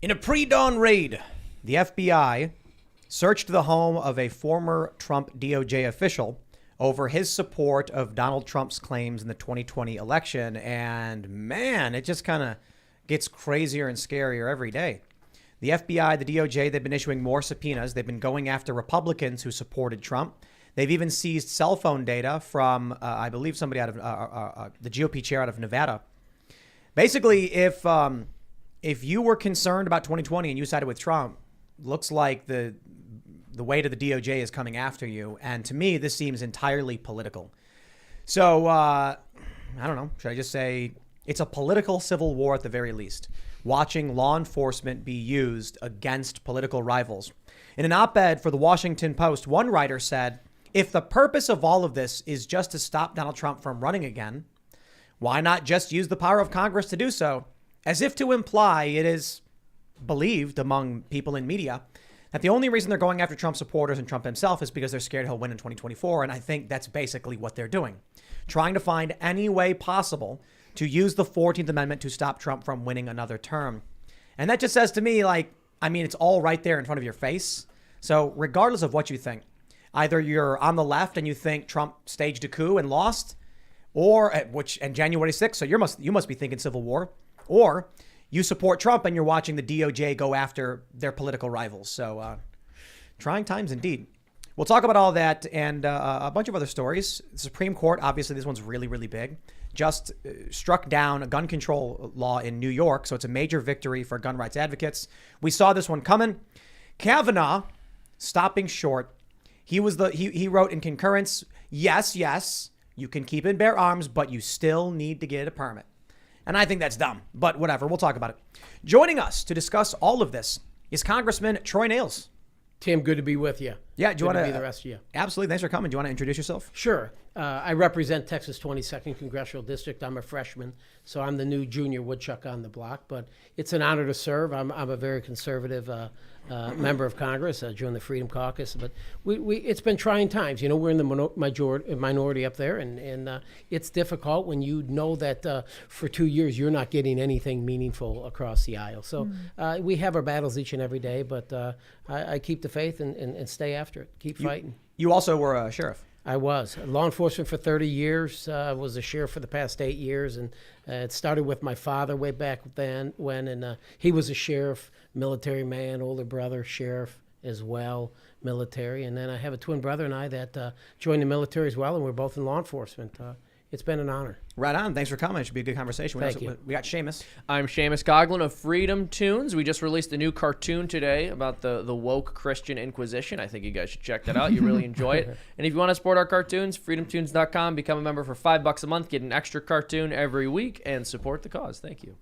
In a pre-dawn raid, the FBI searched the home of a former Trump DOJ official over his support of Donald Trump's claims in the 2020 election. And man, it just kind of gets crazier and scarier every day. The FBI, the DOJ, they've been issuing more subpoenas. They've been going after Republicans who supported Trump. They've even seized cell phone data from, I believe, somebody out of the GOP chair out of Nevada. Basically, if you were concerned about 2020 and you sided with Trump, looks like the weight of the DOJ is coming after you. And to me, this seems entirely political. So I don't know. Should I just say it's a political civil war at the very least, watching law enforcement be used against political rivals. In an op-ed for the Washington Post, one writer said, if the purpose of all of this is just to stop Donald Trump from running again, why not just use the power of Congress to do so? As if to imply it is believed among people in media that the only reason they're going after Trump supporters and Trump himself is because they're scared he'll win in 2024. And I think that's basically what they're doing, trying to find any way possible to use the 14th Amendment to stop Trump from winning another term. And that just says to me, it's all right there in front of your face. So regardless of what you think, either you're on the left and you think Trump staged a coup and lost, and January 6th, so you must be thinking civil war, or you support Trump and you're watching the DOJ go after their political rivals. So trying times indeed. We'll talk about all that and a bunch of other stories. The Supreme Court, obviously this one's really, really big, just struck down a gun control law in New York. So it's a major victory for gun rights advocates. We saw this one coming. Kavanaugh stopping short. He wrote in concurrence, yes, you can keep and bear arms, but you still need to get a permit. And I think that's dumb, but whatever. We'll talk about it. Joining us to discuss all of this is Congressman Troy Nehls. Tim, good to be with you. Yeah, do you want to be the rest of you? Absolutely. Thanks for coming. Do you want to introduce yourself? Sure. I represent Texas 22nd Congressional District. I'm a freshman, so I'm the new junior woodchuck on the block. But it's an honor to serve. I'm a very conservative member of Congress. I joined the Freedom Caucus, but it's been trying times. You know, we're in the minority up there, and it's difficult when you know that for 2 years you're not getting anything meaningful across the aisle. So we have our battles each and every day, but I keep the faith and stay after it. Keep fighting. You also were a sheriff. I was law enforcement for 30 years, was a sheriff for the past 8 years. And it started with my father way back then and he was a sheriff, military man, older brother, sheriff as well, military. And then I have a twin brother and I that joined the military as well. And we're both in law enforcement. It's been an honor. Right on. Thanks for coming. It should be a good conversation. Thank you. We got Seamus. I'm Seamus Coughlin of Freedom Tunes. We just released a new cartoon today about the woke Christian Inquisition. I think you guys should check that out. You really enjoy it. And if you want to support our cartoons, freedomtunes.com. Become a member for $5 a month. Get an extra cartoon every week and support the cause. Thank you.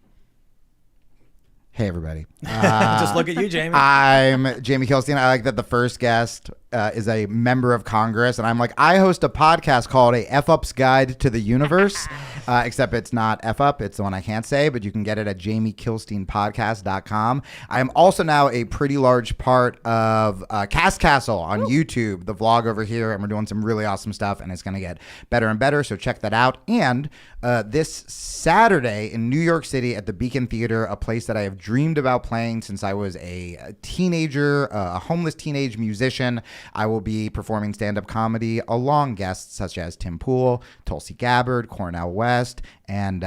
Hey, everybody. Just look at you, Jamie. I'm Jamie Kilstein. I like that the first guest is a member of Congress. And I'm like, I host a podcast called A F-Up's Guide to the Universe, except it's not F-Up. It's the one I can't say, but you can get it at jamiekilsteinpodcast.com. I am also now a pretty large part of Cast Castle on YouTube, the vlog over here. And we're doing some really awesome stuff, and it's going to get better and better. So check that out. And this Saturday in New York City at the Beacon Theater, a place that I have dreamed about playing since I was a teenager, a homeless teenage musician. I will be performing stand-up comedy along guests such as Tim Pool, Tulsi Gabbard, Cornel West, and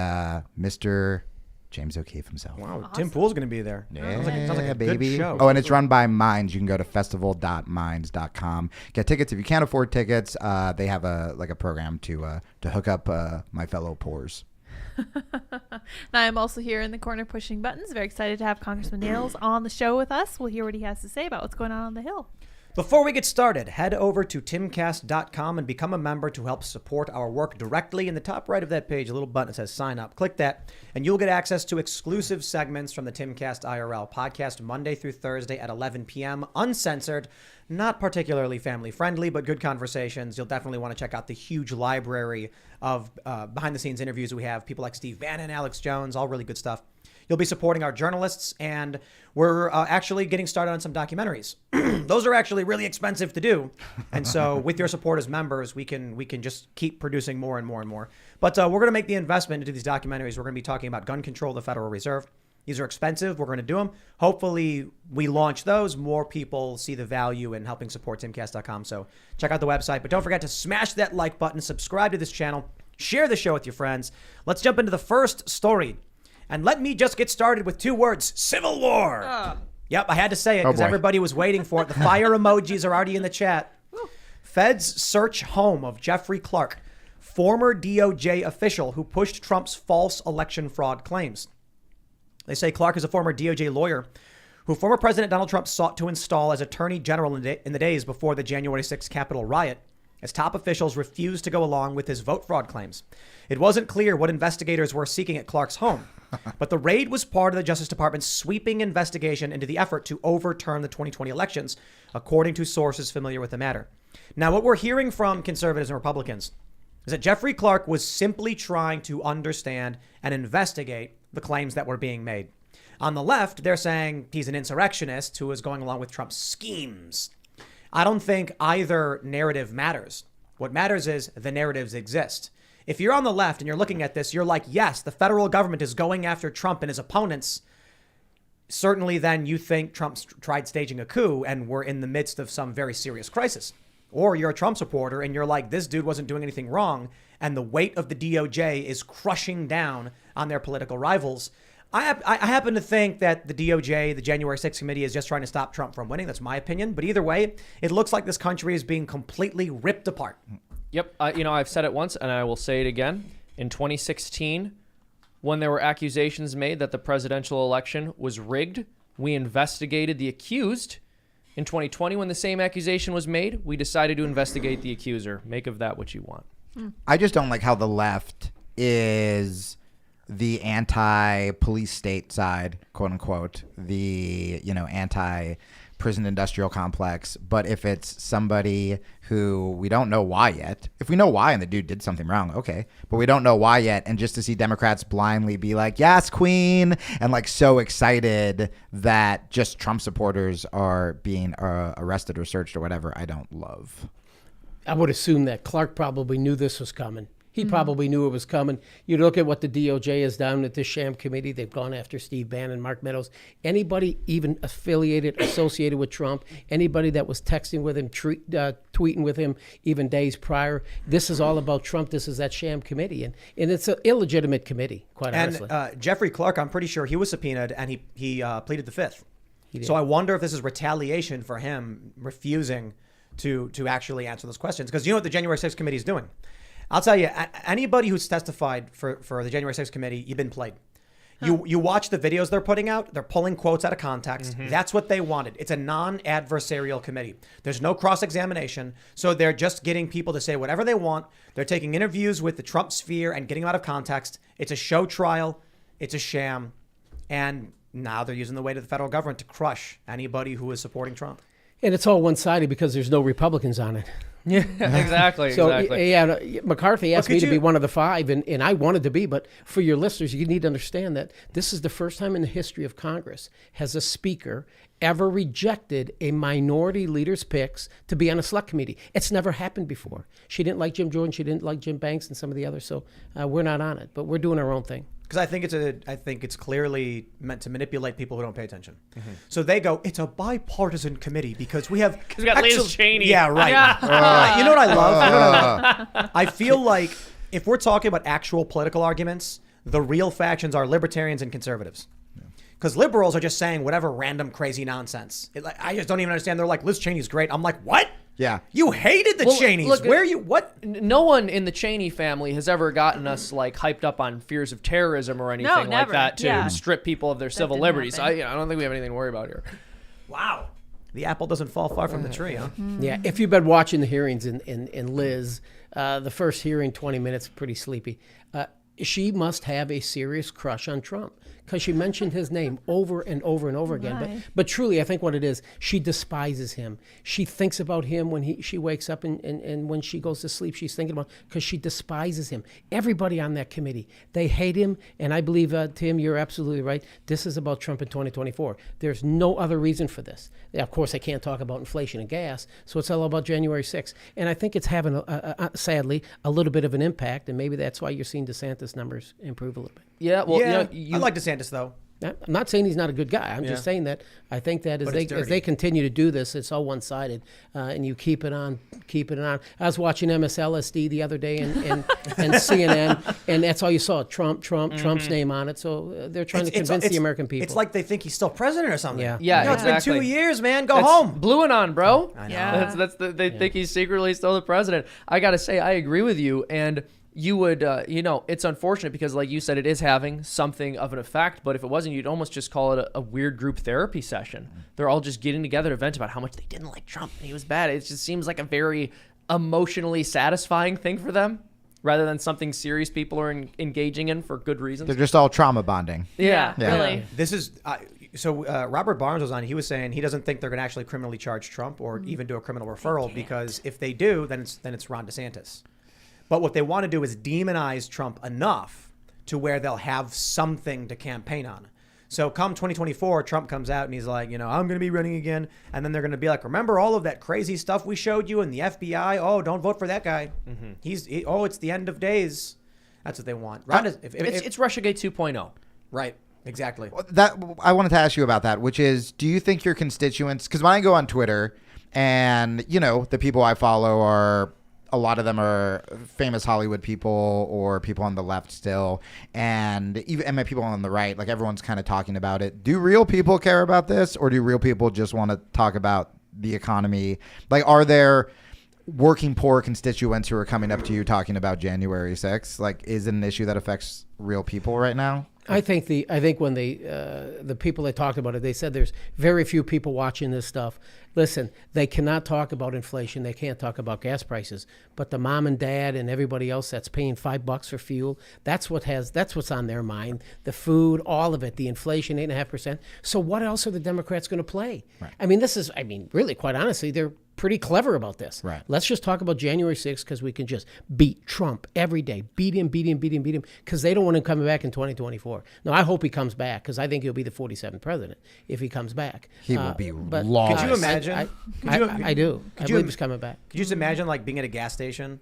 Mr. James O'Keefe himself. Wow, awesome. Tim Pool's going to be there. Yeah, sounds like a baby. good show. Oh, and it's run by Minds. You can go to festival.minds.com. Get tickets if you can't afford tickets. They have a program to hook up my fellow poors. Now I'm also here in the corner pushing buttons. Very excited to have Congressman Nehls on the show with us. We'll hear what he has to say about what's going on the Hill. Before we get started, head over to timcast.com and become a member to help support our work directly. In the top right of that page, a little button that says sign up. Click that, and you'll get access to exclusive segments from the Timcast IRL podcast Monday through Thursday at 11 p.m. Uncensored, not particularly family friendly, but good conversations. You'll definitely want to check out the huge library of behind the scenes interviews we have. People like Steve Bannon, Alex Jones, all really good stuff. You'll be supporting our journalists, and we're actually getting started on some documentaries. Those are actually really expensive to do. And so with your support as members, we can just keep producing more and more and more. But we're going to make the investment into these documentaries. We're going to be talking about gun control, the Federal Reserve, These are expensive. We're going to do them. Hopefully, we launch those. More people see the value in helping support timcast.com. So check out the website. But don't forget to smash that like button, subscribe to this channel, share the show with your friends. Let's jump into the first story. And let me just get started with 2 words: Civil War. Yep, I had to say it because everybody was waiting for it. The fire emojis are already in the chat. Feds search home of Jeffrey Clark, former DOJ official who pushed Trump's false election fraud claims. They say Clark is a former DOJ lawyer who former President Donald Trump sought to install as Attorney General in the days before the January 6th Capitol riot, as top officials refused to go along with his vote fraud claims. It wasn't clear what investigators were seeking at Clark's home, but the raid was part of the Justice Department's sweeping investigation into the effort to overturn the 2020 elections, according to sources familiar with the matter. Now, what we're hearing from conservatives and Republicans is that Jeffrey Clark was simply trying to understand and investigate the claims that were being made. On the left, they're saying he's an insurrectionist who is going along with Trump's schemes. I don't think either narrative matters. What matters is the narratives exist. If you're on the left and you're looking at this, you're like, yes, the federal government is going after Trump and his opponents. Certainly then you think Trump's tried staging a coup and we're in the midst of some very serious crisis. Or you're a Trump supporter and you're like, this dude wasn't doing anything wrong, and the weight of the DOJ is crushing down on their political rivals. I happen to think that the DOJ, the January 6th committee, is just trying to stop Trump from winning. That's my opinion. But either way, it looks like this country is being completely ripped apart. Yep. I've said it once and I will say it again. In 2016, when there were accusations made that the presidential election was rigged, we investigated the accused. In 2020, when the same accusation was made, we decided to investigate the accuser. Make of that what you want. I just don't like how the left is the anti-police state side, quote unquote, the, anti-prison industrial complex. But if it's somebody who we don't know why yet, if we know why and the dude did something wrong, okay, but we don't know why yet, and just to see Democrats blindly be like, yes, queen, and like so excited that just Trump supporters are being arrested or searched or whatever, I don't love. I would assume that Clark probably knew this was coming. He probably knew it was coming. You look at what the DOJ has done with this sham committee. They've gone after Steve Bannon, Mark Meadows, anybody even associated with Trump, anybody that was texting with him, tweeting with him even days prior. This is all about Trump. This is that sham committee. And it's an illegitimate committee, quite honestly. And Jeffrey Clark, I'm pretty sure he was subpoenaed and he pleaded the fifth. So I wonder if this is retaliation for him refusing to actually answer those questions. Because you know what the January 6th committee is doing? I'll tell you, anybody who's testified for the January 6th committee, you've been played. You watch the videos they're putting out, they're pulling quotes out of context. That's what they wanted. It's a non-adversarial committee. There's no cross-examination, so they're just getting people to say whatever they want. They're taking interviews with the Trump sphere and getting them out of context. It's a show trial. It's a sham. And now they're using the weight of the federal government to crush anybody who is supporting Trump. And it's all one-sided because there's no Republicans on it. Yeah, exactly. So, exactly. McCarthy asked me to be one of the 5, and I wanted to be. But for your listeners, you need to understand that this is the first time in the history of Congress has a speaker ever rejected a minority leader's picks to be on a select committee. It's never happened before. She didn't like Jim Jordan. She didn't like Jim Banks and some of the others. So we're not on it, but we're doing our own thing. Because I think it's clearly meant to manipulate people who don't pay attention. So they go, it's a bipartisan committee because we have... Because we got Liz Cheney. Yeah, right. You know what I love? I feel like if we're talking about actual political arguments, the real factions are libertarians and conservatives. Because liberals are just saying whatever random crazy nonsense. I just don't even understand. They're like, Liz Cheney's great. I'm like, what? Yeah. You hated the Cheneys. Look, Where are you? What? No one in the Cheney family has ever gotten us like hyped up on fears of terrorism or anything like never. that to Yeah. strip people of their civil didn't liberties. I happen. don't think we have anything to worry about here. Wow. The apple doesn't fall far from the tree, huh? Yeah, if you've been watching the hearings in Liz, the first hearing, 20 minutes, pretty sleepy. She must have a serious crush on Trump because she mentioned his name over and over and over again. Right. But truly, I think what it is, she despises him. She thinks about him when she wakes up and when she goes to sleep, she's thinking about, because she despises him. Everybody on that committee, they hate him. And I believe, Tim, you're absolutely right. This is about Trump in 2024. There's no other reason for this. Of course, I can't talk about inflation and gas, so it's all about January 6th. And I think it's having, sadly, a little bit of an impact, and maybe that's why you're seeing DeSantis numbers improve a little bit. Yeah, well, I like DeSantis, though. I'm not saying he's not a good guy. I'm just saying that I think that as they continue to do this, it's all one-sided, and you keep it on. I was watching MSLSD the other day and CNN, and that's all you saw: Trump's name on it. So they're trying to convince the American people. It's like they think he's still president or something. Yeah. Yeah, It's exactly. been 2 years, man. Go home. Blue and on, bro. I know. Yeah. They think he's secretly still the president. I got to say, I agree with you. And you would, it's unfortunate because, like you said, it is having something of an effect. But if it wasn't, you'd almost just call it a weird group therapy session. They're all just getting together to vent about how much they didn't like Trump and he was bad. It just seems like a very emotionally satisfying thing for them rather than something serious people are engaging in for good reasons. They're just all trauma bonding. Yeah. Really. This is Robert Barnes was on. He was saying he doesn't think they're going to actually criminally charge Trump or even do a criminal referral because if they do, then it's Ron DeSantis. But what they want to do is demonize Trump enough to where they'll have something to campaign on. So come 2024, Trump comes out and he's like, I'm going to be running again. And then they're going to be like, remember all of that crazy stuff we showed you in the FBI? Oh, don't vote for that guy. Mm-hmm. It's the end of days. That's what they want. It's Russiagate 2.0. Right. Exactly. That I wanted to ask you about that, which is, do you think your constituents, because when I go on Twitter and, the people I follow are, a lot of them are famous Hollywood people or people on the left still, and my people on the right, like everyone's kind of talking about it. Do real people care about this, or do real people just want to talk about the economy? Like, are there working poor constituents who are coming up to you talking about January 6th? Like, is it an issue that affects real people right now? I think when the people that talked about it, they said there's very few people watching this stuff. Listen, they cannot talk about inflation. They can't talk about gas prices. But the mom and dad and everybody else that's paying $5 for fuel, that's what's on their mind. The food, all of it, the inflation, 8.5%. So what else are the Democrats going to play? Right. I mean, really, quite honestly, they're pretty clever about this. Right. Let's just talk about January 6th because we can just beat Trump every day. Beat him, because they don't want him coming back in 2024. No, I hope he comes back because I think he'll be the 47th president if he comes back. He will be but long. Could you imagine? I do. I believe he's coming back. Could you just imagine like being at a gas station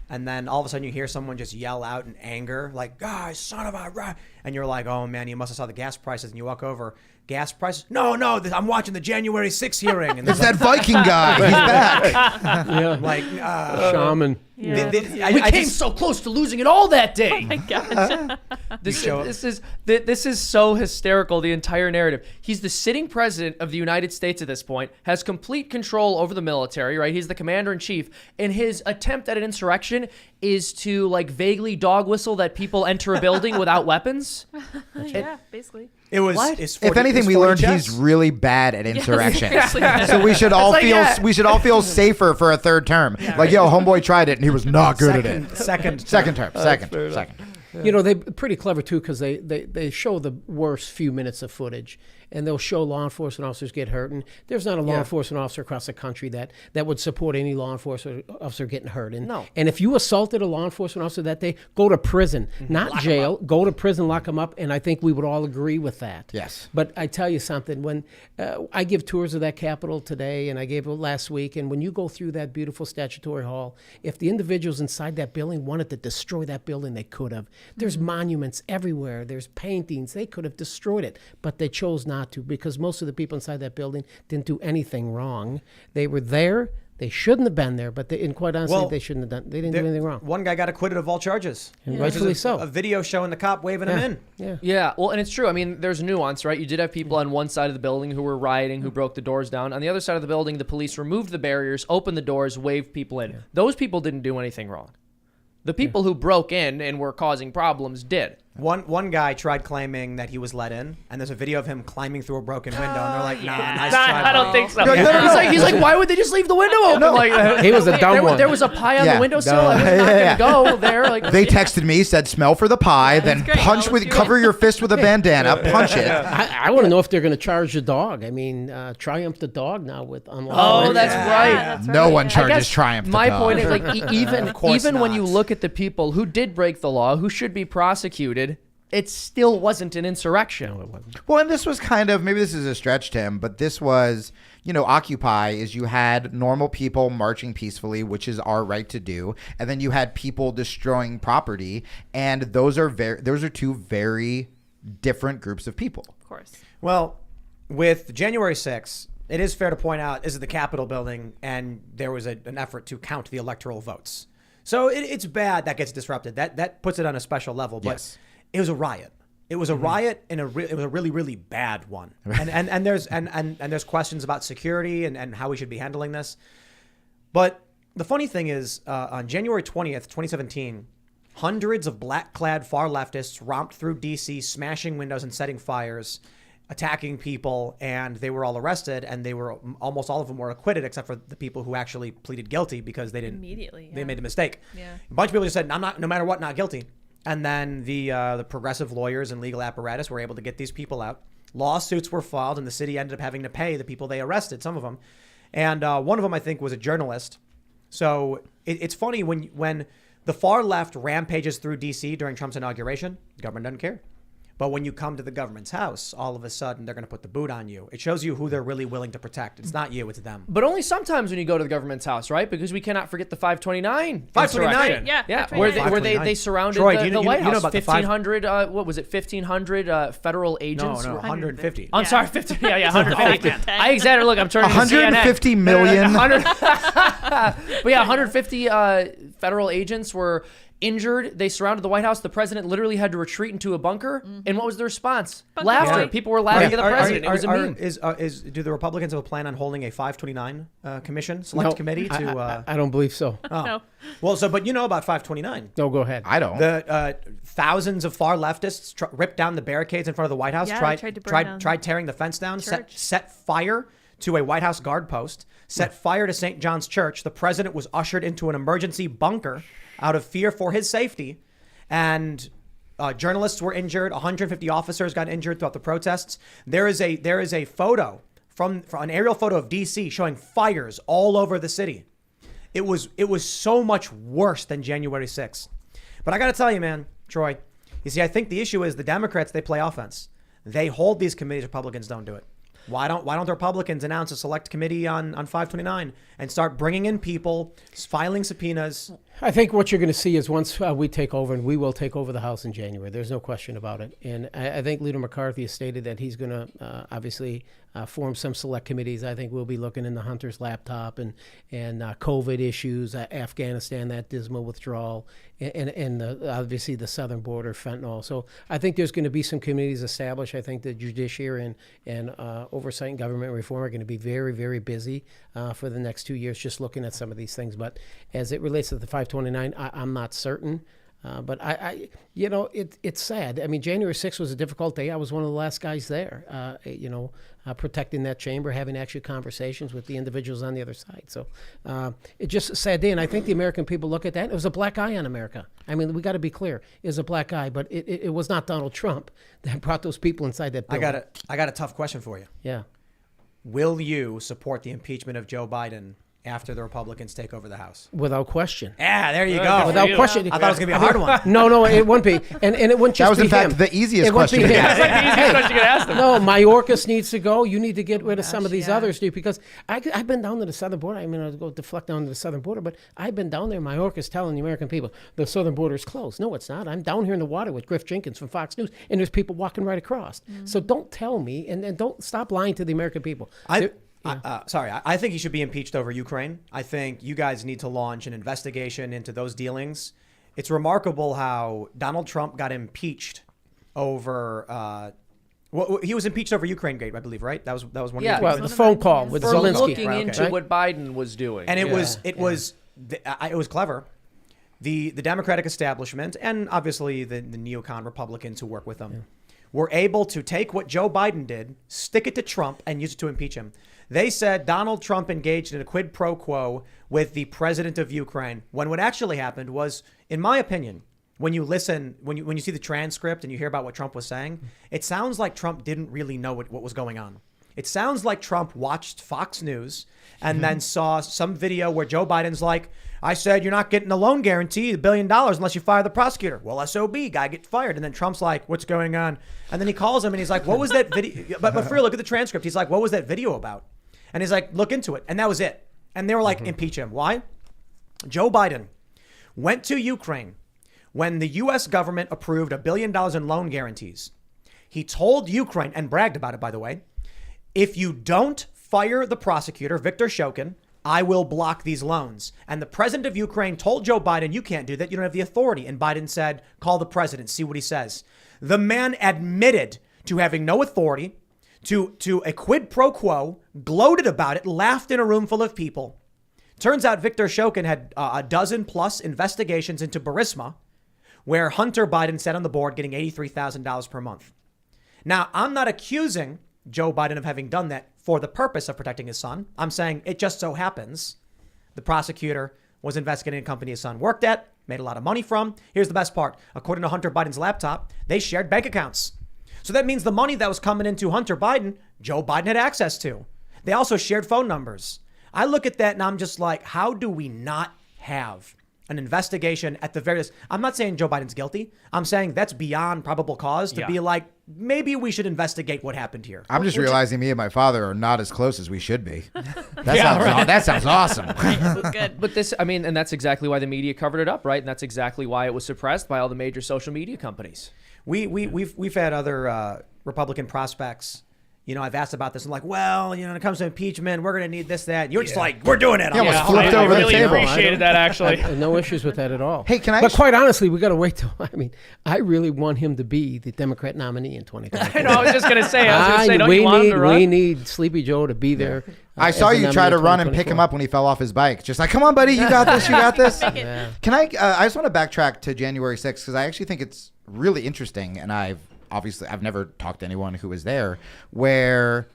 and then all of a sudden you hear someone just yell out in anger, like, "Guys, son of a right," and you're like, "Oh man, you must have saw the gas prices," and you walk over. Gas prices? No, I'm watching the January 6th hearing. And It's that Viking guy. He's back. Yeah. like Shaman. Yeah. We came so close to losing it all that day. My gosh. This is so hysterical, the entire narrative. He's the sitting president of the United States at this point, has complete control over the military, right? He's the commander in chief, and his attempt at an insurrection is to like vaguely dog whistle that people enter a building without weapons. Yeah, basically. It was. What? It's 40, If anything, it's we 40 learned chess. he's really bad at insurrection. seriously. So we should all like, feel yeah. we should all feel safer for a third term. Like, yo, homeboy tried it and he was not good at it. Second Second. They're pretty clever too because they show the worst few minutes of footage, and they'll show law enforcement officers get hurt. And there's not a law enforcement officer across the country that would support any law enforcement officer getting hurt. And, No. And if you assaulted a law enforcement officer that day, go to prison, not jail. Go to prison, lock them up. And I think we would all agree with that. Yes. But I tell you something, when I give tours of that Capitol today, and I gave it last week, and when you go through that beautiful statutory hall, if the individuals inside that building wanted to destroy that building, they could have. There's monuments everywhere. There's paintings. They could have destroyed it, but they chose not to because most of the people inside that building didn't do anything wrong. They were there. They shouldn't have been there, but and quite honestly, they shouldn't have done. They didn't do anything wrong. One guy got acquitted of all charges. And rightfully so. A video showing the cop waving him in. Yeah. Yeah, well, and it's true. I mean, there's nuance, right? You did have people on one side of the building who were rioting, who broke the doors down. On the other side of the building, the police removed the barriers, opened the doors, waved people in. Those people didn't do anything wrong. The people who broke in and were causing problems did. One guy tried claiming that he was let in, and there's a video of him climbing through a broken window, and they're like, "Nah, nice try." I don't think so. You're like, no, no, no. He's like, why would they just leave the window open? Like, He was a dumb one. There was a pie on Yeah, the windowsill. no. I was not gonna go there. Like They texted me, said smell for the pie, then great. punch I'll with let you cover your fist with a bandana, punch it. I want to know if they're going to charge the dog. I mean, Triumph the dog now with unlawful. Oh, that's right. That's No one I charges guess Triumph. the My dog. point is, like, even course when you not. look at the people who did break the law, who should be prosecuted, it still wasn't an insurrection. No, it wasn't. Well, and this was kind of, maybe this is a stretch, Tim, but this was, Occupy is you had normal people marching peacefully, which is our right to do, and then you had people destroying property, and those are two very different groups of people. Well, with January 6th, it is fair to point out this is the Capitol building, and there was an effort to count the electoral votes. So it's bad that gets disrupted. That puts it on a special level. But Yes. it was a riot. It was a riot, and it was a really, really bad one. And there's questions about security and how we should be handling this. But the funny thing is, on January 20th, 2017, hundreds of black-clad far leftists romped through D.C., smashing windows and setting fires, attacking people, and they were all arrested, and almost all of them were acquitted, except for the people who actually pleaded guilty because they didn't Immediately, they yeah. made a mistake. Yeah. A bunch of people just said, "I'm not, no matter what, not guilty." And then the progressive lawyers and legal apparatus were able to get these people out. Lawsuits were filed, and the city ended up having to pay the people they arrested, some of them, and one of them I think was a journalist. So it's funny when the far left rampages through D.C. during Trump's inauguration, the government doesn't care. But when you come to the government's house, all of a sudden they're going to put the boot on you. It shows you who they're really willing to protect. It's not you, it's them. But only sometimes when you go to the government's house, right? Because we cannot forget the 529. 529. insurrection. Yeah, Yeah, 529. where they surrounded Troy, the, do you the White you know House. about the 1,500, what was it, 1,500 federal agents? No, 150. I'm Yeah. sorry, 15. Yeah, 150. I exaggerated. Look, I'm turning to CNN. 150 million. 100, but yeah, 150 federal agents were injured. They surrounded the White House. The president literally had to retreat into a bunker. And what was the response? Bunker Laughter. fight. People were laughing at the president. It was a meme. Do the Republicans have a plan on holding a 529 commission, select No, committee to? I don't believe so. No. Well, but you know about 529. No, go ahead. I don't. The thousands of far leftists ripped down the barricades in front of the White House. Yeah, they tried to burn down tried tearing the fence down. church. Set fire to a White House guard post. Set fire to St. John's Church. The president was ushered into an emergency bunker out of fear for his safety, and journalists were injured. 150 officers got injured throughout the protests. There is a photo from an aerial photo of D.C. showing fires all over the city. It was so much worse than January 6th. But I got to tell you, man, Troy, you see, I think the issue is the Democrats, they play offense. They hold these committees. Republicans don't do it. Why don't the Republicans announce a select committee on 529 and start bringing in people, filing subpoenas? I think what you're going to see is once we take over, and we will take over the House in January. There's no question about it. And I think Leader McCarthy has stated that he's going to obviously form some select committees. I think we'll be looking in the Hunter's laptop and COVID issues, Afghanistan, that dismal withdrawal, and obviously the southern border, fentanyl. So I think there's going to be some committees established. I think the judiciary and oversight and government reform are going to be very, very busy for the next 2 years just looking at some of these things. But as it relates to the 529, I'm not certain. But it's sad. I mean, January 6th was a difficult day. I was one of the last guys there, protecting that chamber, having actual conversations with the individuals on the other side. So it's just a sad day. And I think the American people look at that. It was a black eye on America. I mean, we got to be clear. It was a black eye, but it was not Donald Trump that brought those people inside that building. I got a tough question for you. Yeah. Will you support the impeachment of Joe Biden after the Republicans take over the House? Without question. Yeah, there you go. Without question. I thought it was going to be a hard one. No, it wouldn't be. And it wouldn't just That was, be in fact, him. the easiest It wouldn't be question to him. ask. That's like the easiest question you could ask them. No, Mayorkas needs to go. You need to get rid of some of these yeah. others, dude, because I've been down to the southern border. I mean, I'll go deflect down to the southern border, but I've been down there. Mayorkas telling the American people the southern border is closed. No, it's not. I'm down here in the water with Griff Jenkins from Fox News, and there's people walking right across. So don't tell me, and don't stop lying to the American people. I think he should be impeached over Ukraine. I think you guys need to launch an investigation into those dealings. It's remarkable how Donald Trump got impeached over. He was impeached over Ukraine Gate, I believe, right? That was one. Yeah. Of Well, the phone call with For Zelensky. looking Right, into okay. what Biden was doing. and it was Yeah. clever. The Democratic establishment and obviously the neocon Republicans who work with them were able to take what Joe Biden did, stick it to Trump, and use it to impeach him. They said Donald Trump engaged in a quid pro quo with the president of Ukraine, when what actually happened was, in my opinion, when you listen, when you see the transcript and you hear about what Trump was saying, it sounds like Trump didn't really know what was going on. It sounds like Trump watched Fox News and then saw some video where Joe Biden's like, I said you're not getting a loan guarantee, $1 billion, unless you fire the prosecutor. Well, SOB, guy get fired. And then Trump's like, what's going on? And then he calls him and he's like, what was that video? But for real, look at the transcript. He's like, what was that video about? And he's like, look into it. And that was it. And they were like, impeach him. Why? Joe Biden went to Ukraine when the U.S. government approved $1 billion in loan guarantees. He told Ukraine, and bragged about it, by the way, if you don't fire the prosecutor, Viktor Shokin, I will block these loans. And the president of Ukraine told Joe Biden, you can't do that. You don't have the authority. And Biden said, call the president, see what he says. The man admitted to having no authority, to a quid pro quo, gloated about it, laughed in a room full of people. Turns out Viktor Shokin had a dozen plus investigations into Burisma, where Hunter Biden sat on the board getting $83,000 per month. Now, I'm not accusing Joe Biden of having done that for the purpose of protecting his son. I'm saying it just so happens the prosecutor was investigating a company his son worked at, made a lot of money from. Here's the best part. According to Hunter Biden's laptop, they shared bank accounts. So that means the money that was coming into Hunter Biden, Joe Biden had access to. They also shared phone numbers. I look at that and I'm just like, how do we not have an investigation at the very least? I'm not saying Joe Biden's guilty. I'm saying that's beyond probable cause to be like, maybe we should investigate what happened here. I'm just realizing me and my father are not as close as we should be. That sounds awesome. Good. But this, I mean, and that's exactly why the media covered it up, right? And that's exactly why it was suppressed by all the major social media companies. We've had other Republican prospects. You know, I've asked about this and like, well, you know, when it comes to impeachment, we're going to need this, that. And you're just like, we're doing it. Yeah, almost flipped over the really table. appreciated that, actually. No issues with that at all. Hey, can I? But quite honestly, we got to wait till. I mean, I really want him to be the Democrat nominee in 2020. I know. I was just going to say. Don't you want him to run? We need Sleepy Joe to be there. I saw you try to run and pick him up when he fell off his bike. Just like, come on, buddy, you got this, you got this. Yeah. Can I? I just want to backtrack to January 6th because I actually think it's really interesting, and I've never talked to anyone who was there where.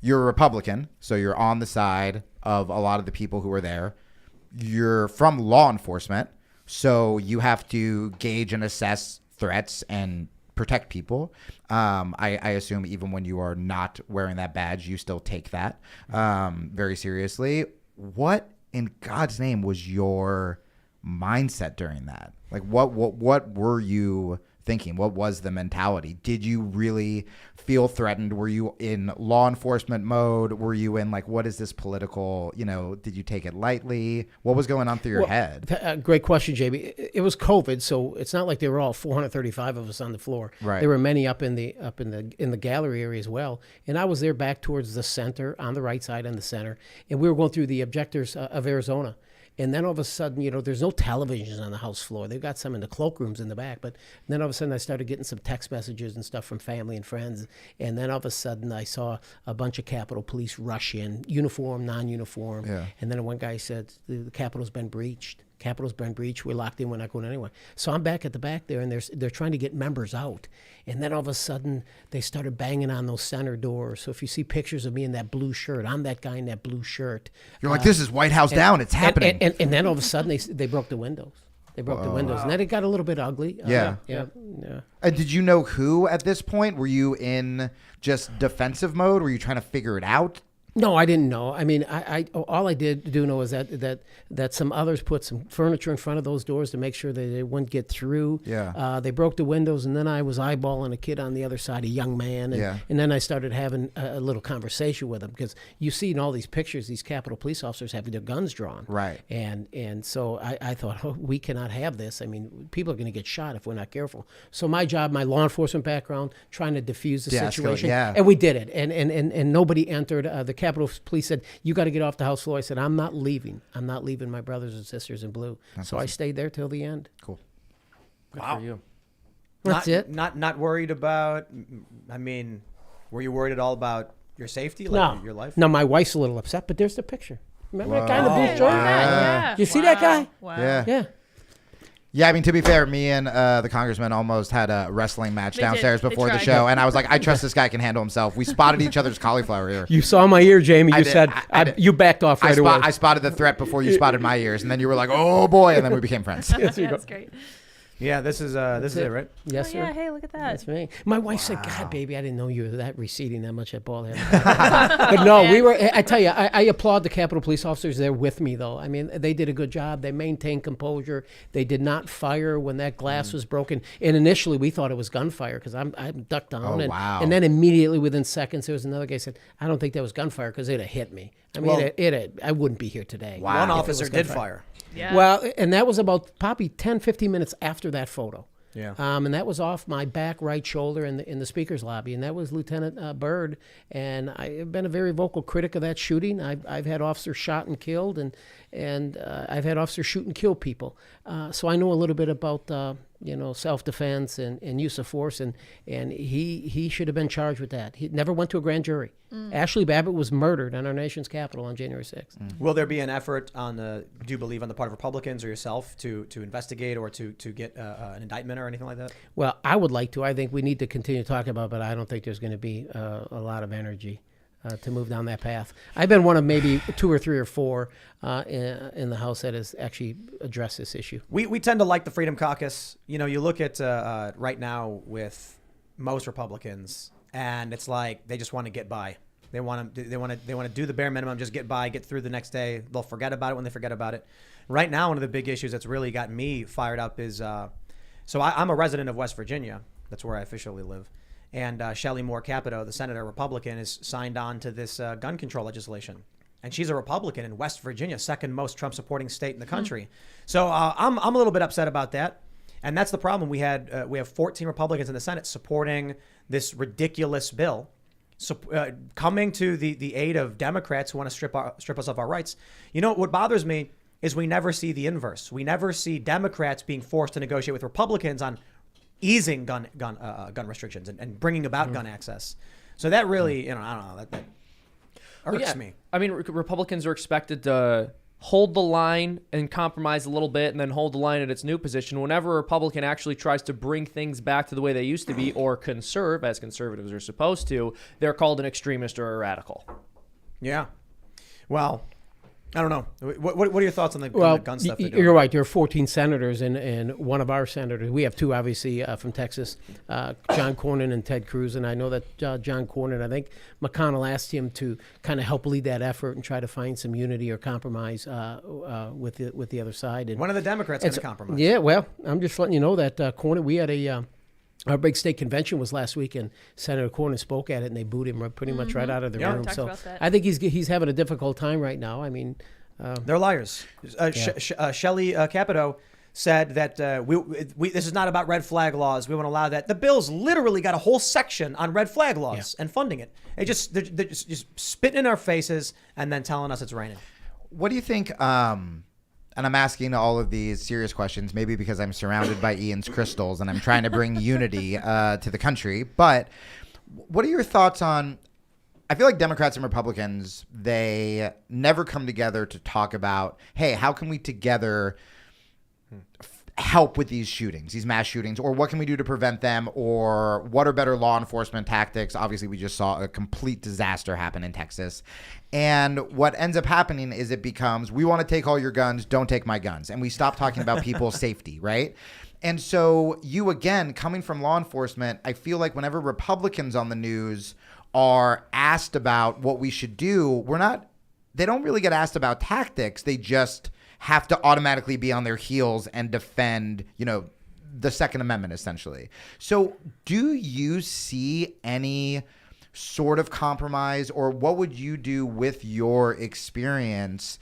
You're a Republican, so you're on the side of a lot of the people who are there. You're from law enforcement, so you have to gauge and assess threats and protect people. I assume even when you are not wearing that badge, you still take that very seriously. What in God's name was your mindset during that? Like, what were you thinking? What was the mentality? Did you really feel threatened? Were you in law enforcement mode? Were you in like, what is this political, did you take it lightly? What was going on through your head? Great question, JB. It was COVID, so it's not like they were all 435 of us on the floor. Right. There were many up in the gallery area as well. And I was there back towards the center, on the right side and the center. And we were going through the objectors of Arizona. And then all of a sudden, there's no televisions on the House floor. They've got some in the cloakrooms in the back. But then all of a sudden, I started getting some text messages and stuff from family and friends. And then all of a sudden, I saw a bunch of Capitol Police rush in, uniform, non-uniform. Yeah. And then one guy said, the Capitol's been breached. Capitol's been breached. We're locked in. We're not going anywhere. So I'm back at the back there, and they're trying to get members out. And then all of a sudden, they started banging on those center doors. So if you see pictures of me in that blue shirt, I'm that guy in that blue shirt. You're like, this is White House down. It's happening. And then all of a sudden, they broke the windows. They broke the windows. And then it got a little bit ugly. Yeah. Did you know who at this point? Were you in just defensive mode? Were you trying to figure it out? No, I didn't know. I mean, all I did know is that some others put some furniture in front of those doors to make sure that they wouldn't get through. Yeah. They broke the windows, and then I was eyeballing a kid on the other side, a young man, and then I started having a little conversation with him because you see in all these pictures, these Capitol Police officers having their guns drawn. Right. And so I thought, we cannot have this. I mean, people are going to get shot if we're not careful. So my job, my law enforcement background, trying to diffuse the situation, and we did it. And nobody entered. The Capitol Police said, you got to get off the House floor. I said, I'm not leaving. I'm not leaving my brothers and sisters in blue. That's so awesome. I stayed there till the end. Cool. Good for you. That's it. Not worried about, I mean, were you worried at all about your safety, your life? No, my wife's a little upset, but there's the picture. Remember that guy in the blue shirt? Yeah. You see that guy? Wow. Yeah. Yeah, I mean, to be fair, me and the congressman almost had a wrestling match downstairs before the show, and I was like, I trust this guy can handle himself. We spotted each other's cauliflower ear. You saw my ear, Jamie. You said you backed off right away. I spotted the threat before you spotted my ears, and then you were like, oh boy, and then we became friends. That's great. Yeah, this is it, right? Yes, sir. Yeah, hey, look at that. That's me. My wife said, God, baby, I didn't know you were that receding that much at ball head. But no, we were, I tell you, I applaud the Capitol Police officers there with me, though. I mean, they did a good job. They maintained composure. They did not fire when that glass was broken. And initially, we thought it was gunfire because I'm ducked down. And then immediately, within seconds, there was another guy said, I don't think that was gunfire because it had hit me. I mean, I wouldn't be here today. Wow. One officer did fire. Yeah. Well, and that was about probably 10, 15 minutes after that photo. Yeah. And that was off my back right shoulder in the speaker's lobby, and that was Lieutenant Byrd. And I've been a very vocal critic of that shooting. I've had officers shot and killed, and I've had officers shoot and kill people. So I know a little bit about self-defense and use of force, and he should have been charged with that. He never went to a grand jury. Ashley Babbitt was murdered in our nation's capital on January 6th. Will there be an effort do you believe, on the part of Republicans or yourself to investigate or to get an indictment or anything like that? Well, I would like to. I think we need to continue talking about it, but I don't think there's going to be a lot of energy to move down that path. I've been one of maybe 2 or 3 or 4 in the House that has actually addressed this issue. We tend to like the Freedom Caucus. You look at right now with most Republicans, and it's like they just want to get by. They want to do the bare minimum, just get by, get through the next day. They'll forget about it when they forget about it. Right now, one of the big issues that's really got me fired up is so I'm a resident of West Virginia. That's where I officially live. And Shelley Moore Capito, the senator Republican, is signed on to this gun control legislation. And she's a Republican in West Virginia, second most Trump-supporting state in the country. So I'm a little bit upset about that. And that's the problem. We have 14 Republicans in the Senate supporting this ridiculous bill, coming to the aid of Democrats who want to strip us of our rights. What bothers me is we never see the inverse. We never see Democrats being forced to negotiate with Republicans on easing gun restrictions and bringing about gun access. So that really, I don't know, that irks me. I mean, Republicans are expected to hold the line and compromise a little bit and then hold the line at its new position. Whenever a Republican actually tries to bring things back to the way they used to be or conserve, as conservatives are supposed to, they're called an extremist or a radical. Yeah. Well, I don't know. What are your thoughts on the gun stuff? You're right. There are 14 senators, and one of our senators, we have 2 obviously from Texas, John Cornyn and Ted Cruz, and I know that John Cornyn, I think McConnell asked him to kind of help lead that effort and try to find some unity or compromise with the other side. And one of the Democrats had to compromise. Yeah, well, I'm just letting you know that Cornyn, we had our big state convention was last week, and Senator Cornyn spoke at it, and they booed him pretty much right out of the room. Talked So about that. I think he's having a difficult time right now. I mean, they're liars. Shelley Capito said that this is not about red flag laws. We won't allow that. The bill's literally got a whole section on red flag laws and funding it. They're just spitting in our faces and then telling us it's raining. What do you think? And I'm asking all of these serious questions, maybe because I'm surrounded by Ian's crystals and I'm trying to bring unity to the country. But what are your thoughts on, I feel like Democrats and Republicans, they never come together to talk about, hey, how can we together help with these shootings, these mass shootings, or what can we do to prevent them, or what are better law enforcement tactics? Obviously, we just saw a complete disaster happen in Texas. And what ends up happening is it becomes, we want to take all your guns, don't take my guns. And we stop talking about people's safety, right? And so you, again, coming from law enforcement, I feel like whenever Republicans on the news are asked about what we should do, they don't really get asked about tactics. They just have to automatically be on their heels and defend, the Second Amendment, essentially. So do you see any sort of compromise, or what would you do with your experience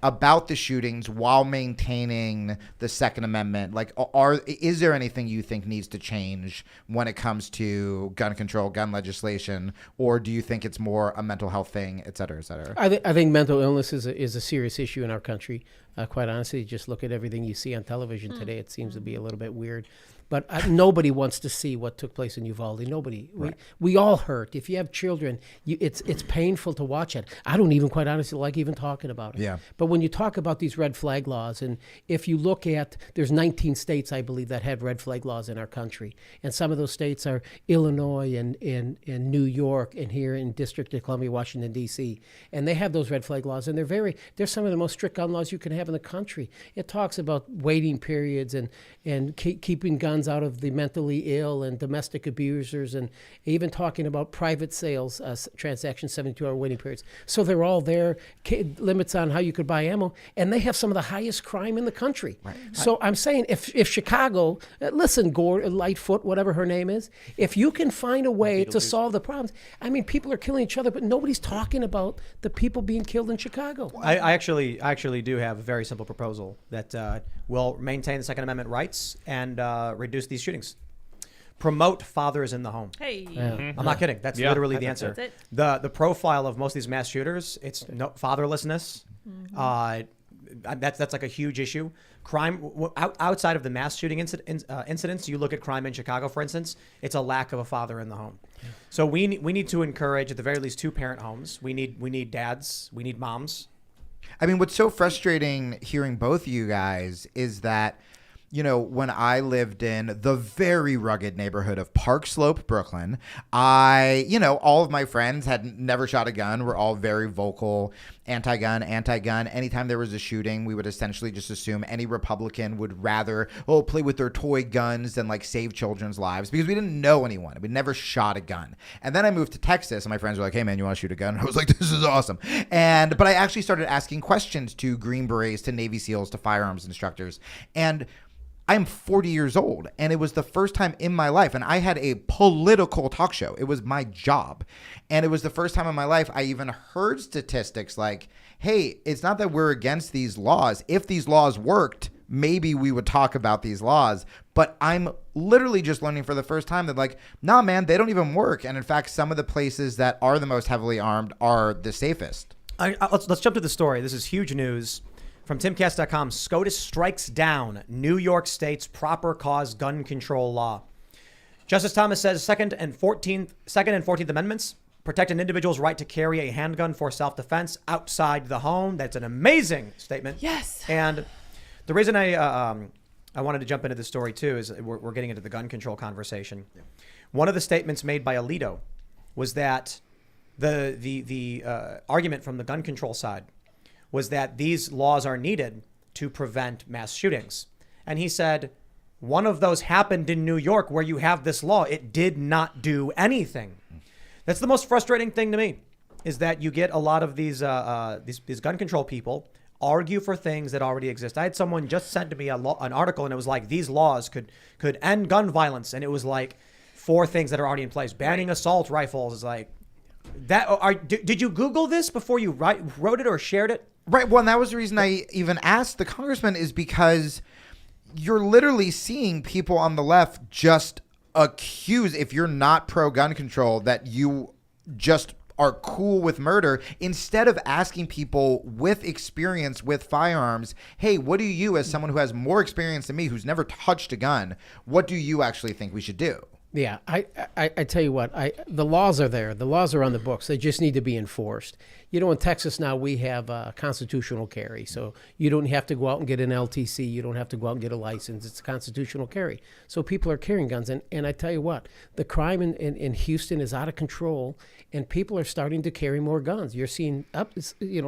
about the shootings while maintaining the Second Amendment? Like, is there anything you think needs to change when it comes to gun control, gun legislation, or do you think it's more a mental health thing, et cetera, et cetera? I think mental illness is a serious issue in our country. Quite honestly, just look at everything you see on television today. It seems to be a little bit weird. But nobody wants to see what took place in Uvalde. Nobody. Right. We all hurt. If you have children, it's painful to watch it. I don't even, quite honestly, like even talking about it. Yeah. But when you talk about these red flag laws, and if you look at, there's 19 states, I believe, that have red flag laws in our country. And some of those states are Illinois and New York, and here in District of Columbia, Washington, D.C. And they have those red flag laws, and they're some of the most strict gun laws you can have in the country. It talks about waiting periods and keeping guns out of the mentally ill and domestic abusers, and even talking about private sales transactions, 72-hour waiting periods. So they're all there, limits on how you could buy ammo, and they have some of the highest crime in the country. Right. So I'm saying if Chicago, listen, Gore, Lightfoot, whatever her name is, if you can find a way to solve the problems, I mean, people are killing each other, but nobody's talking about the people being killed in Chicago. I actually do have a very simple proposal that will maintain the Second Amendment rights and reduce these shootings. Promote fathers in the home. Hey. I'm not kidding. That's literally the answer. That's it. The profile of most of these mass shooters, it's fatherlessness. That's like a huge issue. Crime outside of the mass shooting incidents, you look at crime in Chicago, for instance, it's a lack of a father in the home. So we need to encourage at the very least 2-parent homes. We need dads. We need moms. I mean, what's so frustrating hearing both of you guys is that, you know, when I lived in the very rugged neighborhood of Park Slope, Brooklyn, all of my friends had never shot a gun. We're all very vocal, anti-gun. Anytime there was a shooting, we would essentially just assume any Republican would rather, play with their toy guns than like save children's lives, because we didn't know anyone. We never shot a gun. And then I moved to Texas and my friends were like, hey man, you want to shoot a gun? And I was like, this is awesome. But I actually started asking questions to Green Berets, to Navy SEALs, to firearms instructors. And I'm 40 years old, and it was the first time in my life, and I had a political talk show. It was my job, and it was the first time in my life I even heard statistics like, hey, it's not that we're against these laws. If these laws worked, maybe we would talk about these laws. But I'm literally just learning for the first time that, like, nah, man, they don't even work. And in fact, some of the places that are the most heavily armed are the safest. Let's jump to the story. This is huge news. From Timcast.com, Scotus strikes down New York State's proper cause gun control law. Justice Thomas says Second and 14th Amendments protect an individual's right to carry a handgun for self-defense outside the home. That's an amazing statement. Yes. And the reason I wanted to jump into this story too is we're getting into the gun control conversation. Yeah. One of the statements made by Alito was that the argument from the gun control side was that these laws are needed to prevent mass shootings. And he said, one of those happened in New York where you have this law. It did not do anything. That's the most frustrating thing to me, is that you get a lot of these gun control people argue for things that already exist. I had someone just send to me an article, and it was like, these laws could end gun violence. And it was like 4 things that are already in place. Banning assault rifles is like, did you Google this before you wrote it or shared it? Right. Well, and that was the reason I even asked the congressman, is because you're literally seeing people on the left just accuse, if you're not pro-gun control, that you just are cool with murder, instead of asking people with experience with firearms, hey, what do you, as someone who has more experience than me, who's never touched a gun, what do you actually think we should do? Yeah, I tell you what, the laws are there. The laws are on the books. They just need to be enforced. You know, in Texas now we have constitutional carry, so you don't have to go out and get an LTC. You don't have to go out and get a license. It's constitutional carry. So people are carrying guns. And I tell you what, the crime in Houston is out of control, and people are starting to carry more guns. You're seeing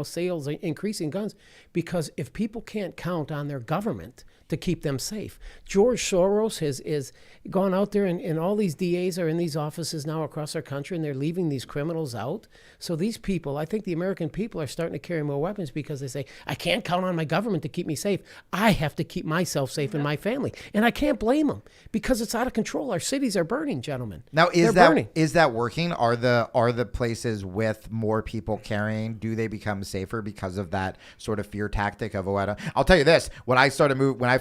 sales increasing guns, because if people can't count on their government to keep them safe. George Soros has gone out there, and all these DAs are in these offices now across our country, and they're leaving these criminals out. So these people, I think the American people are starting to carry more weapons because they say, I can't count on my government to keep me safe. I have to keep myself safe and my family. And I can't blame them, because it's out of control. Our cities are burning, gentlemen. Now, is that working? Are the places with more people carrying, do they become safer because of that sort of fear tactic of, I'll tell you this, when I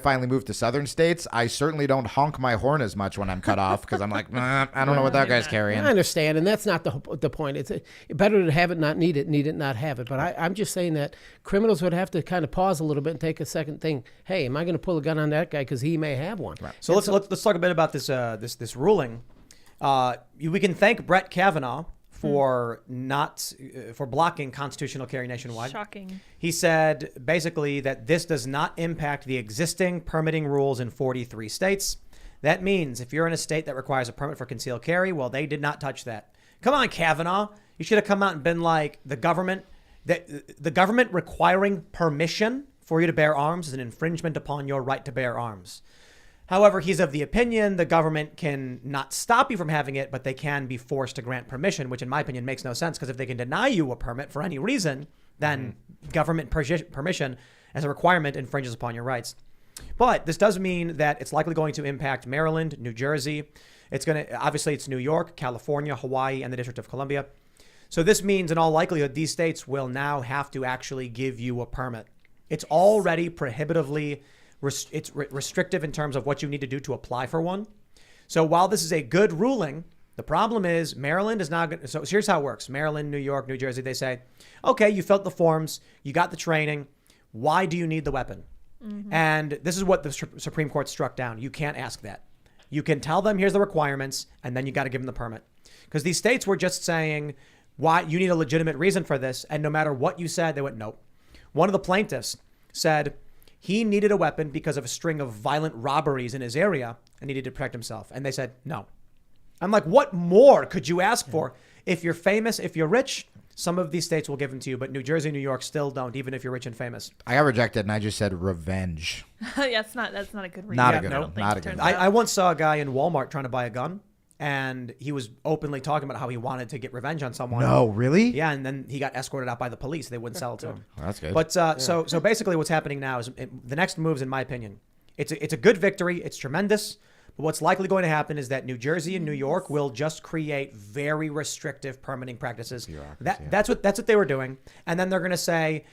finally moved to southern states, I certainly don't honk my horn as much when I'm cut off, because I'm like, I don't know what that guy's carrying. I understand, and that's not the point. It's better to have it, not need it not have it. But I'm just saying that criminals would have to kind of pause a little bit and take a second thing. Hey, am I going to pull a gun on that guy because he may have one? Right. So let's talk a bit about this ruling. We can thank Brett Kavanaugh for blocking constitutional carry nationwide. Shocking. He said basically that this does not impact the existing permitting rules in 43 states. That means if you're in a state that requires a permit for concealed carry, well, they did not touch that. Come on, Kavanaugh. You should have come out and been like, the government requiring permission for you to bear arms is an infringement upon your right to bear arms. However, he's of the opinion the government can not stop you from having it, but they can be forced to grant permission, which in my opinion makes no sense, because if they can deny you a permit for any reason, then government permission as a requirement infringes upon your rights. But this does mean that it's likely going to impact Maryland, New Jersey. Obviously it's New York, California, Hawaii, and the District of Columbia. So this means in all likelihood, these states will now have to actually give you a permit It's already prohibitively restrictive in terms of what you need to do to apply for one. So while this is a good ruling, the problem is Maryland is not going to. So here's how it works. Maryland, New York, New Jersey, they say, okay, you filled the forms, you got the training. Why do you need the weapon? And this is what the Supreme Court struck down. You can't ask that. You can tell them, here's the requirements, and then you got to give them the permit. Because these states were just saying, why you need a legitimate reason for this. And no matter what you said, they went, nope. One of the plaintiffs said he needed a weapon because of a string of violent robberies in his area and needed to protect himself. And they said, no. I'm like, what more could you ask for? If you're famous, if you're rich, some of these states will give them to you, but New Jersey, New York still don't, even if you're rich and famous. I got rejected, and I just said revenge. Yeah, that's not a good reason. Not a good I don't one. think, Not a it good turns one. out. I once saw a guy in Walmart trying to buy a gun, and he was openly talking about how he wanted to get revenge on someone. No, really? Yeah, and then he got escorted out by the police. They wouldn't sell it to him. Well, that's good. But so basically what's happening now is the next moves, in my opinion, it's a good victory. It's tremendous. But what's likely going to happen is that New Jersey and New York will just create very restrictive permitting practices. That's what they were doing. And then they're going to say,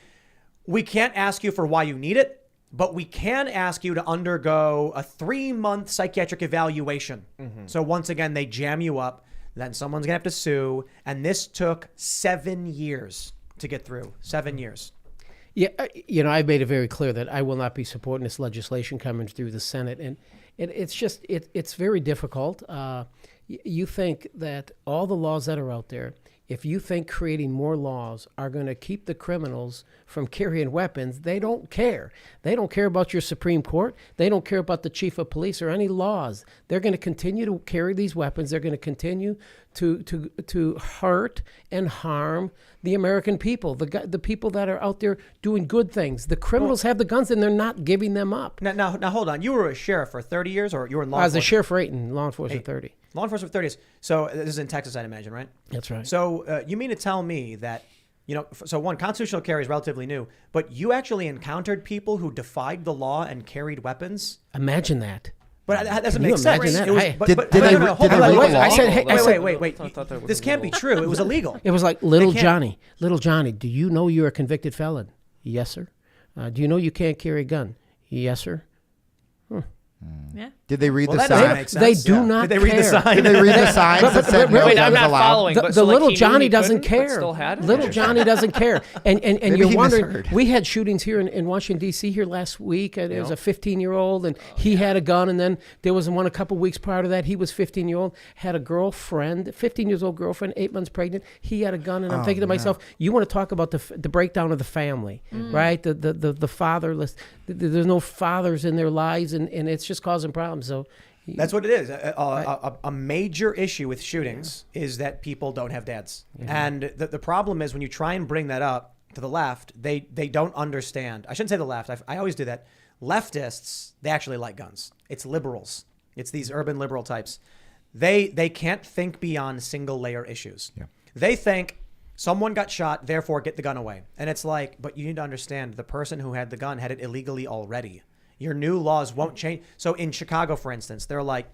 we can't ask you for why you need it, but we can ask you to undergo a 3-month psychiatric evaluation. So once again, they jam you up. Then someone's going to have to sue. And this took 7 years to get through. 7 years. Yeah, I've made it very clear that I will not be supporting this legislation coming through the Senate, and it's very difficult. You think that all the laws that are out there, if you think creating more laws are going to keep the criminals from carrying weapons, they don't care. They don't care about your Supreme Court. They don't care about the chief of police or any laws. They're going to continue to carry these weapons. They're going to continue to hurt and harm the American people, the people that are out there doing good things. The criminals have the guns and they're not giving them up. Now, hold on. You were a sheriff for 30 years, or you were in law I was a enforcement? sheriff for 8 and law enforcement 30. Law enforcement for 30 years. So this is in Texas, I'd imagine, right? That's right. So you mean to tell me that, so one, constitutional carry is relatively new, but you actually encountered people who defied the law and carried weapons? Imagine that. But that doesn't Can you make sense. imagine that? It was, Hey. but, Did they no, hold read on, the wait, law? I said, hey, wait. I thought that was This can't be true. It was illegal. It was like, little can't- Johnny, do you know you're a convicted felon? Yes, sir. Do you know you can't carry a gun? Yes, sir. Yeah. Did they read Well, the that doesn't sign? make They sense. do not Did they read the care. sign? Did they read the signs that said no Wait, guns I'm not allowed? following. The, but the so, like, little he knew Johnny he doesn't couldn't, but care. still had it? Little Johnny doesn't care. And Maybe you're he wondering, misheard. we had shootings here in Washington, D.C. here last week. And there was a 15-year-old, and he had a gun. And then there was one a couple weeks prior to that. He was 15-year-old, had a girlfriend, 15-year-old girlfriend, 8 months pregnant. He had a gun. And I'm thinking to myself, you want to talk about the breakdown of the family, right? The fatherless. There's no fathers in their lives, and it's just causing problems. So That's what it is. A major issue with shootings is that people don't have dads. And the problem is when you try and bring that up to the left, they don't understand. I shouldn't say the left. I always do that. Leftists, they actually like guns. It's liberals. It's these urban liberal types. They can't think beyond single layer issues. Yeah. They think someone got shot, therefore get the gun away. And it's like, but you need to understand the person who had the gun had it illegally already. Your new laws won't change. So in Chicago, for instance, they're like,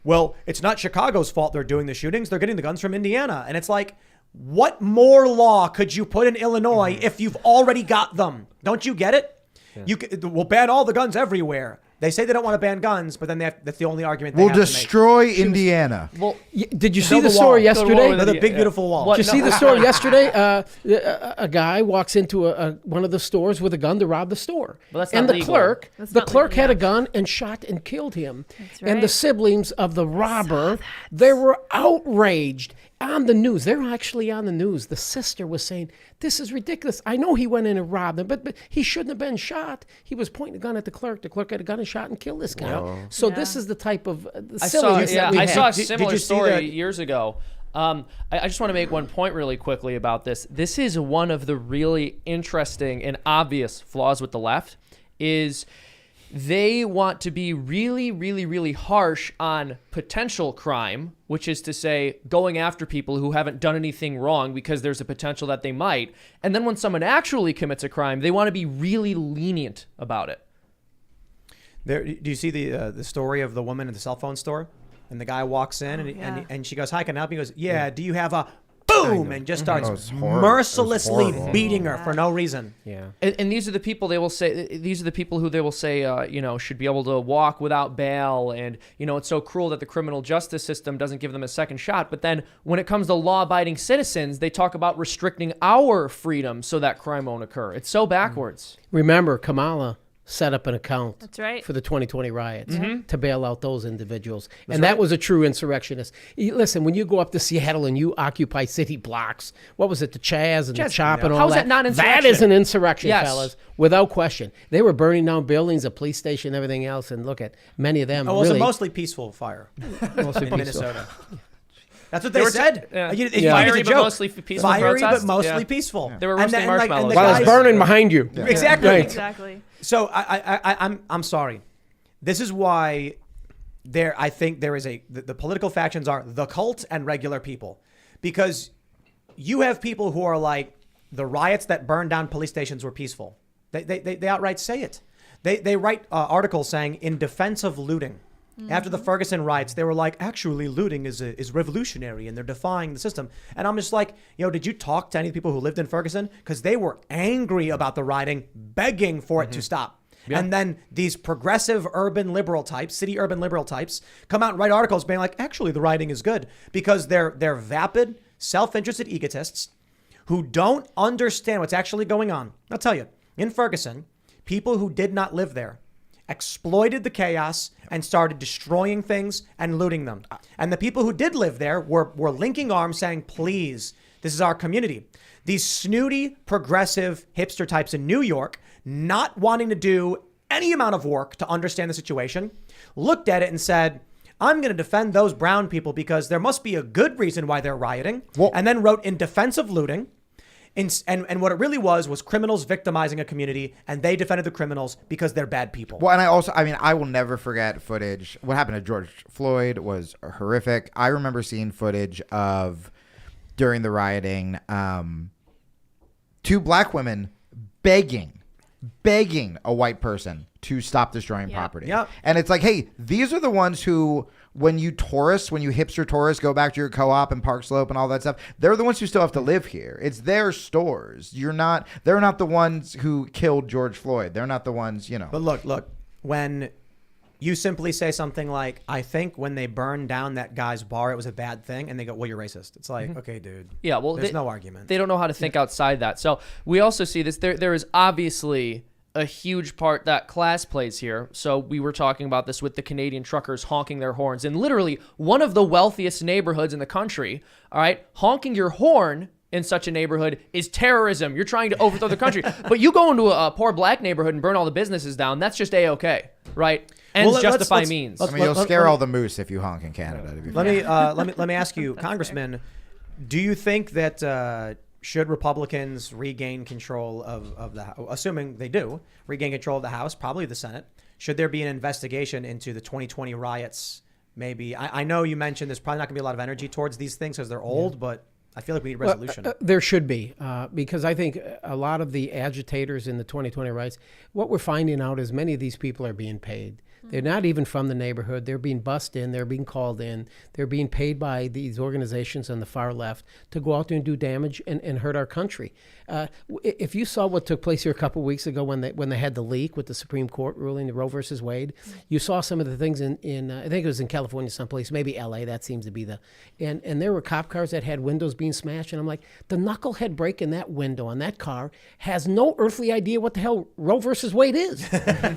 well, it's not Chicago's fault they're doing the shootings. They're getting the guns from Indiana. And it's like, what more law could you put in Illinois if you've already got them? Don't you get it? Yeah. We'll ban all the guns everywhere. They say they don't want to ban guns, but then that's the only argument they We'll have to destroy Indiana. Well, did you see Build the a wall. story Build a wall yesterday? with make the big, beautiful wall. Did you see the story yesterday? A guy walks into one of the stores with a gun to rob the store. But that's and not the legal. clerk, That's the not clerk legal, had a yeah. gun and shot and killed him. That's And the right. siblings of the robber, they were outraged on the news. They were actually on the news. The sister was saying, "This is ridiculous. I know he went in and robbed them, but he shouldn't have been shot. He was pointing a gun at the clerk. The clerk had a gun and shot and killed this guy." So this is the type of silliness that we I have. saw a Did similar you see story that- years ago. I just want to make one point really quickly about this. This is one of the really interesting and obvious flaws with the left is they want to be really, really, really harsh on potential crime, which is to say going after people who haven't done anything wrong because there's a potential that they might. And then when someone actually commits a crime, they want to be really lenient about it. Do you see the story of the woman at the cell phone store? And the guy walks in and she goes, "Hi, can I help you?" He goes, "Yeah, do you have a..." Boom! boom, and just starts It was horrible. mercilessly It was horrible. beating her for no reason. Yeah. And these are the people they will say. These are the people who they will say, should be able to walk without bail, and it's so cruel that the criminal justice system doesn't give them a second shot. But then, when it comes to law-abiding citizens, they talk about restricting our freedom so that crime won't occur. It's so backwards. Remember, Kamala set up an account That's right. for the 2020 riots to bail out those individuals. And that was a true insurrectionist. Listen, when you go up to Seattle and you occupy city blocks, what was it, the Chaz and the Chop and all How is that? that not That insurrection? is an insurrection, Yes. fellas, without question. They were burning down buildings, a police station, everything else, and look at many of them Oh, it was really a mostly peaceful fire mostly in peaceful. Minnesota. That's what they were said. yeah. It's Yeah. fine as a Fiery but joke. mostly peaceful Fiery protest? but mostly Yeah. peaceful. They were And roasting the marshmallows. While guys- it's burning behind you. Exactly. Right. Exactly. So I'm sorry. This is why I think there is the political factions are the cult and regular people, because you have people who are like, the riots that burned down police stations were peaceful. They outright say it. They write articles saying in defense of looting. After the Ferguson riots, they were like, actually, looting is revolutionary, and they're defying the system. And I'm just like, did you talk to any people who lived in Ferguson? Because they were angry about the rioting, begging for it to stop. Yeah. And then these progressive urban liberal types, city urban liberal types, come out and write articles being like, actually, the rioting is good, because they're vapid, self-interested egotists who don't understand what's actually going on. I'll tell you, in Ferguson, people who did not live there exploited the chaos and started destroying things and looting them. And the people who did live there were linking arms saying, please, this is our community. These snooty, progressive hipster types in New York, not wanting to do any amount of work to understand the situation, looked at it and said, I'm going to defend those brown people because there must be a good reason why they're rioting. Well, and then wrote in defense of looting. And what it really was criminals victimizing a community, and they defended the criminals because they're bad people. Well, and I will never forget footage. What happened to George Floyd was horrific. I remember seeing footage of, during the rioting, 2 black women begging a white person to stop destroying property. Yep. And it's like, hey, these are the ones who, when you hipster tourists go back to your co-op and Park Slope and all that stuff, they're the ones who still have to live here. It's their stores. They're not the ones who killed George Floyd. They're not the ones, But look, when you simply say something like, I think when they burned down that guy's bar, it was a bad thing, and they go, well, you're racist. It's like, okay, dude. Yeah, well, there's no argument. They don't know how to think outside that. So we also see this. There is obviously a huge part that class plays here. So we were talking about this with the Canadian truckers honking their horns in literally one of the wealthiest neighborhoods in the country. All right, honking your horn in such a neighborhood is terrorism. You're trying to overthrow the country. But you go into a poor black neighborhood and burn all the businesses down, that's just A-okay, right? Ends Well, justify let's- means. I mean, you'll scare all the moose if you honk in Canada. To be fair. Let me ask you, Congressman, do you think that should Republicans regain control of the House, assuming they do regain control of the House, probably the Senate, should there be an investigation into the 2020 riots? Maybe I know you mentioned there's probably not going to be a lot of energy towards these things because they're old, but I feel like we need resolution. There should be, because I think a lot of the agitators in the 2020 riots, what we're finding out is many of these people are being paid. They're not even from the neighborhood. They're being bussed in. They're being called in. They're being paid by these organizations on the far left to go out there and do damage and hurt our country. If you saw what took place here a couple weeks ago when they had the leak with the Supreme Court ruling, the Roe versus Wade, you saw some of the things in I think it was in California someplace, maybe LA, that seems to be and there were cop cars that had windows being smashed, and I'm like, the knucklehead breaking that window on that car has no earthly idea what the hell Roe versus Wade is.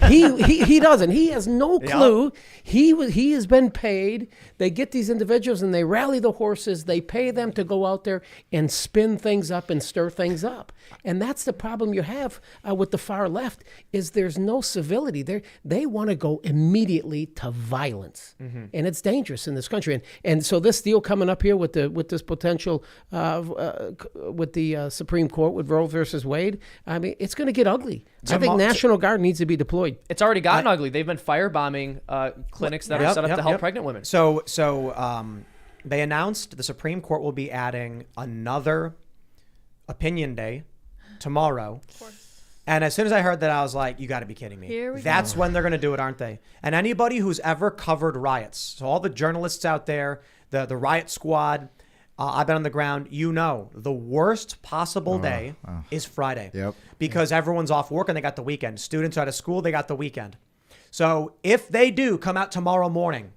He doesn't. He has no clue. He has been paid. They get these individuals and they rally the horses. They pay them to go out there and spin things up and stir things up. And that's the problem you have with the far left is there's no civility. They want to go immediately to violence, and it's dangerous in this country. And so this deal coming up here with this potential with the Supreme Court with Roe versus Wade, I mean, it's going to get ugly. I think National Guard needs to be deployed. It's already gotten ugly. They've been firebombing clinics that are set up to help pregnant women. So they announced the Supreme Court will be adding another opinion day tomorrow. Of course. And as soon as I heard that, I was like, you got to be kidding me. Here we That's go. when they're going to do it, aren't they? And anybody who's ever covered riots, so all the journalists out there, the riot squad, I've been on the ground. You know, the worst possible day is Friday. Yep. Because everyone's off work and they got the weekend. Students are out of school, they got the weekend. So if they do come out tomorrow morning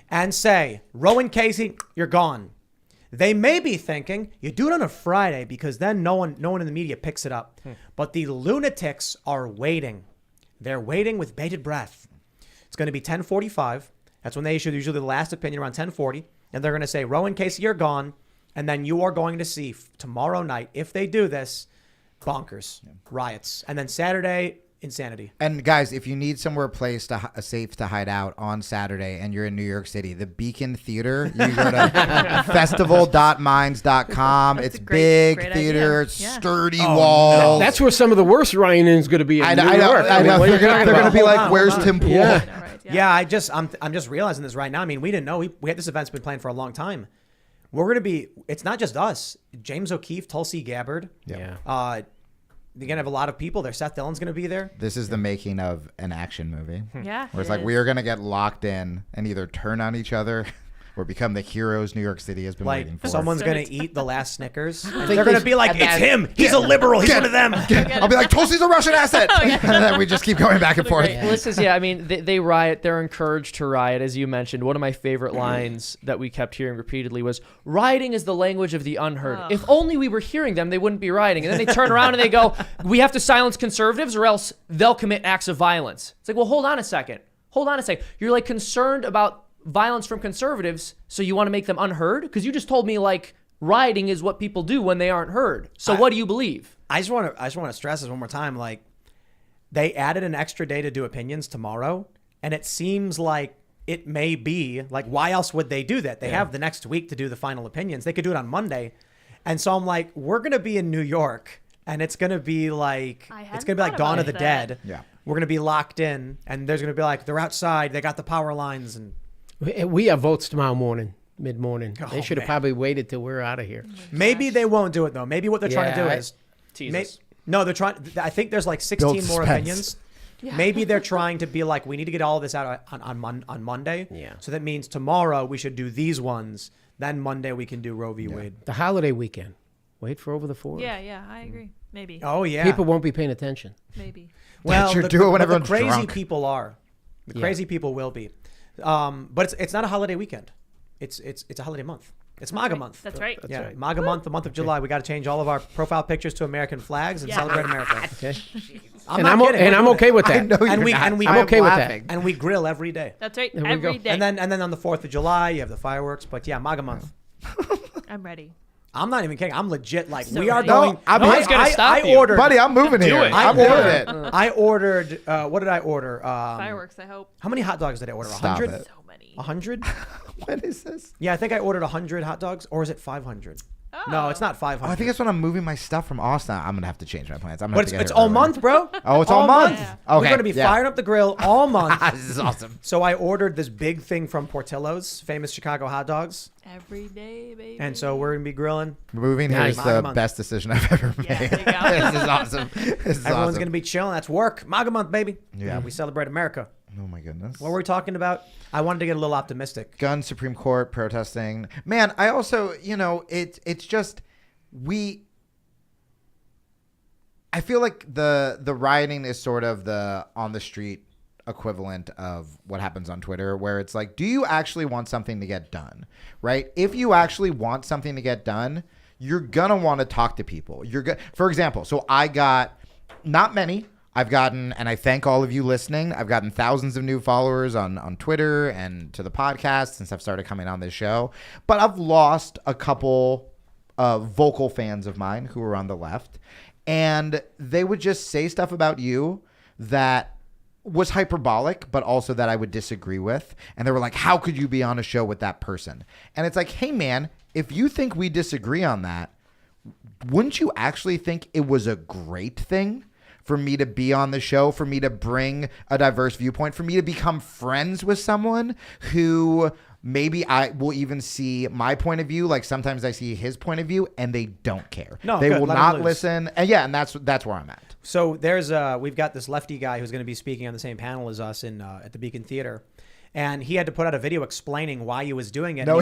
and say, Rowan Casey, you're gone, they may be thinking, you do it on a Friday because then no one in the media picks it up. But the lunatics are waiting. They're waiting with bated breath. It's going to be 10:45. That's when they issue usually the last opinion around 10:40. And they're going to say, Rowan Casey, you're gone. And then you are going to see tomorrow night, if they do this, bonkers, riots. And then Saturday, insanity. And guys, if you need somewhere safe to hide out on Saturday and you're in New York City, the Beacon Theater, you go to festival.minds.com. It's a big great theater, idea. Yeah. sturdy walls. That's where some of the worst rioting is going to be in I New know. York. I know. What are you They're talking going to about? be like, Hold on, where's hold Tim on. Pool? Yeah. I know, right? Yeah, I'm just realizing this right now. I mean, we didn't know. We had this event's been planned for a long time. We're going to be, it's not just us. James O'Keefe, Tulsi Gabbard. Yeah. You're going to have a lot of people there. Seth Dillon's going to be there. This is the making of an action movie. Yeah. Where it's it like is. we are going to get locked in and either turn on each other or become the heroes New York City has been Like waiting for. someone's Start going to eat the last Snickers. And think they're going to they- be like, it's him. He's a liberal. He's one of them. I'll be like, Tulsi's a Russian asset. And then we just keep going back and forth. Well, this is, I mean, they riot. They're encouraged to riot, as you mentioned. One of my favorite lines that we kept hearing repeatedly was, rioting is the language of the unheard. Oh. If only we were hearing them, they wouldn't be rioting. And then they turn around and they go, we have to silence conservatives or else they'll commit acts of violence. It's like, well, hold on a second. You're like concerned about violence from conservatives, so you want to make them unheard? Because you just told me, like, rioting is what people do when they aren't heard. So what do you believe? I just want to stress this one more time. Like, they added an extra day to do opinions tomorrow, and it seems like it may be like, why else would they do that? They have the next week to do the final opinions. They could do it on Monday, and so I'm like, we're gonna be in New York, and it's gonna be like Dawn of the Dead. Yeah. We're gonna be locked in, and there's gonna be like, they're outside, they got the power lines, and We have votes tomorrow morning, mid-morning. Oh, They should have man. probably waited till we're out of here. maybe they won't do it though. Maybe what they're trying to do Yeah, is Tease Ma- us. No, they're trying. I think there's like 16 Build more suspense. opinions. Maybe they're trying to be like, we need to get all of this out on Monday. Yeah. So that means tomorrow we should do these ones. Then Monday we can do Roe v. Wade. The holiday weekend. Wait for over the 4th. Yeah, I agree. Maybe. Oh yeah. People won't be paying attention. Maybe. well, should the, do it when but everyone's the crazy drunk. people are. The Yeah. crazy people will be. But it's not a holiday weekend. It's a holiday month. It's MAGA month. That's right. Yeah, right. MAGA month, the month of July. We got to change all of our profile pictures to American flags and Yeah. celebrate America. Okay. I'm And not I'm kidding. We're I'm doing okay it. with I that. know you're And we- not. and we- I'm okay with that. laughing. And we grill every day. That's right. There we Every go. day. And then on the 4th of July, you have the fireworks. But yeah, MAGA month. I'm ready. I'm not even kidding. I'm legit. Like, So we are ready. going. No, I'm No one's gonna stop I you. ordered. Buddy, I'm moving here. it. I'm I doing ordered. it. I ordered. What did I order? Fireworks, I hope. How many hot dogs did I order? Stop 100? it. So many. 100? What is this? Yeah, I think I ordered 100 hot dogs. Or is it 500? Oh. No, it's not 500. Oh, I think it's when I'm moving my stuff from Austin. I'm gonna have to change my plans. I'm gonna But have to get it's here all earlier. month, bro. Oh, it's all month. Yeah. Okay, We're going to be yeah. firing up the grill all month. This is awesome. So I ordered this big thing from Portillo's, famous Chicago hot dogs. Every day, baby. And so we're going to be grilling. Moving here Nice. is MAGA the month. best decision I've ever made. Yeah, there you go. This is awesome. This is Everyone's awesome. going to be chilling. That's work. MAGA month, baby. Yeah. We celebrate America. Oh my goodness. What were we talking about? I wanted to get a little optimistic. Gun Supreme Court protesting. Man, I also, it's just I feel like the rioting is sort of the on the street equivalent of what happens on Twitter, where it's like, do you actually want something to get done? Right? If you actually want something to get done, you're gonna want to talk to people. For example, so I got not many. I've gotten, and I thank all of you listening, I've gotten thousands of new followers on Twitter and to the podcast since I've started coming on this show. But I've lost a couple vocal fans of mine who were on the left. And they would just say stuff about you that was hyperbolic, but also that I would disagree with. And they were like, how could you be on a show with that person? And it's like, hey, man, if you think we disagree on that, wouldn't you actually think it was a great thing for me to be on the show, for me to bring a diverse viewpoint, for me to become friends with someone who maybe I will even see my point of view? Like sometimes I see his point of view and they don't care. No, they good. will Let 'em not loose. listen. And yeah, and that's where I'm at. So we've got this lefty guy who's going to be speaking on the same panel as us at the Beacon Theater. And he had to put out a video explaining why he was doing it. No.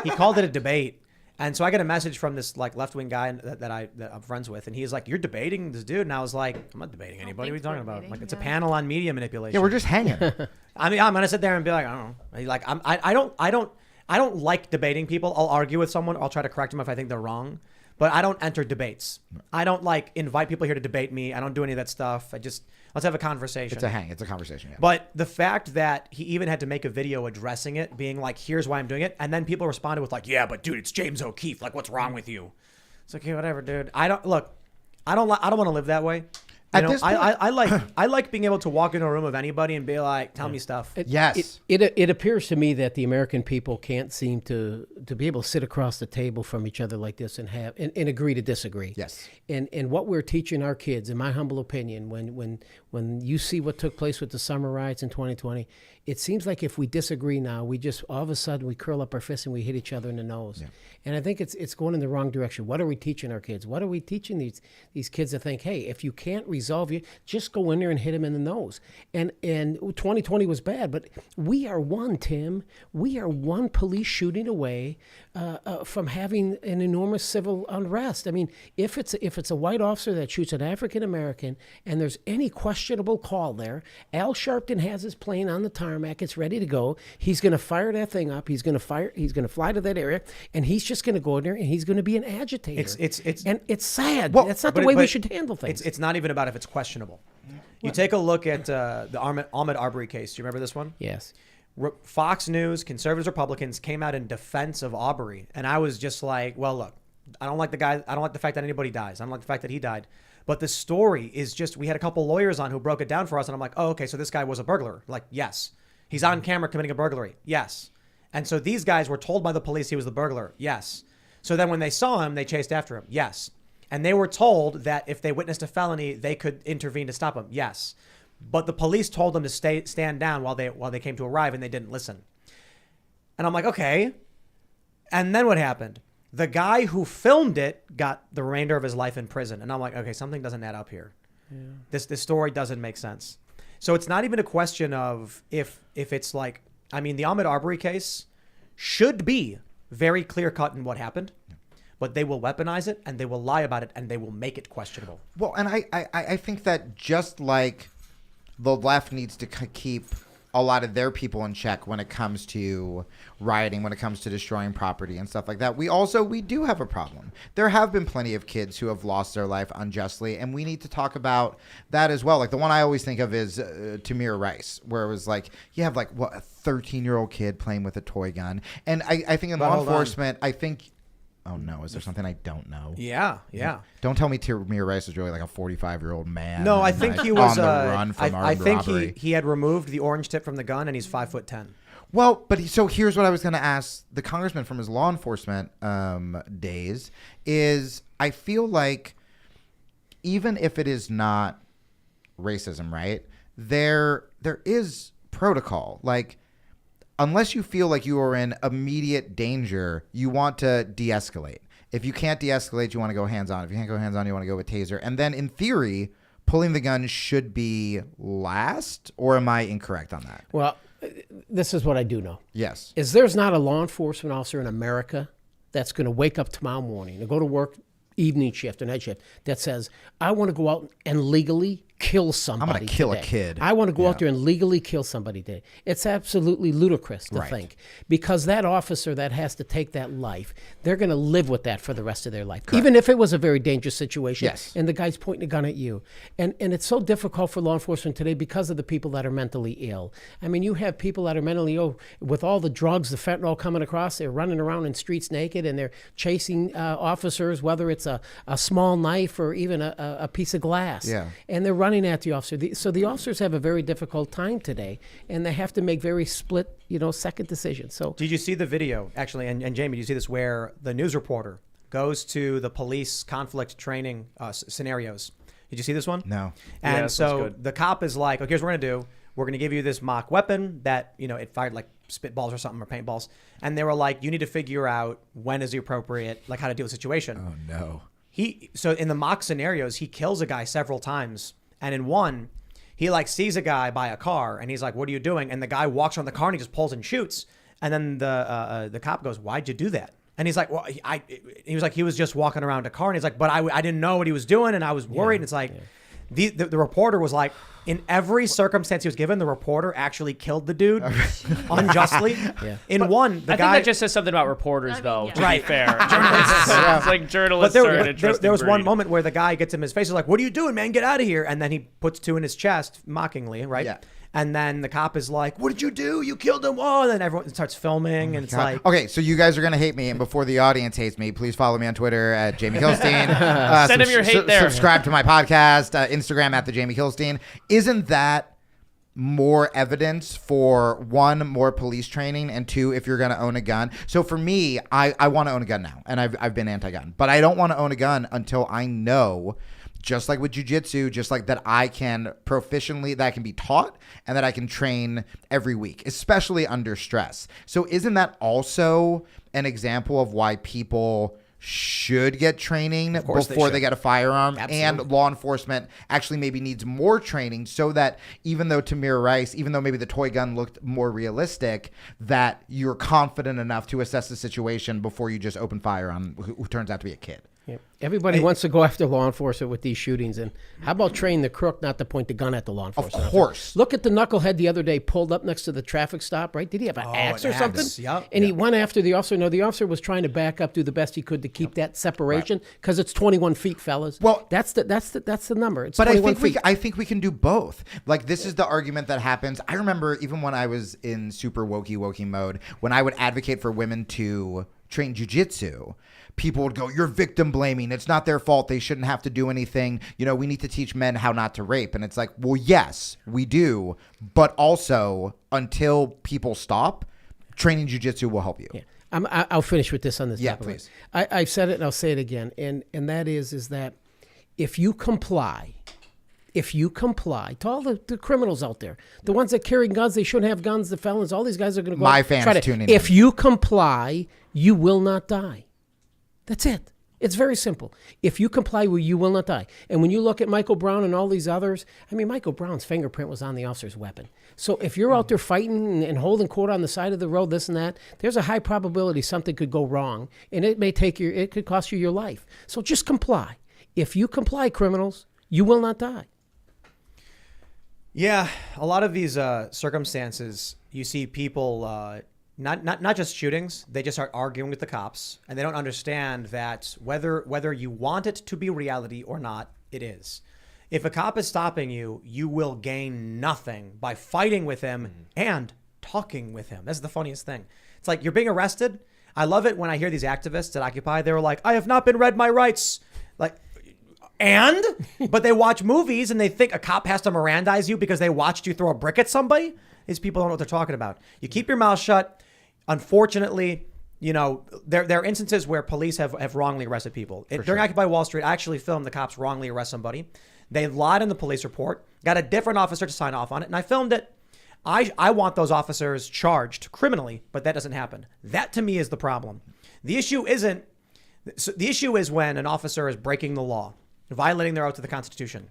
He called it a debate. And so I get a message from this like left-wing guy that I'm friends with, and he's like, "You're debating this dude?" And I was like, "I'm not debating anybody. What are you talking about? Like, it's a panel on media manipulation." Yeah, we're just hanging. I mean, I'm gonna sit there and be like, I don't know. Like, I don't like debating people. I'll argue with someone. I'll try to correct them if I think they're wrong. But I don't enter debates. I don't like invite people here to debate me. I don't do any of that stuff. Let's have a conversation. It's a conversation. Yeah. But the fact that he even had to make a video addressing it, being like, here's why I'm doing it. And then people responded with like, yeah, but dude, it's James O'Keefe. Like, what's wrong with you? It's like, okay, whatever, dude. I don't want to live that way. I like being able to walk into a room of anybody and be like, tell me stuff. It appears to me that the American people can't seem to be able to sit across the table from each other like this and agree to disagree. Yes. And what we're teaching our kids, in my humble opinion, when you see what took place with the summer riots in 2020, it seems like if we disagree now, we just all of a sudden we curl up our fists and we hit each other in the nose. Yeah. And I think it's going in the wrong direction. What are we teaching our kids? What are we teaching these kids to think, hey, if you can't resolve it, just go in there and hit them in the nose. And 2020 was bad, but we are one, Tim. We are one police shooting away from having an enormous civil unrest. I mean, if it's a white officer that shoots an African American and there's any questionable call there, Al Sharpton has his plane on the tarmac. It's ready to go. He's going to fire that thing up. He's going to fly to that area, and he's just going to go in there and he's going to be an agitator. And it's sad. Well, that's not the way we should handle things. It's not even about if it's questionable. You take a look at the Ahmaud Arbery case. Do you remember this one? Yes. Fox News, conservatives, Republicans came out in defense of Arbery. And I was just like, well, look, I don't like the guy. I don't like the fact that anybody dies. I don't like the fact that he died. But the story is just, we had a couple lawyers on who broke it down for us. And I'm like, oh, okay, so this guy was a burglar. Like, yes. He's on camera committing a burglary. Yes. And so these guys were told by the police he was the burglar. Yes. So then when they saw him, they chased after him. Yes. And they were told that if they witnessed a felony, they could intervene to stop him. Yes. But the police told them to stand down while they came to arrive, and they didn't listen. And I'm like, okay. And then what happened? The guy who filmed it got the remainder of his life in prison. And I'm like, okay, something doesn't add up here. Yeah. This story doesn't make sense. So it's not even a question of if it's like, I mean, the Ahmaud Arbery case should be very clear cut in what happened. But they will weaponize it, and they will lie about it, and they will make it questionable. Well, and I think that just like the left needs to keep a lot of their people in check when it comes to rioting, when it comes to destroying property and stuff like that, we do have a problem. There have been plenty of kids who have lost their life unjustly, and we need to talk about that as well. Like the one I always think of is Tamir Rice, where it was like you have like a 13-year-old kid playing with a toy gun, and I think in law enforcement, I think. Oh no! Is there something I don't know? Yeah. Don't tell me Tamir Rice was really like a 45-year-old man. No, I think he was on the run from armed robbery. he had removed the orange tip from the gun, and he's 5'10". Well, but so here's what I was going to ask the congressman from his law enforcement days is I feel like even if it is not racism, right? There is protocol, like. Unless you feel like you are in immediate danger, you want to de-escalate. If you can't de-escalate, you want to go hands-on. If you can't go hands-on, you want to go with taser. And then in theory, pulling the gun should be last, or am I incorrect on that? Well, this is what I do know. Yes. Is there's not a law enforcement officer in America that's going to wake up tomorrow morning and go to work evening shift or night shift that says, I want to go out and legally kill somebody. I'm going to kill today. A kid. I want to go out there and legally kill somebody today. It's absolutely ludicrous to think, because that officer that has to take that life, they're going to live with that for the rest of their life. Correct. Even if it was a very dangerous situation and the guy's pointing a gun at you. And it's so difficult for law enforcement today because of the people that are mentally ill. I mean, you have people that are mentally ill with all the drugs, the fentanyl coming across, they're running around in streets naked and they're chasing officers, whether it's a small knife or even a piece of glass. Yeah. And they're running at the officer. So the officers have a very difficult time today, and they have to make very split, second decisions. So did you see the video, actually, and Jamie, did you see this, where the news reporter goes to the police conflict training scenarios? Did you see this one? No. And so the cop is like, okay, here's what we're going to do. We're going to give you this mock weapon that, it fired like spitballs or something, or paintballs. And they were like, you need to figure out when is the appropriate, like how to deal with the situation. Oh, no. So in the mock scenarios, he kills a guy several times. And in one, he like sees a guy by a car and he's like, what are you doing? And the guy walks around the car and he just pulls and shoots. And then the cop goes, why'd you do that? And he's like, well, he was like, he was just walking around a car. And he's like, but I didn't know what he was doing. And I was worried. And it's like, the reporter was like, in every circumstance he was given, the reporter actually killed the dude unjustly. Yeah. In one, the I guy. think that just says something about reporters, I mean, though. yeah. To Right. be fair, it's like journalists But are an interesting there was one breed. moment where the guy gets him in his face. He's like, what are you doing, man? Get out of here. And then he puts two in his chest, mockingly, right? Yeah. And then the cop is like, what did you do? You killed him. Oh, and then everyone starts filming. And it's like, Okay, so you guys are gonna hate me, and before the audience hates me, please follow me on Twitter at Jamie Kilstein. Send him your hate there. Subscribe to my podcast, Instagram at the Jamie Kilstein. Isn't that more evidence for one, more police training, and two, if you're gonna own a gun? So for me, I want to own a gun now, and I've been anti-gun, but I don't want to own a gun until I know. Just like with jiu-jitsu, just like that I can proficiently, that I can be taught and that I can train every week, especially under stress. So isn't that also an example of why people should get training before they get a firearm? Absolutely. And law enforcement actually maybe needs more training so that even though Tamir Rice, even though maybe the toy gun looked more realistic, that you're confident enough to assess the situation before you just open fire on who turns out to be a kid. Yeah. Everybody wants to go after law enforcement with these shootings, and how about train the crook not to point the gun at the law enforcement? Of course. Look at the knucklehead the other day pulled up next to the traffic stop, right? Did he have an axe or an something? axe, yep. And he went after the officer. No, the officer was trying to back up, do the best he could to keep that separation because it's 21 feet, fellas. Well, that's the number. It's But 21 feet. I think we can do both. Like, this is the argument that happens. I remember even when I was in super wokey mode, when I would advocate for women to train jiu-jitsu, people would go, you're victim blaming. It's not their fault. They shouldn't have to do anything. You know, we need to teach men how not to rape. And it's like, well, yes, we do. But also, until people stop, training jiu-jitsu will help you. Yeah. I'll finish with this on this Yeah, topic. please. I've said it and I'll say it again. And that is that if you comply to all the criminals out there, the ones that carry guns, they shouldn't have guns, the felons, all these guys are going to go My out, fans try to, tuning if in. you comply, you will not die. That's it. It's very simple. If you comply, you will not die. And when you look at Michael Brown and all these others, I mean, Michael Brown's fingerprint was on the officer's weapon. So if you're out there fighting and holding court on the side of the road, this and that, there's a high probability something could go wrong, and it could cost you your life. So just comply. If you comply, criminals, you will not die. yeah, a lot of these circumstances, you see people, not just shootings, they just start arguing with the cops, and they don't understand that whether you want it to be reality or not, it is. If a cop is stopping you, you will gain nothing by fighting with him and talking with him. That's the funniest thing. It's like you're being arrested. I love it when I hear these activists at Occupy, they were like, I have not been read my rights. Like, but they watch movies and they think a cop has to Mirandize you because they watched you throw a brick at somebody. These people don't know what they're talking about. You keep your mouth shut. Unfortunately, you know, there are instances where police have wrongly arrested people. During Occupy Wall Street, I actually filmed the cops wrongly arrest somebody. They lied in the police report, got a different officer to sign off on it, and I filmed it. I want those officers charged criminally, but that doesn't happen. That to me is the problem. The issue is when an officer is breaking the law, violating their oath to the Constitution.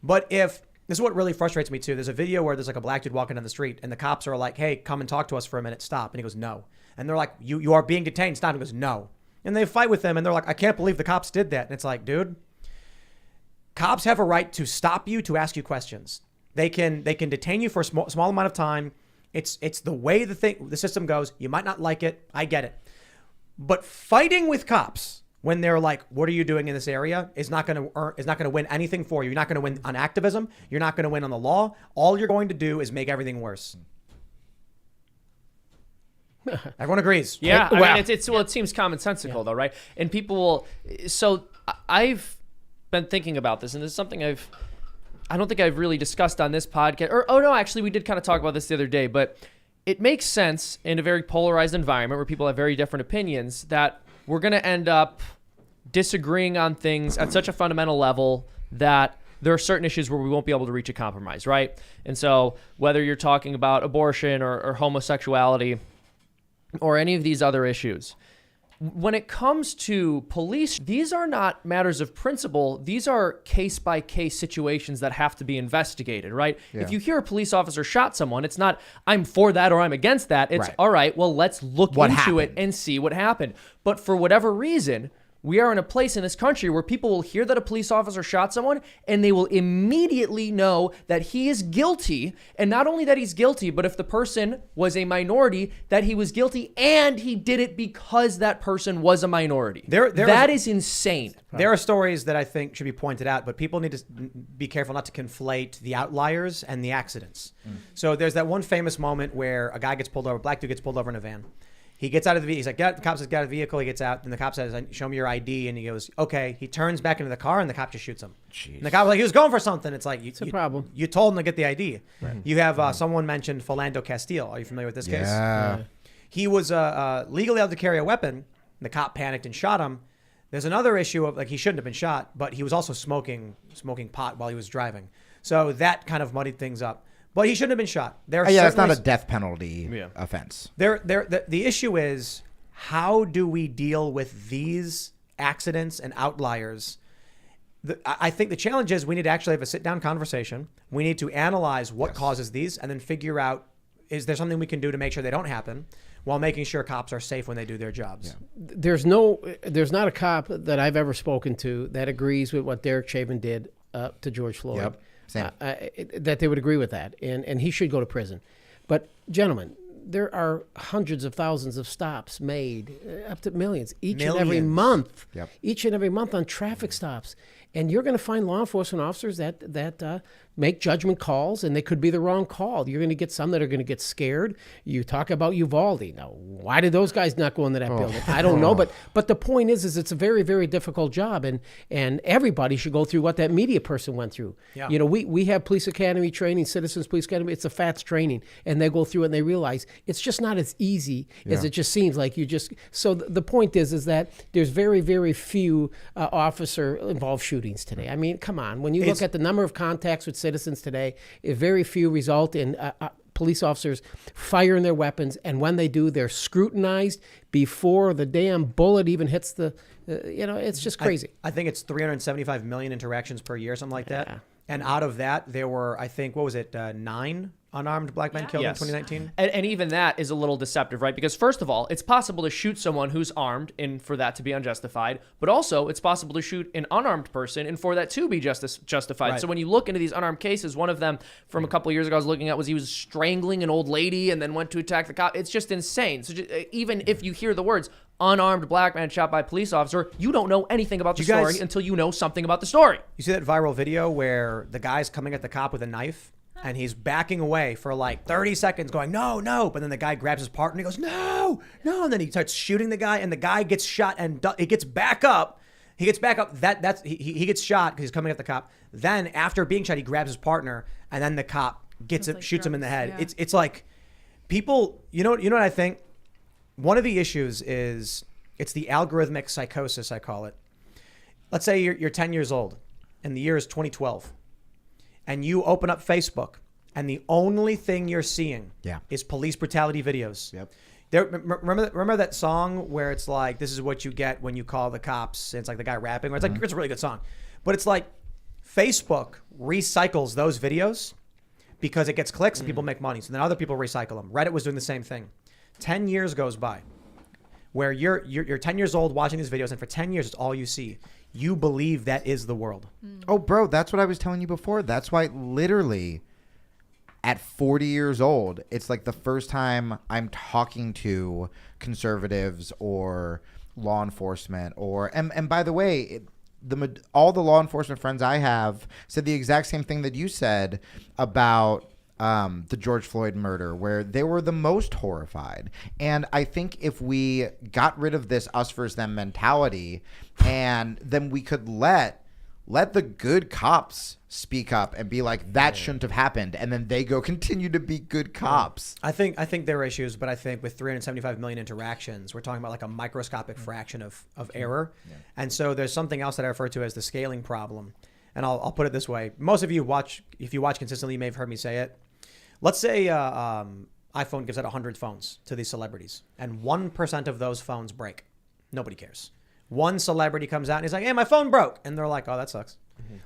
But this is what really frustrates me too. There's a video where there's like a black dude walking down the street and the cops are like, hey, come and talk to us for a minute. Stop. And he goes, no. And they're like, you are being detained. Stop. And he goes, no. And they fight with him and they're like, I can't believe the cops did that. And it's like, dude, cops have a right to stop you, to ask you questions. They can detain you for a small amount of time. It's the way the system goes. You might not like it. I get it. But fighting with cops when they're like, what are you doing in this area, is not going to win anything for you. You're not going to win on activism. You're not going to win on the law. All you're going to do is make everything worse. Everyone agrees. Yeah, I mean, it seems commonsensical though, right? And people will. So I've been thinking about this, and this is something I don't think I've really discussed on this podcast. No, actually, we did kind of talk about this the other day, but it makes sense in a very polarized environment where people have very different opinions that we're going to end up disagreeing on things at such a fundamental level that there are certain issues where we won't be able to reach a compromise, right? And so whether you're talking about abortion or homosexuality or any of these other issues, when it comes to police, these are not matters of principle. These are case-by-case situations that have to be investigated, right? Yeah. If you hear a police officer shot someone, it's not, I'm for that or I'm against that. It's, Right. all right, well, let's look What into it happened? and see what happened. But for whatever reason, we are in a place in this country where people will hear that a police officer shot someone and they will immediately know that he is guilty. And not only that he's guilty, but if the person was a minority, that he was guilty and he did it because that person was a minority. That is insane. There are stories that I think should be pointed out, but people need to be careful not to conflate the outliers and the accidents. So there's that one famous moment where a guy gets pulled over, a black dude gets pulled over in a van. He gets out of the vehicle. He's like, the cop says, get out of the vehicle. He gets out. And the cop says, show me your ID. And he goes, okay. He turns back into the car and the cop just shoots him. Jeez. And the cop was like, he was going for something. It's like, It's a problem. You told him to get the ID. Right. You have someone mentioned Philando Castile. Are you familiar with this case? Yeah. He was legally allowed to carry a weapon. And the cop panicked and shot him. There's another issue of like he shouldn't have been shot, but he was also smoking pot while he was driving. So that kind of muddied things up. But he shouldn't have been shot. It's not a death penalty offense. The issue is, how do we deal with these accidents and outliers? I think the challenge is we need to actually have a sit-down conversation. We need to analyze what causes these and then figure out, is there something we can do to make sure they don't happen while making sure cops are safe when they do their jobs? Yeah. There's not a cop that I've ever spoken to that agrees with what Derek Chauvin did to George Floyd. Yep. Same. That they would agree with that, and he should go to prison. But gentlemen, there are hundreds of thousands of stops made, up to millions, each and every month. Yep. Each and every month on traffic stops. And you're going to find law enforcement officers that make judgment calls, and they could be the wrong call. You're going to get some that are going to get scared. You talk about Uvalde. Now, why did those guys not go into that building? I don't know, but the point is it's a very, very difficult job, and everybody should go through what that media person went through. Yeah. You know, we have police academy training, Citizens Police Academy. It's a FATS training, and they go through it and they realize it's just not as easy as it just seems. Like you just. So the point is that there's very, very few officer-involved shootings today. I mean, come on. When you look at the number of contacts with citizens today, very few result in police officers firing their weapons, and when they do, they're scrutinized before the damn bullet even hits the. It's just crazy. I think it's 375 million interactions per year, something like that. And out of that, there were, I think, 9 unarmed black men killed in 2019. And even that is a little deceptive, right? Because first of all, it's possible to shoot someone who's armed and for that to be unjustified, but also it's possible to shoot an unarmed person and for that to be justified. Right. So when you look into these unarmed cases, one of them from a couple of years ago I was looking at was he was strangling an old lady and then went to attack the cop. It's just insane. So even if you hear the words unarmed black man shot by police officer, you don't know anything about the story until you know something about the story. You see that viral video where the guy's coming at the cop with a knife and he's backing away for like 30 seconds going, no, no. But then the guy grabs his partner and he goes, no, no. And then he starts shooting the guy and the guy gets shot and he gets back up. He gets back up. He gets shot because he's coming at the cop. Then after being shot, he grabs his partner and then the cop shoots him in the head. Yeah. It's like people, you know what I think? One of the issues is it's the algorithmic psychosis, I call it. Let's say you're 10 years old and the year is 2012 and you open up Facebook and the only thing you're seeing is police brutality videos. Yep. Remember that song where it's like, this is what you get when you call the cops. And it's like the guy rapping. Or it's like, it's a really good song. But it's like Facebook recycles those videos because it gets clicks and people make money. So then other people recycle them. Reddit was doing the same thing. 10 years goes by where you're 10 years old watching these videos and for 10 years it's all you see. You believe that is the world. Oh, bro, that's what I was telling you before. That's why literally at 40 years old, it's like the first time I'm talking to conservatives or law enforcement and by the way, all the law enforcement friends I have said the exact same thing that you said about the George Floyd murder, where they were the most horrified. And I think if we got rid of this us versus them mentality, and then we could let the good cops speak up and be like, that shouldn't have happened, and then they go continue to be good cops. I think there are issues, but I think with 375 million interactions, we're talking about like a microscopic fraction of error. Yeah. And so there's something else that I refer to as the scaling problem. And I'll put it this way. Most of you if you watch consistently, you may have heard me say it. Let's say iPhone gives out 100 phones to these celebrities, and 1% of those phones break. Nobody cares. One celebrity comes out and he's like, hey, my phone broke. And they're like, oh, that sucks.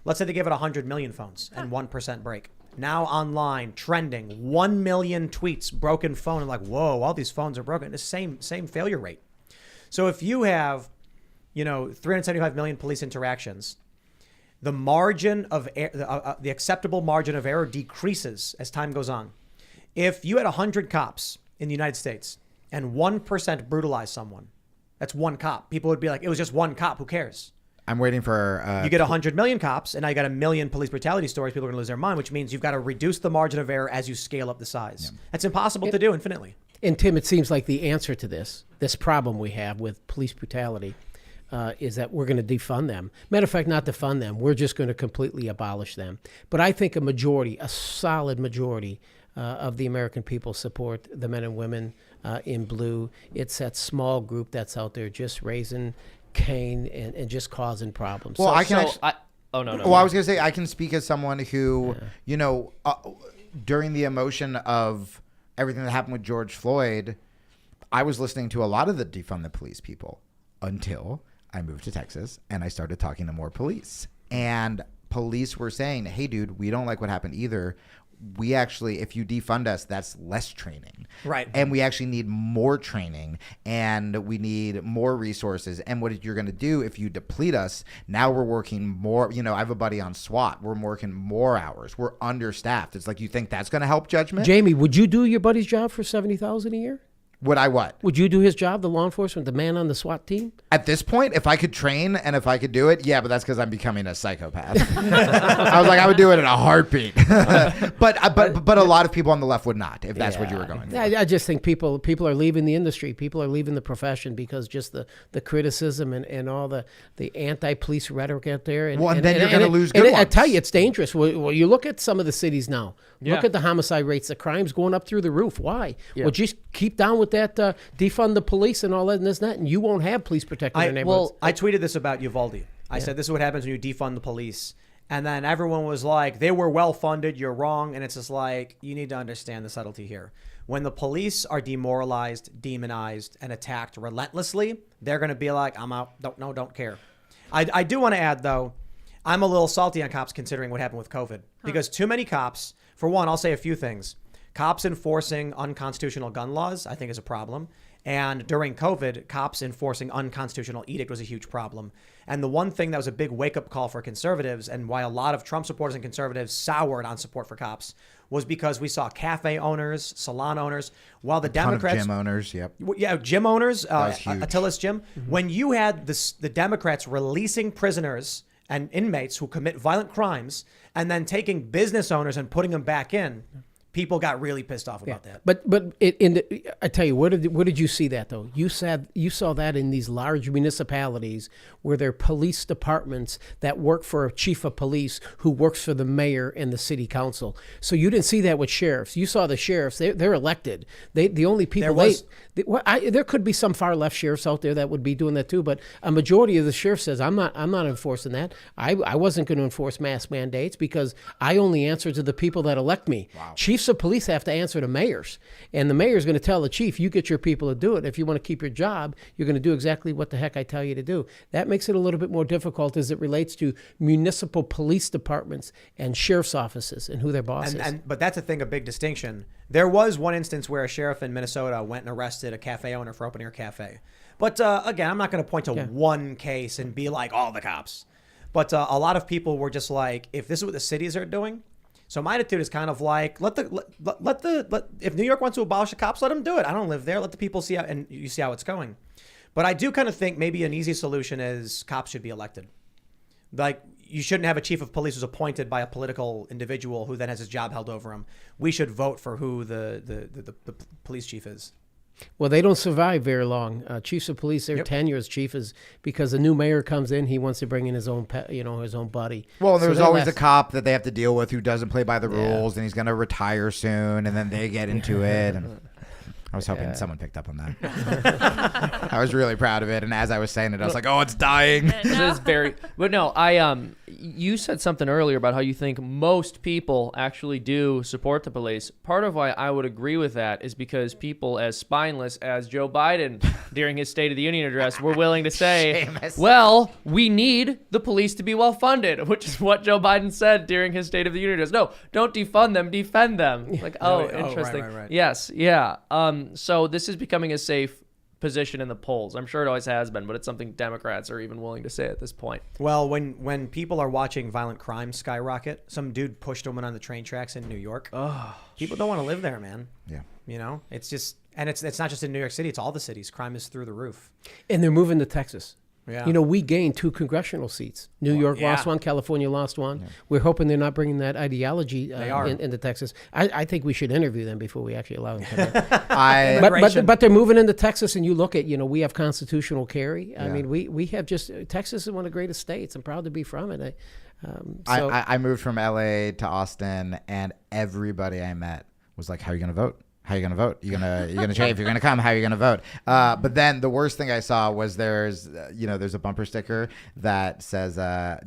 Let's say they give it 100 million phones and 1% break. Now online, trending, 1 million tweets, broken phone. And like, whoa, all these phones are broken. It's the same failure rate. So if you have, 375 million police interactions, the margin of the acceptable margin of error decreases as time goes on. If you had 100 cops in the United States and 1% brutalized someone, that's one cop. People would be like, it was just one cop. Who cares? I'm waiting for... you get 100 million cops, and now you got 1 million police brutality stories. People are going to lose their mind, which means you've got to reduce the margin of error as you scale up the size. Yeah. That's impossible to do infinitely. And Tim, it seems like the answer to this problem we have with police brutality is that we're going to defund them. Matter of fact, not defund them. We're just going to completely abolish them. But I think a solid majority of the American people support the men and women in blue. It's that small group that's out there just raising Cain and just causing problems. Well, I can. Oh no. Well, I was gonna say I can speak as someone who, during the emotion of everything that happened with George Floyd, I was listening to a lot of the defund the police people until I moved to Texas and I started talking to more police. And police were saying, "Hey, dude, we don't like what happened either. We actually, if you defund us, that's less training. Right. And we actually need more training and we need more resources. And what you're going to do if you deplete us, now we're working more. I have a buddy on SWAT. We're working more hours. We're understaffed. It's like, you think that's going to help judgment? Jamie, would you do your buddy's job for $70,000 a year? Would I what? Would you do his job, the law enforcement, the man on the SWAT team? At this point, if I could train and if I could do it, yeah, but that's because I'm becoming a psychopath. I was like, I would do it in a heartbeat. but a lot of people on the left would not, if that's what you were going for. I just think people are leaving the industry. People are leaving the profession because just the criticism and all the anti-police rhetoric out there. And then you're going to lose good ones. I tell you, it's dangerous. Well, you look at some of the cities now. Yeah. Look at the homicide rates. The crime's going up through the roof. Why? Yeah. Well, just keep down with that defund the police and all that and this and that, and you won't have police protecting your neighborhoods. Well, I tweeted this about Uvalde. I said, this is what happens when you defund the police. And then everyone was like, they were well-funded, you're wrong. And it's just like, you need to understand the subtlety here. When the police are demoralized, demonized, and attacked relentlessly, they're going to be like, I'm out, don't care. I do want to add, though, I'm a little salty on cops considering what happened with COVID. Because too many cops, for one, I'll say a few things. Cops enforcing unconstitutional gun laws, I think, is a problem. And during COVID, cops enforcing unconstitutional edict was a huge problem. And the one thing that was a big wake-up call for conservatives and why a lot of Trump supporters and conservatives soured on support for cops was because we saw cafe owners, salon owners, while the Democrats... Gym owners, yep. Yeah, gym owners, huge. Attila's Gym. Mm-hmm. When you had the Democrats releasing prisoners and inmates who commit violent crimes and then taking business owners and putting them back in... People got really pissed off about that. But I tell you, where did you see that though? You saw that in these large municipalities where there are police departments that work for a chief of police who works for the mayor and the city council. So you didn't see that with sheriffs. You saw the sheriffs; they're elected. The only people there could be some far left sheriffs out there that would be doing that too. But a majority of the sheriffs says, I'm not enforcing that. I wasn't going to enforce mask mandates because I only answer to the people that elect me. Wow. Chiefs of police have to answer to mayors, and the mayor's going to tell the chief, you get your people to do it. If you want to keep your job, you're going to do exactly what the heck I tell you to do. That makes it a little bit more difficult as it relates to municipal police departments and sheriff's offices and who their boss is. But that's a big distinction. There was one instance where a sheriff in Minnesota went and arrested a cafe owner for opening a cafe. But again, I'm not going to point to one case and be like, all the cops. But a lot of people were just like, if this is what the cities are doing. So my attitude is kind of like, if New York wants to abolish the cops, let them do it. I don't live there. Let the people see and you see how it's going. But I do kind of think maybe an easy solution is cops should be elected. Like, you shouldn't have a chief of police who's appointed by a political individual who then has his job held over him. We should vote for who the police chief is. Well, they don't survive very long. Chiefs of police, their tenure as chief is because a new mayor comes in, he wants to bring in his own his own buddy. Well, there's always a cop that they have to deal with who doesn't play by the rules, and he's going to retire soon, and then they get into it. And I was hoping someone picked up on that. I was really proud of it, and as I was saying it, I was like, "Oh, it's dying." It's very, but no, you said something earlier about how you think most people actually do support the police. Part of why I would agree with that is because people as spineless as Joe Biden during his State of the Union address were willing to say, Seamus. well, we need the police to be well funded, which is what Joe Biden said during his State of the Union address. No, don't defund them, defend them. Like, oh, right, interesting. right. Yes, yeah. So this is becoming a safe position in the polls. I'm sure it always has been, but it's something Democrats are even willing to say at this point. Well, when people are watching violent crime skyrocket, some dude pushed a woman on the train tracks in New York. Oh, People don't want to live there, man. Yeah. You know, it's just, and it's not just in New York City. It's all the cities. Crime is through the roof. And they're moving to Texas. Yeah. You know, we gained 2 congressional seats. New York lost one, California lost one. Yeah. We're hoping they're not bringing that ideology into Texas. I think we should interview them before we actually allow them to come in. But they're moving into Texas, and you look at, we have constitutional carry. I mean, we have Texas is one of the greatest states. I'm proud to be from it. I moved from LA to Austin, and everybody I met was like, how are you going to vote? How are you going to vote? You're going to change. If you're going to come, how are you going to vote? But then the worst thing I saw was there's a bumper sticker that says,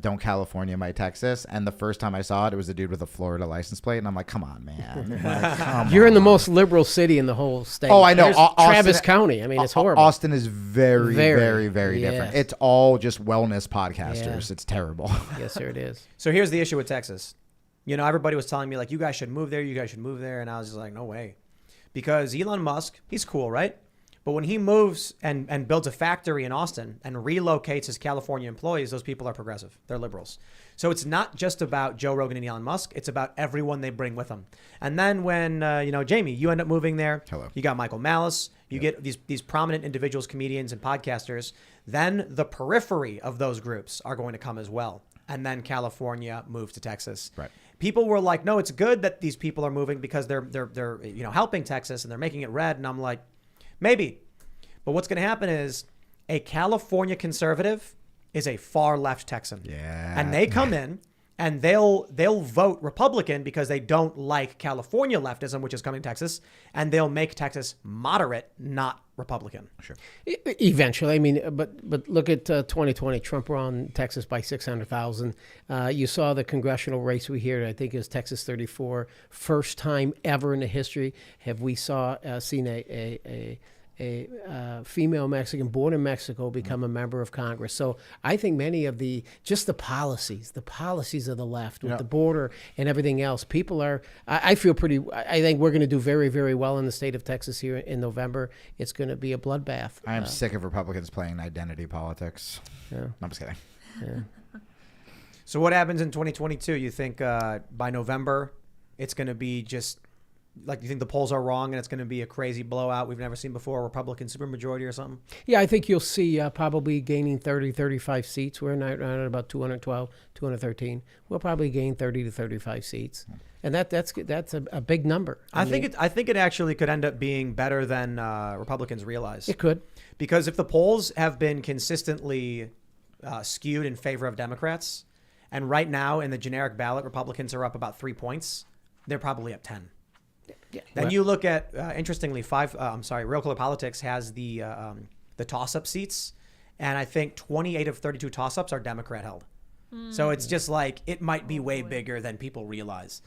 don't California my Texas. And the first time I saw it, it was a dude with a Florida license plate. And I'm like, come on, man. Like, You're in the most liberal city in the whole state. Oh, I know. Travis County. I mean, it's horrible. Austin is very, very, very different. It's all just wellness podcasters. Yeah. It's terrible. Yes, sir, it is. So here's the issue with Texas. Everybody was telling me, like, you guys should move there. You guys should move there. And I was just like, no way. Because Elon Musk, he's cool, right? But when he moves and builds a factory in Austin and relocates his California employees, those people are progressive. They're liberals. So it's not just about Joe Rogan and Elon Musk. It's about everyone they bring with them. And then when, Jamie, you end up moving there. Hello. You got Michael Malice. You get these prominent individuals, comedians and podcasters. Then the periphery of those groups are going to come as well. And then California moves to Texas. Right. People were like, no, it's good that these people are moving because they're helping Texas and they're making it red. And I'm like, maybe. But what's going to happen is a California conservative is a far left Texan. Yeah. And they come in and they'll vote Republican because they don't like California leftism, which is coming to Texas, and they'll make Texas moderate, not Republican. Sure. Eventually, I mean, but look at 2020. Trump won Texas by 600,000. You saw the congressional race we hear. I think is Texas 34. First time ever in the history have we seen a female Mexican born in Mexico become a member of Congress. So I think many of the policies of the left with the border and everything else, people are, I think we're going to do very, very well in the state of Texas here in November. It's going to be a bloodbath. I am sick of Republicans playing identity politics. Yeah. No, I'm just kidding. Yeah. So what happens in 2022? You think by November it's going to be just, like, you think the polls are wrong and it's going to be a crazy blowout we've never seen before, a Republican supermajority or something? Yeah, I think you'll see probably gaining 30, 35 seats. We're at about 212, 213. We'll probably gain 30 to 35 seats. And that's a big number. I think it actually could end up being better than Republicans realize. It could. Because if the polls have been consistently skewed in favor of Democrats, and right now in the generic ballot, Republicans are up about 3 points, they're probably up 10. Yeah. Then you look at, interestingly, Real Clear Politics has the toss-up seats, and I think 28 of 32 toss-ups are Democrat held. So it's just like, it might be way bigger than people realize.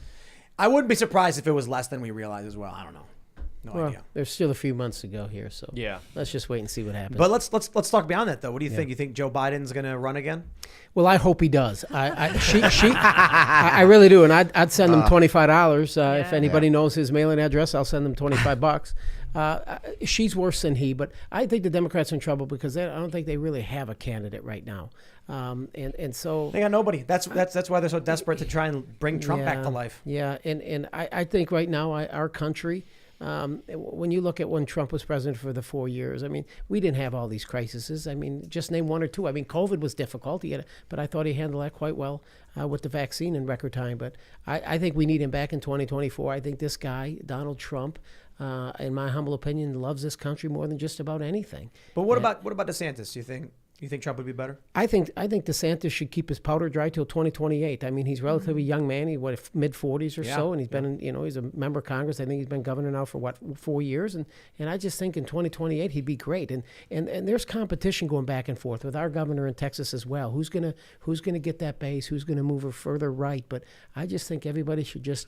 I wouldn't be surprised if it was less than we realize as well. I don't know. No idea. There's still a few months to go here, so yeah, let's just wait and see what happens. But let's talk beyond that, though. What do you think? You think Joe Biden's going to run again? Well, I hope he does. I really do, and I'd send him $25 if anybody knows his mailing address. I'll send them $25. She's worse than he, but I think the Democrats are in trouble because I don't think they really have a candidate right now, and so they got nobody. That's why they're so desperate to try and bring Trump back to life. Yeah, and I think right now our country. When you look at when Trump was president for the 4 years, I mean, we didn't have all these crises. I mean, just name one or two. I mean, COVID was difficult, but I thought he handled that quite well with the vaccine in record time. But I think we need him back in 2024. I think this guy, Donald Trump, in my humble opinion, loves this country more than just about anything. But what about DeSantis? Do you think You think Trump would be better? I think DeSantis should keep his powder dry till 2028. I mean, he's a relatively young man. He's mid 40s or so, and he's been he's a member of Congress. I think he's been governor now for 4 years, and I just think in 2028 he'd be great. And there's competition going back and forth with our governor in Texas as well. Who's gonna get that base? Who's gonna move her further right? But I just think everybody should just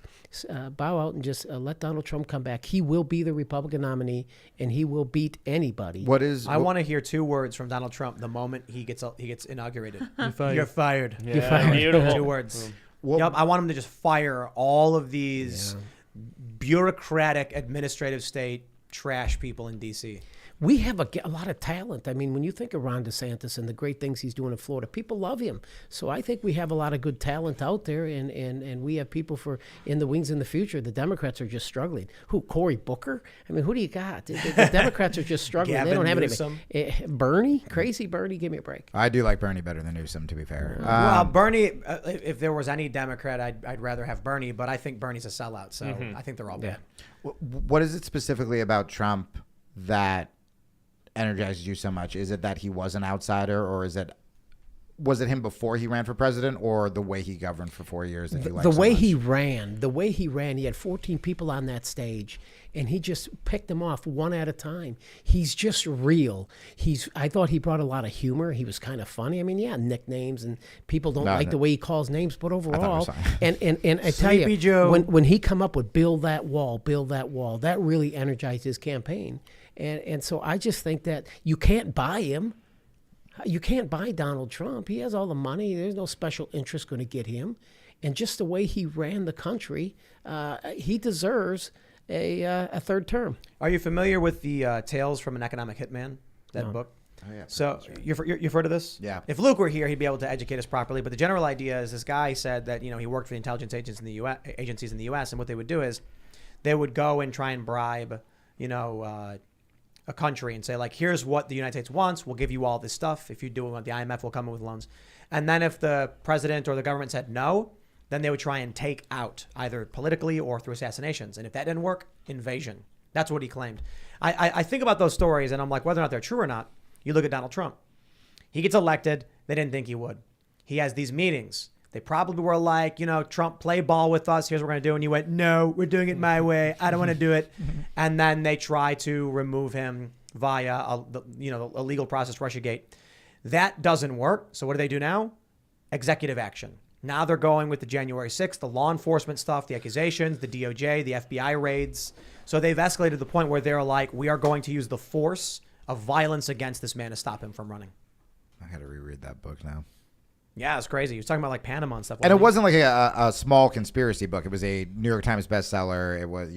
bow out and just let Donald Trump come back. He will be the Republican nominee, and he will beat anybody. I want to hear 2 words from Donald Trump the moment he gets inaugurated. You're fired. Yeah, You're fired. beautiful. 2 words. Yep, I want him to just fire all of these bureaucratic, administrative state trash people in D.C. We have a lot of talent. I mean, when you think of Ron DeSantis and the great things he's doing in Florida, people love him. So I think we have a lot of good talent out there, and we have people in the wings in the future. The Democrats are just struggling. Who, Cory Booker? I mean, who do you got? The Democrats are just struggling. They don't have Newsom. anything. Bernie? Crazy Bernie? Give me a break. I do like Bernie better than Newsom, to be fair. Well, Bernie, if there was any Democrat, I'd rather have Bernie, but I think Bernie's a sellout, so I think they're all bad. What is it specifically about Trump that energizes you so much? Is it that he was an outsider, or was it him before he ran for president, or the way he governed for 4 years that you liked The so way much? he ran, he had 14 people on that stage, and he just picked them off one at a time. He's just real. I thought he brought a lot of humor. He was kind of funny. I mean, nicknames, and people don't like the way he calls names, but overall, and I tell Sleepy you, Joe. when he come up with build that wall, that really energized his campaign. And so I just think that you can't buy him. You can't buy Donald Trump. He has all the money. There's no special interest going to get him. And just the way he ran the country, he deserves a third term. Are you familiar with the Tales from an Economic Hitman, that book? Oh, yeah. So you've heard of this? Yeah. If Luke were here, he'd be able to educate us properly. But the general idea is this guy said that he worked for the intelligence agencies in the U.S. and what they would do is they would go and try and bribe a country and say, like, here's what the United States wants. We'll give you all this stuff. If you do it, the IMF will come in with loans. And then if the president or the government said no, then they would try and take out either politically or through assassinations. And if that didn't work, invasion. That's what he claimed. I think about those stories and I'm like, whether or not they're true or not, you look at Donald Trump. He gets elected. They didn't think he would. He has these meetings. They probably were like, Trump, play ball with us. Here's what we're going to do. And he went, no, we're doing it my way. I don't want to do it. And then they try to remove him via, a legal process, Russiagate. That doesn't work. So what do they do now? Executive action. Now they're going with the January 6th, the law enforcement stuff, the accusations, the DOJ, the FBI raids. So they've escalated to the point where they're like, we are going to use the force of violence against this man to stop him from running. I got to reread that book now. Yeah, it's crazy. He was talking about like Panama and stuff. And it wasn't like a small conspiracy book. It was a New York Times bestseller. It was,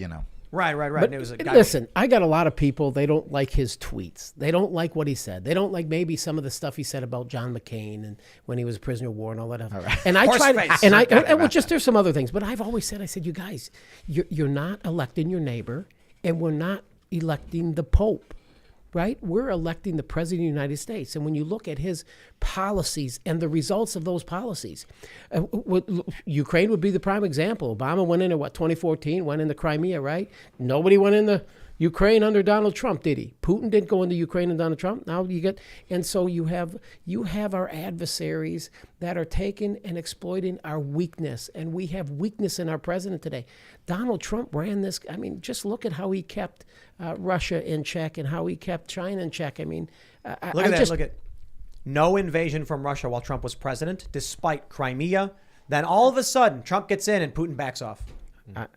Right. But And it was a guy. listen, I got a lot of people, they don't like his tweets. They don't like what he said. They don't like maybe some of the stuff he said about John McCain and when he was a prisoner of war and all that stuff. Right. And I tried, there's some other things, but I've always said, you guys, you're not electing your neighbor, and we're not electing the Pope. Right? We're electing the President of the United States. And when you look at his policies and the results of those policies, Ukraine would be the prime example. Obama went into 2014, went into Crimea, right? Nobody went into Ukraine under Donald Trump, did he? Putin didn't go into Ukraine under Donald Trump. Now and so you have our adversaries that are taking and exploiting our weakness, and we have weakness in our president today. Donald Trump ran this. I mean, just look at how he kept Russia in check and how he kept China in check. I mean, Look at no invasion from Russia while Trump was president, despite Crimea. Then all of a sudden, Trump gets in and Putin backs off.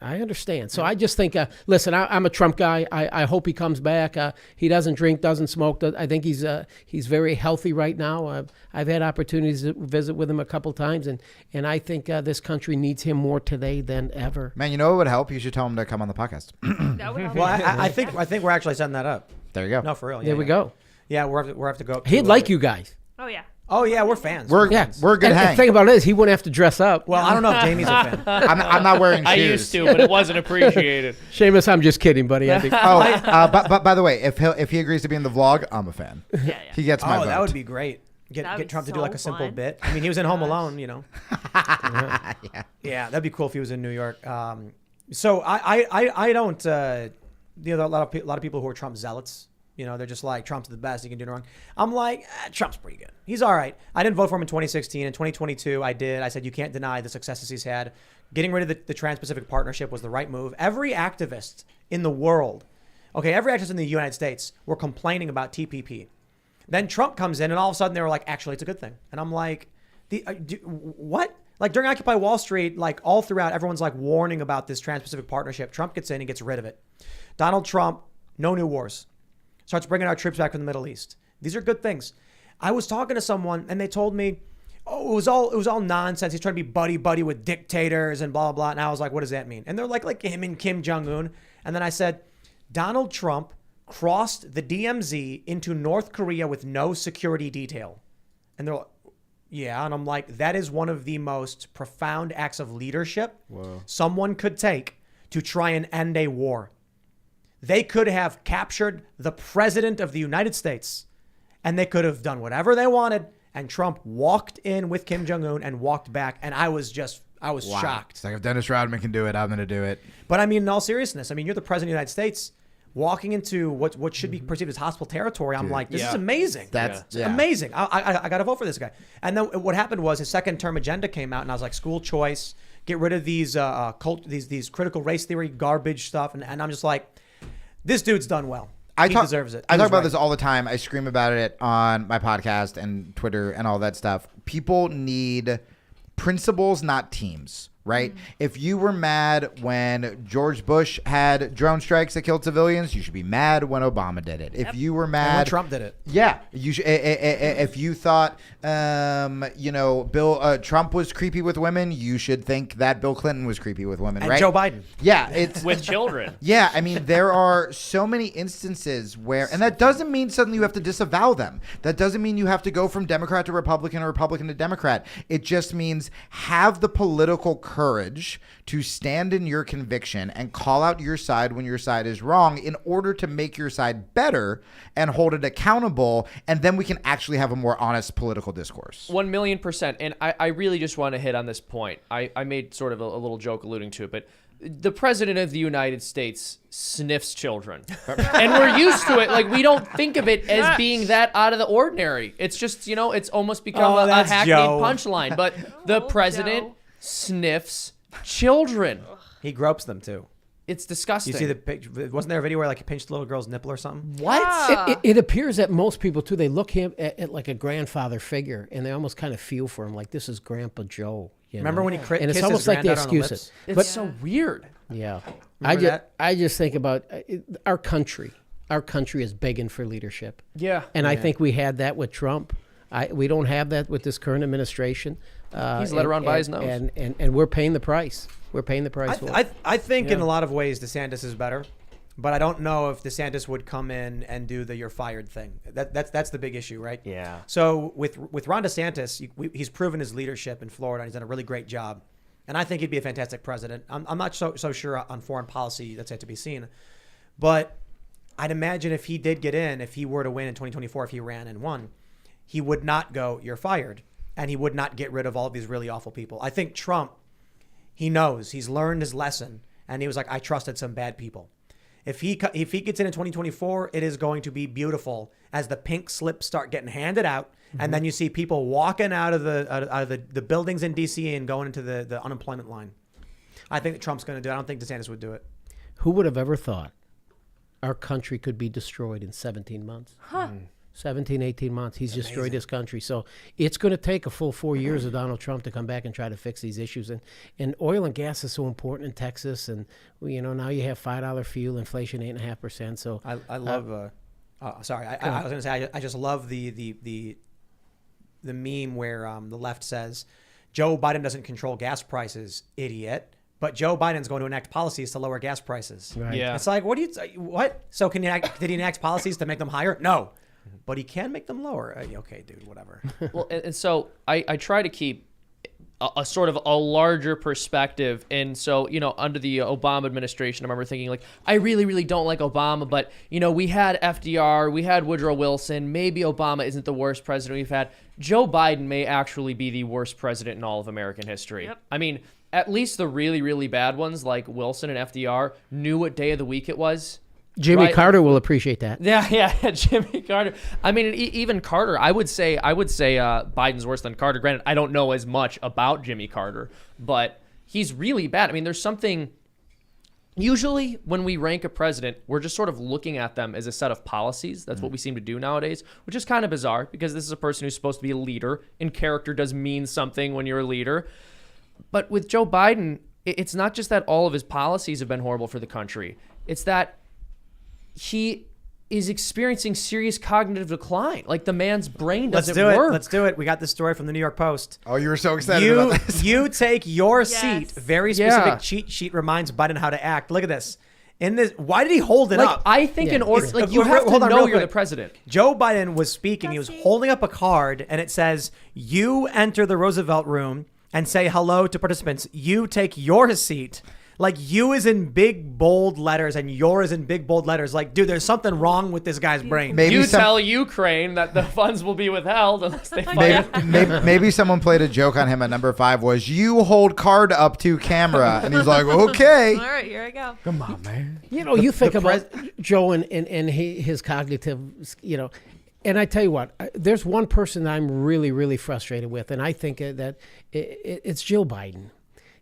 I understand. So I just think, listen, I'm a Trump guy. I hope he comes back. He doesn't drink, doesn't smoke. I think he's very healthy right now. I've had opportunities to visit with him a couple times, and I think this country needs him more today than ever. Man, you know what would help? You should tell him to come on the podcast. That would help. Well, I think we're actually setting that up. There you go. No, for real. There we go. Yeah, we'll have to go up. He'd like you guys. Oh yeah. Oh yeah, we're fans. We're good And hang. the thing about it is, he wouldn't have to dress up. Well, I don't know if Jamie's a fan. I'm not wearing shoes. I used to, but it wasn't appreciated. Seamus, I'm just kidding, buddy. I think. But by the way, if he agrees to be in the vlog, I'm a fan. Yeah. He gets my vote. That would be great. That'd Get be Trump to do so like a simple fun. bit. I mean, he was in Home Gosh. Alone, Yeah. that'd be cool if he was in New York. So I don't. A lot of people who are Trump zealots. You know, they're just like, Trump's the best. He can do no wrong. I'm like, Trump's pretty good. He's all right. I didn't vote for him in 2016. In 2022, I did. I said, you can't deny the successes he's had. Getting rid of the Trans-Pacific Partnership was the right move. Every activist in the world, every activist in the United States were complaining about TPP. Then Trump comes in and all of a sudden they were like, actually, it's a good thing. And I'm like, what? Like during Occupy Wall Street, like all throughout, everyone's like warning about this Trans-Pacific Partnership. Trump gets in and gets rid of it. Donald Trump, no new wars. Starts bringing our troops back from the Middle East. These are good things. I was talking to someone and they told me, it was all nonsense. He's trying to be buddy with dictators and blah, blah, blah. And I was like, what does that mean? And they're like him and Kim Jong-un. And then I said, Donald Trump crossed the DMZ into North Korea with no security detail. And they're like, yeah. And I'm like, that is one of the most profound acts of leadership someone could take to try and end a war. They could have captured the president of the United States and they could have done whatever they wanted. And Trump walked in with Kim Jong-un and walked back. And I was shocked. It's like, if Dennis Rodman can do it, I'm going to do it. But I mean, in all seriousness, you're the president of the United States walking into what should be perceived as hostile territory. I'm like, this is amazing. That's amazing. I got to vote for this guy. And then what happened was his second term agenda came out and I was like, school choice, get rid of these these critical race theory garbage stuff. And I'm just like, this dude's done well. He deserves it. I talk about this all the time. I scream about it on my podcast and Twitter and all that stuff. People need principles, not teams, right? If you were mad when George Bush had drone strikes that killed civilians, you should be mad when Obama did it. If you were mad when Trump did it, you should. If you thought, Trump was creepy with women, you should think that Bill Clinton was creepy with women, and right? Joe Biden, it's with children. Yeah, I mean, there are so many instances where, and that doesn't mean suddenly you have to disavow them. That doesn't mean you have to go from Democrat to Republican or Republican to Democrat. It just means have the political courage to stand in your conviction and call out your side when your side is wrong in order to make your side better and hold it accountable. And then we can actually have a more honest political discourse. 1,000,000%. And I really just want to hit on this point. I made sort of a little joke alluding to it, but the president of the United States sniffs children. And we're used to it. Like, we don't think of it as being that out of the ordinary. It's just, it's almost become a hackneyed punchline. But the president sniffs children. He gropes them too. It's disgusting. You see the picture? Wasn't there a video where like he pinched the little girl's nipple or something? What? It appears that most people too, they look him at like a grandfather figure and they almost kind of feel for him like this is Grandpa Joe. Remember when he kissed and it's his almost like they granddad on the excuse lips? it. It's so weird. Yeah. Remember I just think about our country. Our country is begging for leadership. Yeah. And I think we had that with Trump. We don't have that with this current administration. He's led around by his nose. And we're paying the price. We're paying the price for it. I think in a lot of ways DeSantis is better, but I don't know if DeSantis would come in and do the "you're fired" thing. That's the big issue, right? Yeah. So with Ron DeSantis, he's proven his leadership in Florida, and he's done a really great job, and I think he'd be a fantastic president. I'm not so sure on foreign policy. That's yet to be seen, but I'd imagine if he did get in, if he were to win in 2024, if he ran and won, he would not go "you're fired," and he would not get rid of all of these really awful people. I think Trump, he knows, he's learned his lesson, and he was like, I trusted some bad people. If he gets in 2024, it is going to be beautiful as the pink slips start getting handed out, and then you see people walking out of the buildings in D.C. and going into the unemployment line. I think that Trump's going to do it. I don't think DeSantis would do it. Who would have ever thought our country could be destroyed in 17 months? 17, 18 months. He's destroyed this country. So it's going to take a full 4 years of Donald Trump to come back and try to fix these issues. And oil and gas is so important in Texas. And, now you have $5 fuel, inflation 8.5%. So I love, sorry, I was going to say, I just love the meme where the left says, Joe Biden doesn't control gas prices, idiot. But Joe Biden's going to enact policies to lower gas prices. Right. Yeah. It's like, what? So did he enact policies to make them higher? No. But he can make them lower. Okay, dude, whatever. Well, and so I try to keep a sort of a larger perspective. And so, under the Obama administration, I remember thinking like, I really, really don't like Obama, but, we had FDR, we had Woodrow Wilson. Maybe Obama isn't the worst president we've had. Joe Biden may actually be the worst president in all of American history. Yep. I mean, at least the really, really bad ones like Wilson and FDR knew what day of the week it was. Jimmy Right. Carter will appreciate that. Yeah, Jimmy Carter. I mean, even Carter. I would say Biden's worse than Carter. Granted, I don't know as much about Jimmy Carter, but he's really bad. I mean, there's something. Usually, when we rank a president, we're just sort of looking at them as a set of policies. That's what we seem to do nowadays, which is kind of bizarre because this is a person who's supposed to be a leader, and character does mean something when you're a leader. But with Joe Biden, it's not just that all of his policies have been horrible for the country. It's that he is experiencing serious cognitive decline. Like the man's brain doesn't work. Let's do it. We got this story from the New York Post. Oh, you were so excited about this. You take your Yes. seat. Very specific Yeah. cheat sheet reminds Biden how to act. Look at this. In this, why did he hold it Like up? I think in order, like you have to Hold on, know real you're the quick. president. Joe Biden was speaking. He was Jesse. holding up a card, and it says, "You enter the Roosevelt room and say hello to participants. You take your seat." Like you is in big bold letters, and your is in big bold letters. Like, dude, there's something wrong with this guy's brain. Maybe You some- tell Ukraine that the funds will be withheld unless they fight. Maybe someone played a joke on him at number 5 was you hold card up to camera, and he's like, okay. All right, here I go. Come on, man. You know, you think about Joe and his cognitive, and I tell you what, there's one person I'm really, really frustrated with, and I think that it's Jill Biden.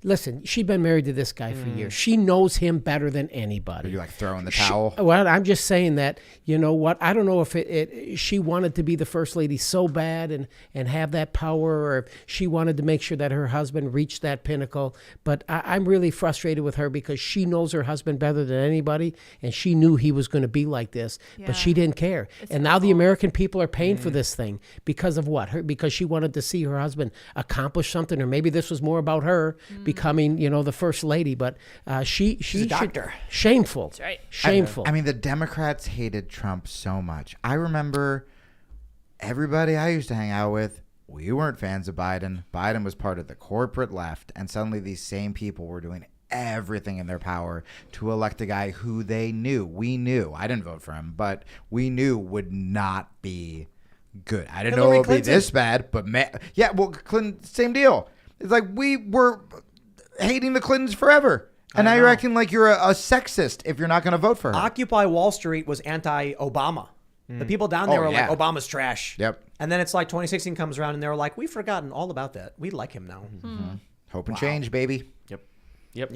Listen, she's been married to this guy for years. She knows him better than anybody. You're like throwing the towel. Well, I'm just saying that, you know what, I don't know if she wanted to be the first lady so bad and have that power, or if she wanted to make sure that her husband reached that pinnacle. But I'm really frustrated with her because she knows her husband better than anybody, and she knew he was going to be like this, Yeah. but she didn't care. And now the American people are paying for this thing because of what? Because she wanted to see her husband accomplish something, or maybe this was more about her becoming, the first lady. But she a doctor. Shameful. That's right. Shameful. I mean, the Democrats hated Trump so much. I remember everybody I used to hang out with, we weren't fans of Biden. Biden was part of the corporate left, and suddenly these same people were doing everything in their power to elect a guy who we knew, I didn't vote for him, but we knew would not be good. I didn't know Hillary it would be Clinton. this bad, but Clinton, same deal. It's like we were hating the Clintons forever. And now you're acting like you're a sexist if you're not going to vote for her. Occupy Wall Street was anti-Obama. The people down there Oh, were yeah. like, Obama's trash. Yep. And then it's like 2016 comes around, and they were like, we've forgotten all about that. We like him now. Hope and change, baby. Yep.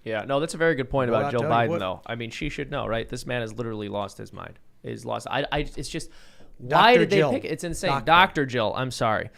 Yeah, no, that's a very good point Well, about I Joe tell you Biden, what. though. I mean, she should know, right? This man has literally lost his mind. He's lost. It's just, why Dr. did they Jill. pick it? It's insane. Doctor. Dr. Jill, I'm sorry.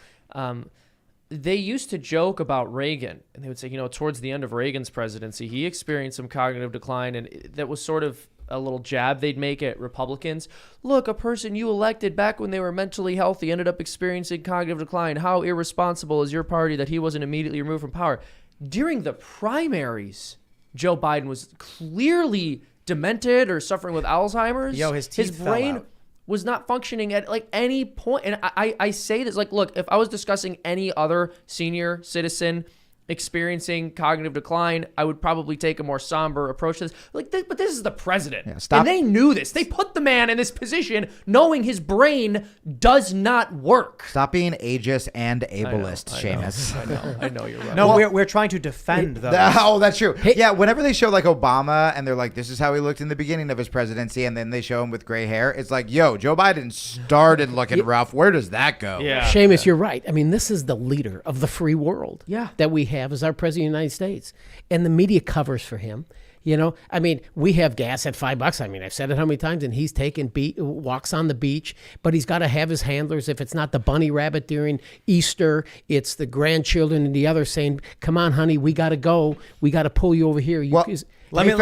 They used to joke about Reagan, and they would say, towards the end of Reagan's presidency, he experienced some cognitive decline, and that was sort of a little jab they'd make at Republicans. Look, a person you elected back when they were mentally healthy ended up experiencing cognitive decline. How irresponsible is your party that he wasn't immediately removed from power? During the primaries, Joe Biden was clearly demented or suffering with Alzheimer's. Yo, his teeth fell brain out. was not functioning at like any point. And I say this, like, look, if I was discussing any other senior citizen experiencing cognitive decline, I would probably take a more somber approach to this. But this is the president. stop. And they knew this. They put the man in this position knowing his brain does not work. Stop being ageist and ableist, Seamus. I know you're right. No, Well- we're trying to defend those. Oh, that's true. Yeah, whenever they show like Obama and they're like, this is how he looked in the beginning of his presidency, and then they show him with gray hair, it's like, yo, Joe Biden started looking rough. Where does that go? Yeah. Seamus, you're right. I mean, this is the leader of the free world Yeah. that we have as our president of the United States. And the media covers for him. I mean, we have gas at $5. I mean, I've said it how many times, and he's taking walks on the beach, but he's got to have his handlers. If it's not the bunny rabbit during Easter, it's the grandchildren and the others saying, come on, honey, we got to go. We got to pull you over here. Well, Let me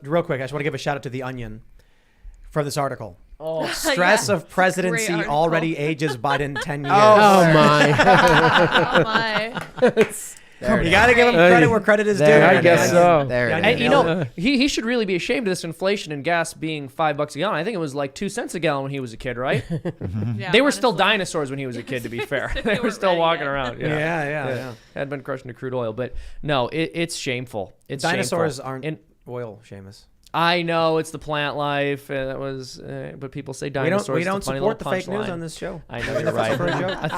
real quick. I just want to give a shout out to The Onion for this article. Oh, Stress Yeah. of presidency Great article. already ages Biden 10 years. Oh, my. Oh my. There it You is. got to give him credit where credit is due. There I it guess is. so. There Yeah, it And is. he should really be ashamed of this inflation in gas being $5 a gallon. I think it was like 2 cents a gallon when he was a kid, right? Yeah, They were still honestly. dinosaurs when he was a kid, to be fair. They They were weren't still ready walking yet. around. Yeah. Had been crushed into crude oil. But no, it's shameful. It's Dinosaurs shameful. aren't And oil, Seamus. I know it's the plant life. That was, but people say dinosaurs. We don't It's a funny support the little fake news punchline. on this show. I know you're right. For a joke.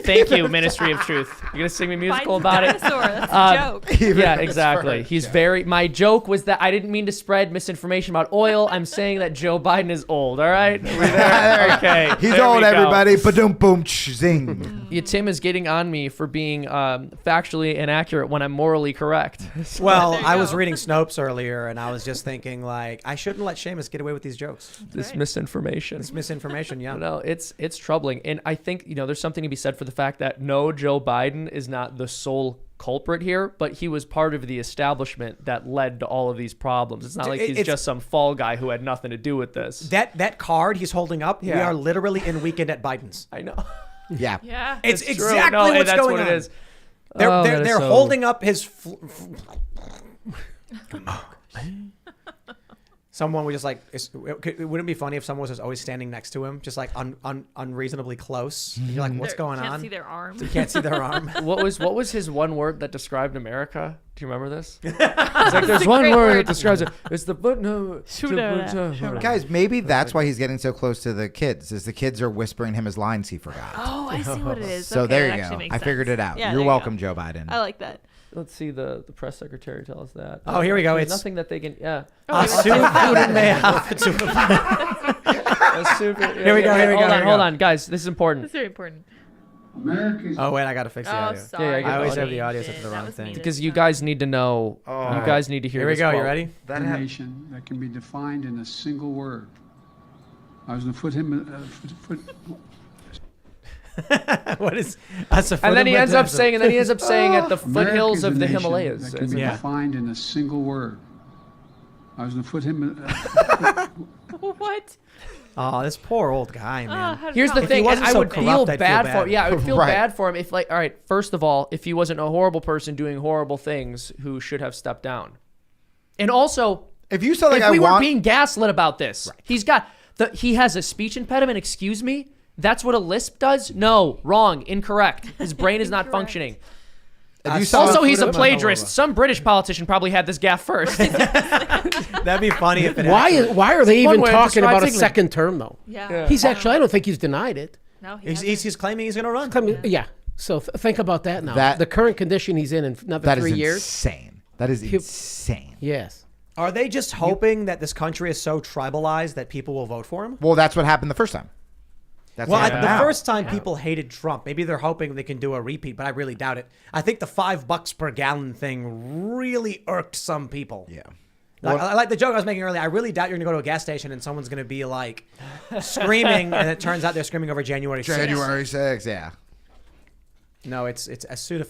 Thank you, Ministry of Truth. You're gonna sing me a musical Biden's about it. dinosaur. That's a joke. Yeah, exactly. He's very. My joke was that I didn't mean to spread misinformation about oil. I'm saying that Joe Biden is old. All right. Are we there? Okay. He's there old, we go. everybody. Ba-dum, boom, zing. Yeah, Tim is getting on me for being factually inaccurate when I'm morally correct. Well, There you I was go. reading Snopes earlier, and I was just thinking, like, I shouldn't let Seamus get away with these jokes. This Right. misinformation. It's misinformation, yeah. No, it's troubling, and I think there's something to be said for the fact that no, Joe Biden is not the sole culprit here, but he was part of the establishment that led to all of these problems. It's not like he's It's- just some fall guy who had nothing to do with this. That card he's holding up, we Yeah. are literally in Weekend at Biden's. I know. Yeah. Yeah. It's True. exactly No, what's that's going what on. it is. They're, Oh, they're, that is they're so- holding up his. Someone would just like. Wouldn't it be funny if someone was just always standing next to him, just like unreasonably close? You're like, what's going Can't on? see their arms. You can't see their arm. What was his one word that described America? Do you remember this? It's like there's a one great word word. that describes it. It's the but no. Shooter. Guys, maybe that's why he's getting so close to the kids, is the kids are whispering him his lines he forgot. Oh, I see what it is. So Okay, there that you actually go. makes I figured sense. it out. Yeah, You're there you welcome, go. Joe Biden. I like that. Let's see the press secretary tell us that. Oh, here we go. There's It's nothing that they can. Yeah. Here we go, here we go, here we Hold go. on, guys. This is important. That's very important. America's Oh wait, I gotta fix the Oh, audio. sorry. I always have the audio set Shit, to the that wrong was thing. me this Because you time. guys need to know. You guys need to hear. Here we this go. You quote. ready? a nation that can be defined in a single word. I was going to put him. What is? That's a And then he ends up saying, at the America's foothills a of the nation Himalayas. that can be Yeah. defined in a single word. I was going to put him. What? Oh, this poor old guy, Oh, man. how did Here's the that he thing, and wasn't I so would corrupt, feel I'd feel bad for bad. him. Yeah, I would feel Right. bad for him if, like, all right, first of all, if he wasn't a horrible person doing horrible things who should have stepped down. And also, If you said like if we I weren't want, being gaslit about this, he has a speech impediment, excuse me? That's what a lisp does? No, wrong, incorrect. His brain is not Incorrect. functioning. if you saw Also, he's a Hold on. plagiarist. Some British politician probably had this gaff first. That'd be funny if it. Why are they One even way of talking about a describing it. second term though? Yeah. He's actually, I don't think he's denied it. No, he He's, hasn't. he's claiming he's gonna run. I mean, yeah. So think about that now. That- the current condition he's in another that is 3 years. insane. That is insane. Yes. Are they just hoping that this country is so tribalized that people will vote for him? Well, that's what happened the first time. That's Well, what happened the now. first time people hated Trump. Maybe they're hoping they can do a repeat, but I really doubt it. I think the $5 per gallon thing really irked some people. Yeah. I like the joke I was making earlier. I really doubt you're going to go to a gas station and someone's going to be like screaming, and it turns out they're screaming over January 6th. January 6th, yeah. No, it's a pseudo.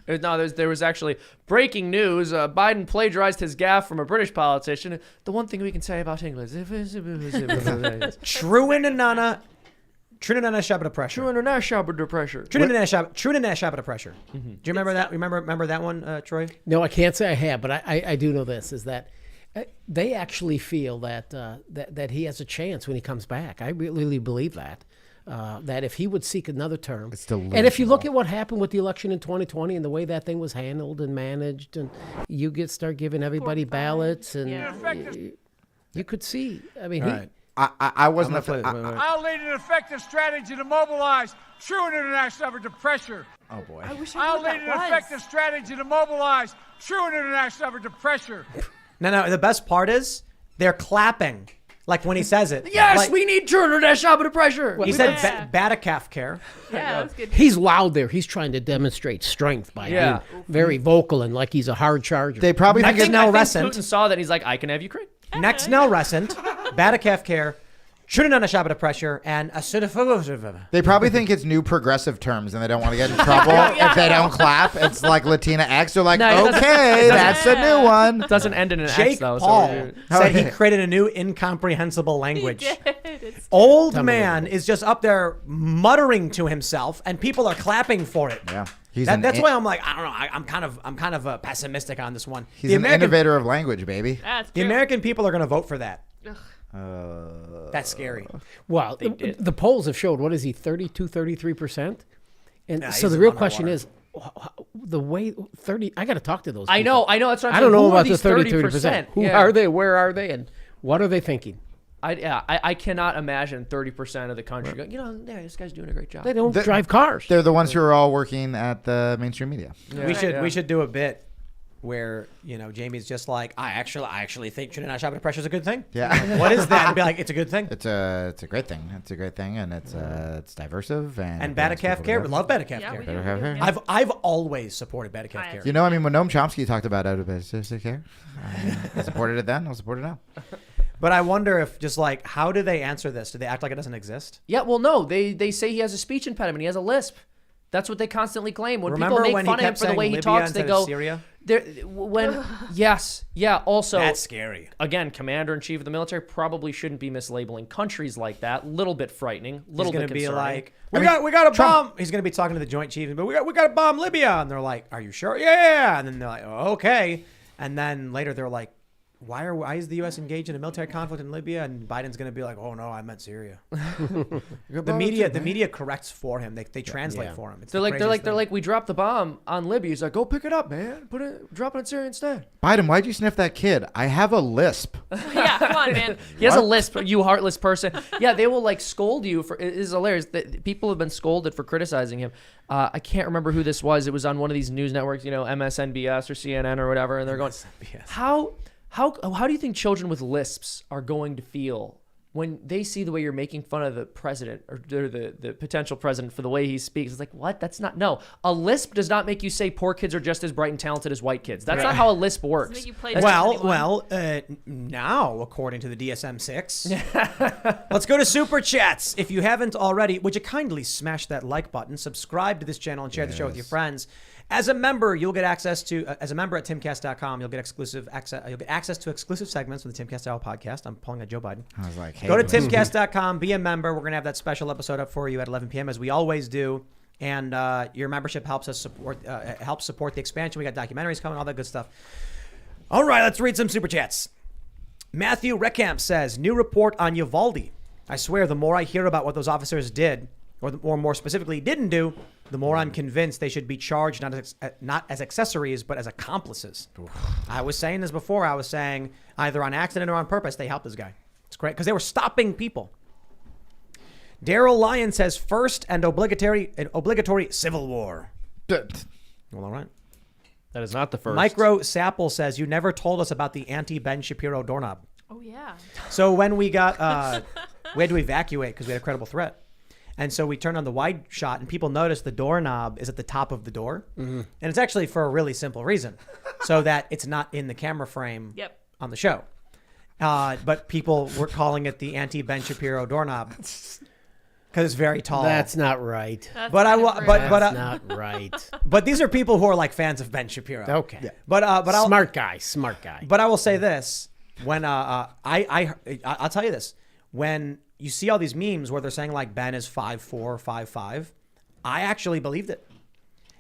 No, there was actually breaking news. Biden plagiarized his gaffe from a British politician. The one thing we can say about English. True and Nana. Trinidad Shabbat pressure. True pressure. Trinidad Shabbat pressure. Do you remember that? Remember that one, Troy? No, I can't say I have, but I do know this is that they actually feel that that he has a chance when he comes back. I really believe that. That if he would seek another term, It's and if you delusional. look at what happened with the election in 2020 and the way that thing was handled and managed, and you start giving everybody ballots, and Yeah. you could see. I mean, All he, right. I wasn't. I'm gonna play- wait. I'll lead an effective strategy to mobilize true international effort to pressure. Oh boy. I wish I I'll knew what lead an that was. effective strategy to mobilize true international effort to pressure. No. The best part is they're clapping, like when he says it. Yes, Like, we need True pressure. He said Yeah. Batacalf care. Yeah, that was good. he's loud there. He's trying to demonstrate strength by Yeah. being very vocal and like he's a hard charger. They probably think Next it's now I think Rescent. Putin saw that and he's like, I can have Ukraine. Next Nell Rescent, Batacalf care, Trinidad Shabbat pressure, and a They probably think it's new progressive terms and they don't want to get in trouble if they don't clap. It's like Latina X. They're like, No, it doesn't- okay, that's a new one. It doesn't end in an Jake X though. Paul So said he Okay. created a new incomprehensible language. It's Old man is just up there muttering to himself, and people are clapping for it. Yeah. He's That's why I'm like, I don't know. I'm kind of pessimistic on this one. He's an innovator of language, baby. that's The true. American people are going to vote for that. Ugh. That's scary. Well, the polls have showed, what is he, 32, 33%? And Nah, so he's the real underwater. question is, the way 30. I got to talk to those. I people. know. That's what I'm I saying. don't know Who are about the these 30%. Who Yeah. are they? Where are they? And what are they thinking? I cannot imagine 30% of the country going, this guy's doing a great job. They don't drive cars. They're the ones who are all working at the mainstream media. Yeah. We should do a bit where Jamie's just like, I actually think international pressure is a good thing. Yeah. Like, what is that? And be like, it's a good thing. It's a great thing. It's a great thing, and it's diversive and And Batacalf care. We love Batacalf Yeah, care. we do. Better have her. Yeah. I've always supported Batacalf care. You know, I mean, when Noam Chomsky talked about out-of-basic care, I supported it then. I'll support it now. But I wonder if just like, how do they answer this? Do they act like it doesn't exist? Yeah, well, no. They say he has a speech impediment. He has a lisp. That's what they constantly claim. When Remember people make when fun he of him kept for the saying way he Libya talks, they instead of go, Syria? Yes. Also, That's scary. again, commander-in-chief of the military probably shouldn't be mislabeling countries like that. Little bit frightening. Little He's bit gonna be concerning. like, we got a bomb. He's gonna be talking to the Joint Chiefs, but we got to bomb Libya, and they're like, are you sure? Yeah. And then they're like, oh, okay. And then later they're like, why is the U.S. engaged in a military conflict in Libya? And Biden's going to be like, oh no, I meant Syria. the media corrects for him. They translate for him. It's They're the like, craziest thing. we dropped the bomb on Libya. He's like, go pick it up, man. Drop it in Syria instead. Biden, why'd you sniff that kid? I have a lisp. Yeah, come on, man. He has a lisp, you heartless person. Yeah, they will like scold you for. It is hilarious that people have been scolded for criticizing him. I can't remember who this was. It was on one of these news networks, MSNBS or CNN or whatever, and they're going, How do you think children with lisps are going to feel when they see the way you're making fun of the president or the potential president for the way he speaks? It's like, what? That's not, no. A lisp does not make you say poor kids are just as bright and talented as white kids. That's not how a lisp works. Doesn't make you play now, according to the DSM-6, let's go to Super Chats. If you haven't already, would you kindly smash that like button, subscribe to this channel, and share the show with your friends. As a member, you'll get access to, as a member at timcast.com, you'll get access to exclusive segments from the Timcast IRL podcast. I'm pulling a Joe Biden. I was like, hey. Go to timcast.com, be a member. We're going to have that special episode up for you at 11 p.m. as we always do. And your membership helps us support the expansion. We got documentaries coming, all that good stuff. All right, let's read some Super Chats. Matthew Reckamp says, new report on Uvalde. I swear, the more I hear about what those officers did, or more specifically didn't do, the more I'm convinced they should be charged not as accessories, but as accomplices. I was saying this before. I was saying either on accident or on purpose, they helped this guy. It's great because they were stopping people. Daryl Lyon says, first and obligatory civil war. Well, all right. That is not the first. Micro Sapple says, you never told us about the anti-Ben Shapiro doorknob. Oh, yeah. So when we got, we had to evacuate because we had a credible threat. And so we turned on the wide shot, and people noticed the doorknob is at the top of the door. Mm-hmm. And it's actually for a really simple reason, so that it's not in the camera frame on the show. But people were calling it the anti-Ben Shapiro doorknob because it's very tall. That's not right. That's That's not right. But these are people who are like fans of Ben Shapiro. Okay. Yeah. But smart guy. But I will say this: when I'll tell you this, when you see all these memes where they're saying like Ben is 5'4", 5'5", I actually believed it.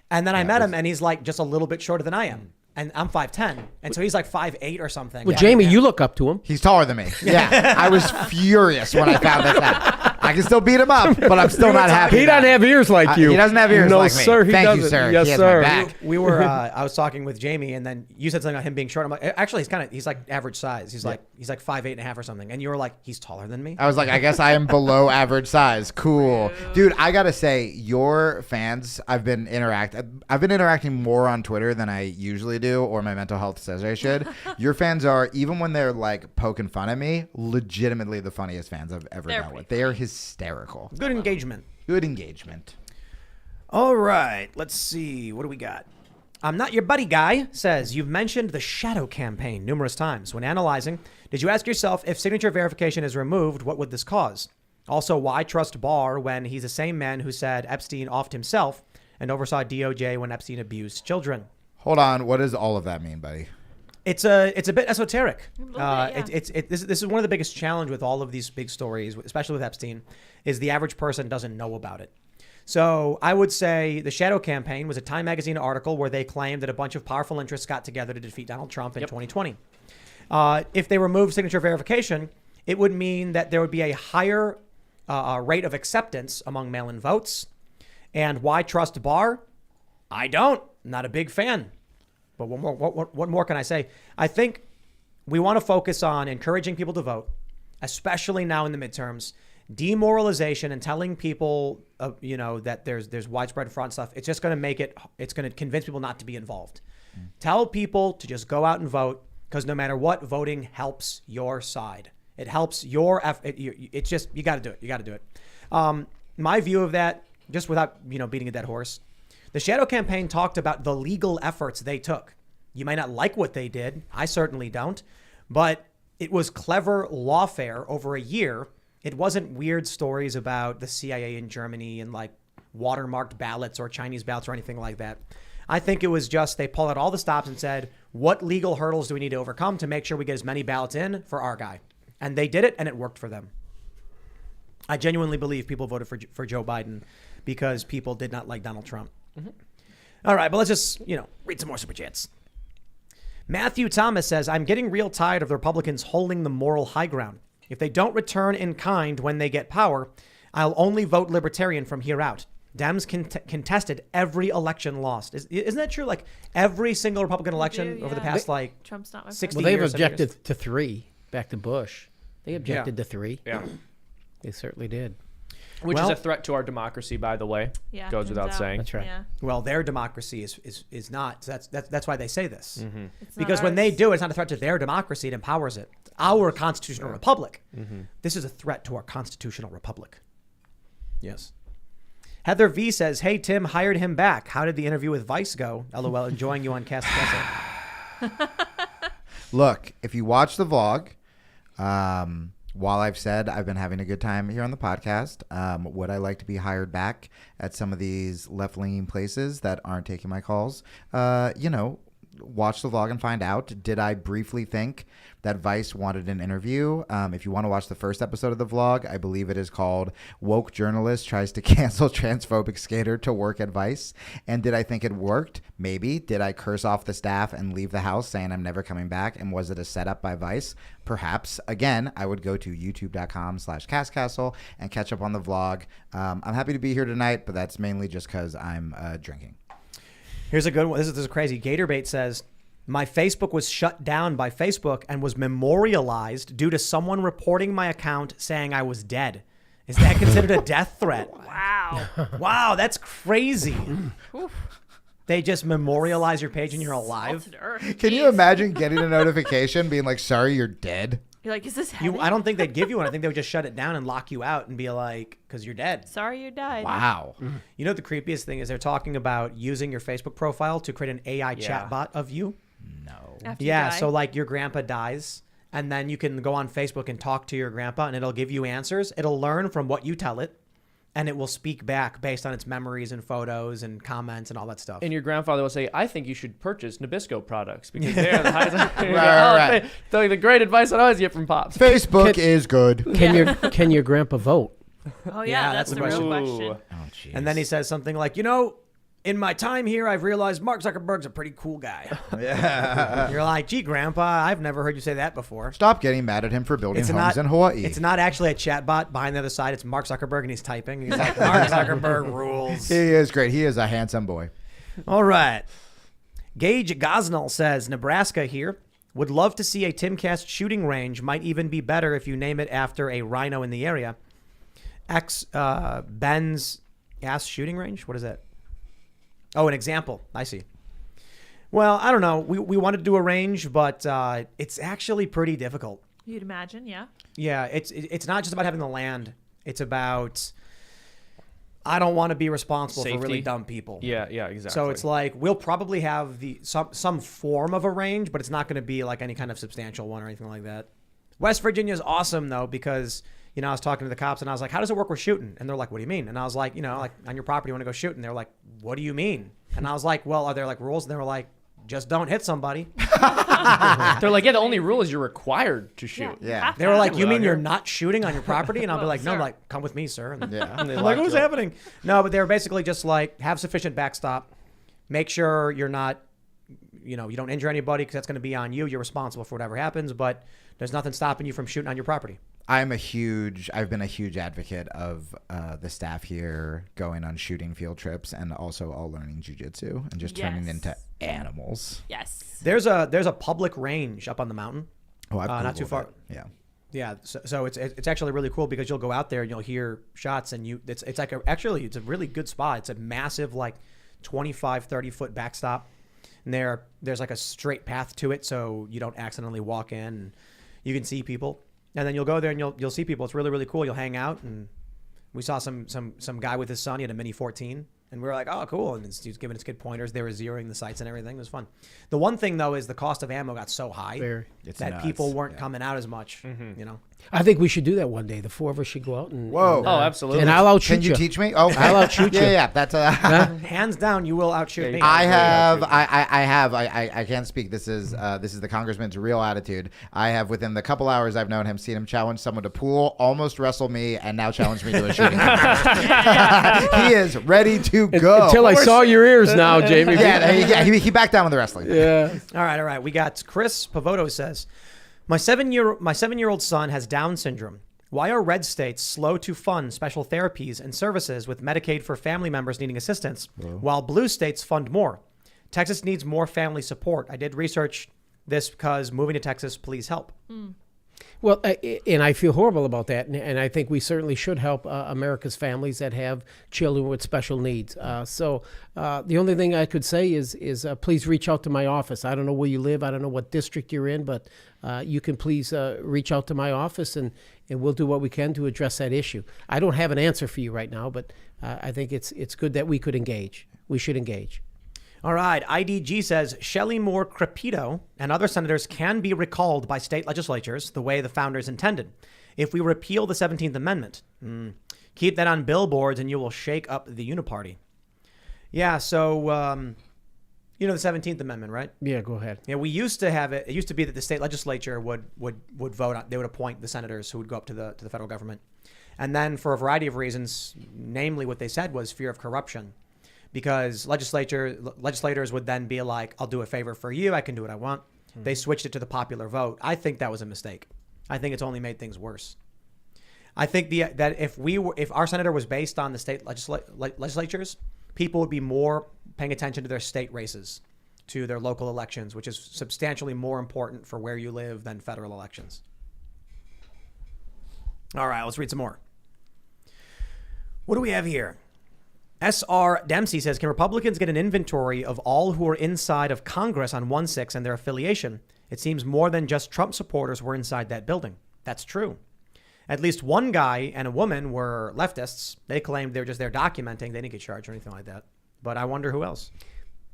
And then I met him, and he's like just a little bit shorter than I am. And I'm 5'10", and so he's like 5'8" or something. Well, Jamie, you look up to him. He's taller than me. Yeah. I was furious when I found this out. I can still beat him up, but I'm still not happy. He doesn't have ears like you. He doesn't have ears like me. No, sir, he Thank doesn't. you, sir. Yes, he has sir. my back. We were. I was talking with Jamie, and then you said something about him being short. I'm like, actually, he's like average size. He's like 5'8.5" or something. And you were like, he's taller than me. I was like, I guess I am below average size. Cool, dude. I gotta say, your fans. I've been interacting more on Twitter than I usually do, or my mental health says I should. Your fans are, even when they're like poking fun at me, legitimately the funniest fans I've ever dealt with. They are hysterical. Good engagement. Good engagement. All right, let's see. What do we got? I'm Not Your Buddy Guy says, you've mentioned the shadow campaign numerous times. When analyzing, did you ask yourself if signature verification is removed, what would this cause? Also, why trust Barr when he's the same man who said Epstein offed himself and oversaw DOJ when Epstein abused children? Hold on. What does all of that mean, buddy? It's a bit esoteric. A little bit, yeah. This is one of the biggest challenge with all of these big stories, especially with Epstein, is the average person doesn't know about it. So I would say the shadow campaign was a Time magazine article where they claimed that a bunch of powerful interests got together to defeat Donald Trump in 2020. If they removed signature verification, it would mean that there would be a higher rate of acceptance among mail-in votes. And why trust Barr? I don't. Not a big fan. But what more can I say? I think we want to focus on encouraging people to vote, especially now in the midterms. Demoralization and telling people, that there's widespread fraud and stuff. It's just going to it's going to convince people not to be involved. Tell people to just go out and vote, because no matter what, voting helps your side. It helps your it's just, you got to do it. You got to do it. My view of that, just without, beating a dead horse, the shadow campaign talked about the legal efforts they took. You might not like what they did. I certainly don't. But it was clever lawfare over a year. It wasn't weird stories about the CIA in Germany and like watermarked ballots or Chinese ballots or anything like that. I think it was just they pulled out all the stops and said, what legal hurdles do we need to overcome to make sure we get as many ballots in for our guy? And they did it, and it worked for them. I genuinely believe people voted for Joe Biden because people did not like Donald Trump. Mm-hmm. All right, but let's just, read some more super chats. Matthew Thomas says, I'm getting real tired of the Republicans holding the moral high ground. If they don't return in kind when they get power, I'll only vote Libertarian from here out. Dems contested every election lost. Isn't that true? Like every single Republican election over the past Trump's not my 60 Well, they've years. objected to 3 back to Bush. They objected to 3. Yeah. They certainly did. Which is a threat to our democracy, by the way. Yeah, Goes without saying. That's right. Yeah. Well, their democracy is not. So that's why they say this. Mm-hmm. It's not Because when they ours. do it, it's not a threat to their democracy. It empowers it. It's our constitutional republic. Mm-hmm. This is a threat to our constitutional republic. Yes. Heather V says, hey, Tim, hired him back. How did the interview with Vice go? LOL, enjoying you on Cast Castle. Look, if you watch the vlog, while I've said I've been having a good time here on the podcast, would I like to be hired back at some of these left-leaning places that aren't taking my calls? Watch the vlog and find out. Did I briefly think that Vice wanted an interview? If you want to watch the first episode of the vlog, I believe it is called Woke Journalist Tries to Cancel Transphobic Skater to Work at Vice. And did I think it worked? Maybe. Did I curse off the staff and leave the house saying I'm never coming back? And was it a setup by Vice? Perhaps. Again, I would go to youtube.com/castcastle and catch up on the vlog. I'm happy to be here tonight, but that's mainly just because I'm drinking. Here's a good one. This is crazy. Gatorbait says, my Facebook was shut down by Facebook and was memorialized due to someone reporting my account saying I was dead. Is that considered a death threat? Wow. Wow, that's crazy. They just memorialize your page and you're alive. Salted earth. Can you Jeez. imagine getting a notification being like, sorry, you're dead? You're like, is this heaven? I don't think they'd give you one. I think they would just shut it down and lock you out and be like, because you're dead. Sorry you died. Wow. You know what the creepiest thing is? They're talking about using your Facebook profile to create an AI chatbot of you. No. After you Yeah, die. so like your grandpa dies, and then you can go on Facebook and talk to your grandpa, and it'll give you answers. It'll learn from what you tell it, and it will speak back based on its memories and photos and comments and all that stuff. And your grandfather will say, I think you should purchase Nabisco products because they are the highest. Right. Tell you the great advice I always get from Pops. Facebook is good. Can your grandpa vote? Oh Yeah, yeah, that's that's the the real question. question. Oh, jeez. And then he says something like, in my time here, I've realized Mark Zuckerberg's a pretty cool guy. Yeah. You're like, gee, Grandpa, I've never heard you say that before. Stop getting mad at him for building homes in Hawaii. It's not actually a chatbot behind the other side. It's Mark Zuckerberg, and he's typing. He's like, Mark Zuckerberg rules. He is great. He is a handsome boy. All right. Gage Gosnell says, Nebraska here. Would love to see a Timcast shooting range. Might even be better if you name it after a rhino in the area. Ben's ass shooting range? What is that? Oh, an example. I see. Well, I don't know. We wanted to do a range, but it's actually pretty difficult. You'd imagine, yeah. Yeah, it's not just about having the land. It's about I don't want to be responsible for really Safety. dumb people. Yeah, exactly. So it's like we'll probably have some form of a range, but it's not going to be like any kind of substantial one or anything like that. West Virginia is awesome though because I was talking to the cops and I was like, "How does it work with shooting?" And they're like, "What do you mean?" And I was like, like on your property, you want to go shoot? And they're like, "What do you mean?" And I was like, "Well, are there like rules?" And they were like, "Just don't hit somebody." they're like, the only rule is you're required to shoot. Yeah. They were like, "You Well, mean you're here. not shooting on your property?" And I'll be Well, like, "No," sir. like, "Come with me, sir." And Yeah. And they I'm like, locked what's you up. happening? No, but they were basically just like, have sufficient backstop. Make sure you're not, you don't injure anybody because that's going to be on you. You're responsible for whatever happens, but there's nothing stopping you from shooting on your property. I've been a huge advocate of the staff here going on shooting field trips and also all learning jiu-jitsu and just turning Yes. into animals. Yes. There's a public range up on the mountain. Oh, I've not too Googled far. it. Yeah. Yeah, so it's actually really cool because you'll go out there and you'll hear shots and it's like it's a really good spot. It's a massive like 25, 30 foot backstop, and there's like a straight path to it, so you don't accidentally walk in. And you can see people, and then you'll go there and you'll see people. It's really, really cool. You'll hang out, and we saw some guy with his son. He had a Mini 14. And we were like, oh, cool. And he was giving his kid pointers. They were zeroing the sights and everything. It was fun. The one thing, though, is the cost of ammo got so high It's that nuts. people weren't coming out as much, you know? I think we should do that one day. The four of us should go out and. Whoa. and, Oh, absolutely. And I'll outshoot Can you teach me? Oh, I'll outshoot you. Yeah. That's Hands down, you will outshoot me. I can't speak. This is the congressman's real attitude. I have, within the couple hours I've known him, seen him challenge someone to pool, almost wrestle me, and now challenge me to a shooting contest. He is ready to go. Until I saw your ears now, Jamie. He backed down on the wrestling. Yeah. All right. We got Chris Pavoto says, my 7-year-old son has Down syndrome. Why are red states slow to fund special therapies and services with Medicaid for family members needing assistance, while blue states fund more? Texas needs more family support. I did research this because moving to Texas, please help. Well, and I feel horrible about that, and I think we certainly should help America's families that have children with special needs. So the only thing I could say is please reach out to my office. I don't know where you live. I don't know what district you're in, but you can please reach out to my office, and we'll do what we can to address that issue. I don't have an answer for you right now, but I think it's good that we could engage. We should engage. All right. IDG says Shelley Moore Crepito and other senators can be recalled by state legislatures the way the founders intended. If we repeal the 17th Amendment, keep that on billboards and you will shake up the uniparty. Yeah. So, you know, the 17th Amendment, right? Yeah, go ahead. Yeah. We used to have it. It used to be that the state legislature would vote on, they would appoint the senators who would go up to the federal government. And then for a variety of reasons, namely what they said was fear of corruption. Because legislators would then be like, I'll do a favor for you. I can do what I want. They switched it to the popular vote. I think that was a mistake. I think it's only made things worse. I think that if our senator was based on the state legislatures, people would be more paying attention to their state races, to their local elections, which is substantially more important for where you live than federal elections. All right, let's read some more. What do we have here? S.R. Dempsey says, can Republicans get an inventory of all who are inside of Congress on 1-6 and their affiliation? It seems more than just Trump supporters were inside that building. That's true. At least one guy and a woman were leftists. They claimed they were just there documenting. They didn't get charged or anything like that. But I wonder who else.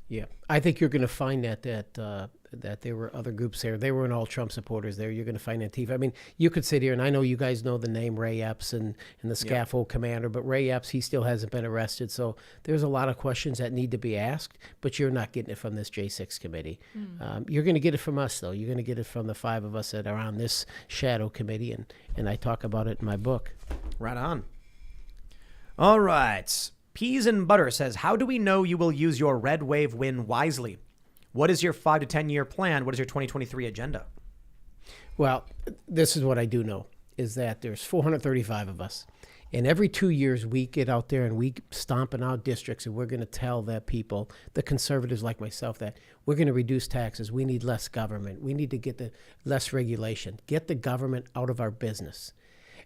Yeah, I think you're going to find that there were other groups there. They weren't all Trump supporters there. You're going to find Antifa. I mean, you could sit here, and I know you guys know the name Ray Epps and the scaffold commander, but Ray Epps, he still hasn't been arrested. So there's a lot of questions that need to be asked, but you're not getting it from this J6 committee. You're going to get it from us, though. You're going to get it from the 5 of us that are on this shadow committee, and I talk about it in my book. Right on. All right. Peas and Butter says, how do we know you will use your red wave win wisely? What is your 5 to 10 year plan? What is your 2023 agenda? Well, this is what I do know, is that there's 435 of us. And every 2 years, we get out there and we stomp in our districts, and we're going to tell that people, the conservatives like myself, that we're going to reduce taxes. We need less government. We need to get the less regulation. Get the government out of our business.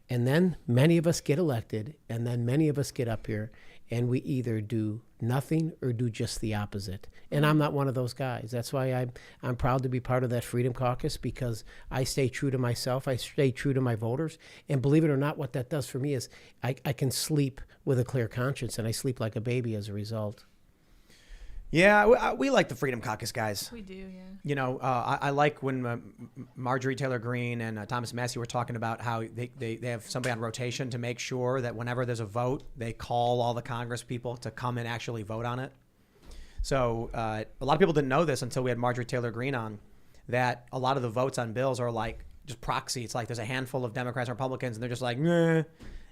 And then many of us get elected, and then many of us get up here, and we either do nothing or do just the opposite. And I'm not one of those guys. That's why I'm proud to be part of that Freedom Caucus, because I stay true to myself. I stay true to my voters. And believe it or not, what that does for me is I can sleep with a clear conscience, and I sleep like a baby as a result. Yeah, we like the Freedom Caucus guys. We do, yeah. You know, I like when Marjorie Taylor Greene and Thomas Massey were talking about how they have somebody on rotation to make sure that whenever there's a vote, they call all the Congress people to come and actually vote on it. So a lot of people didn't know this until we had Marjorie Taylor Greene on, that a lot of the votes on bills are like just proxy. It's like there's a handful of Democrats and Republicans, and they're just like, meh.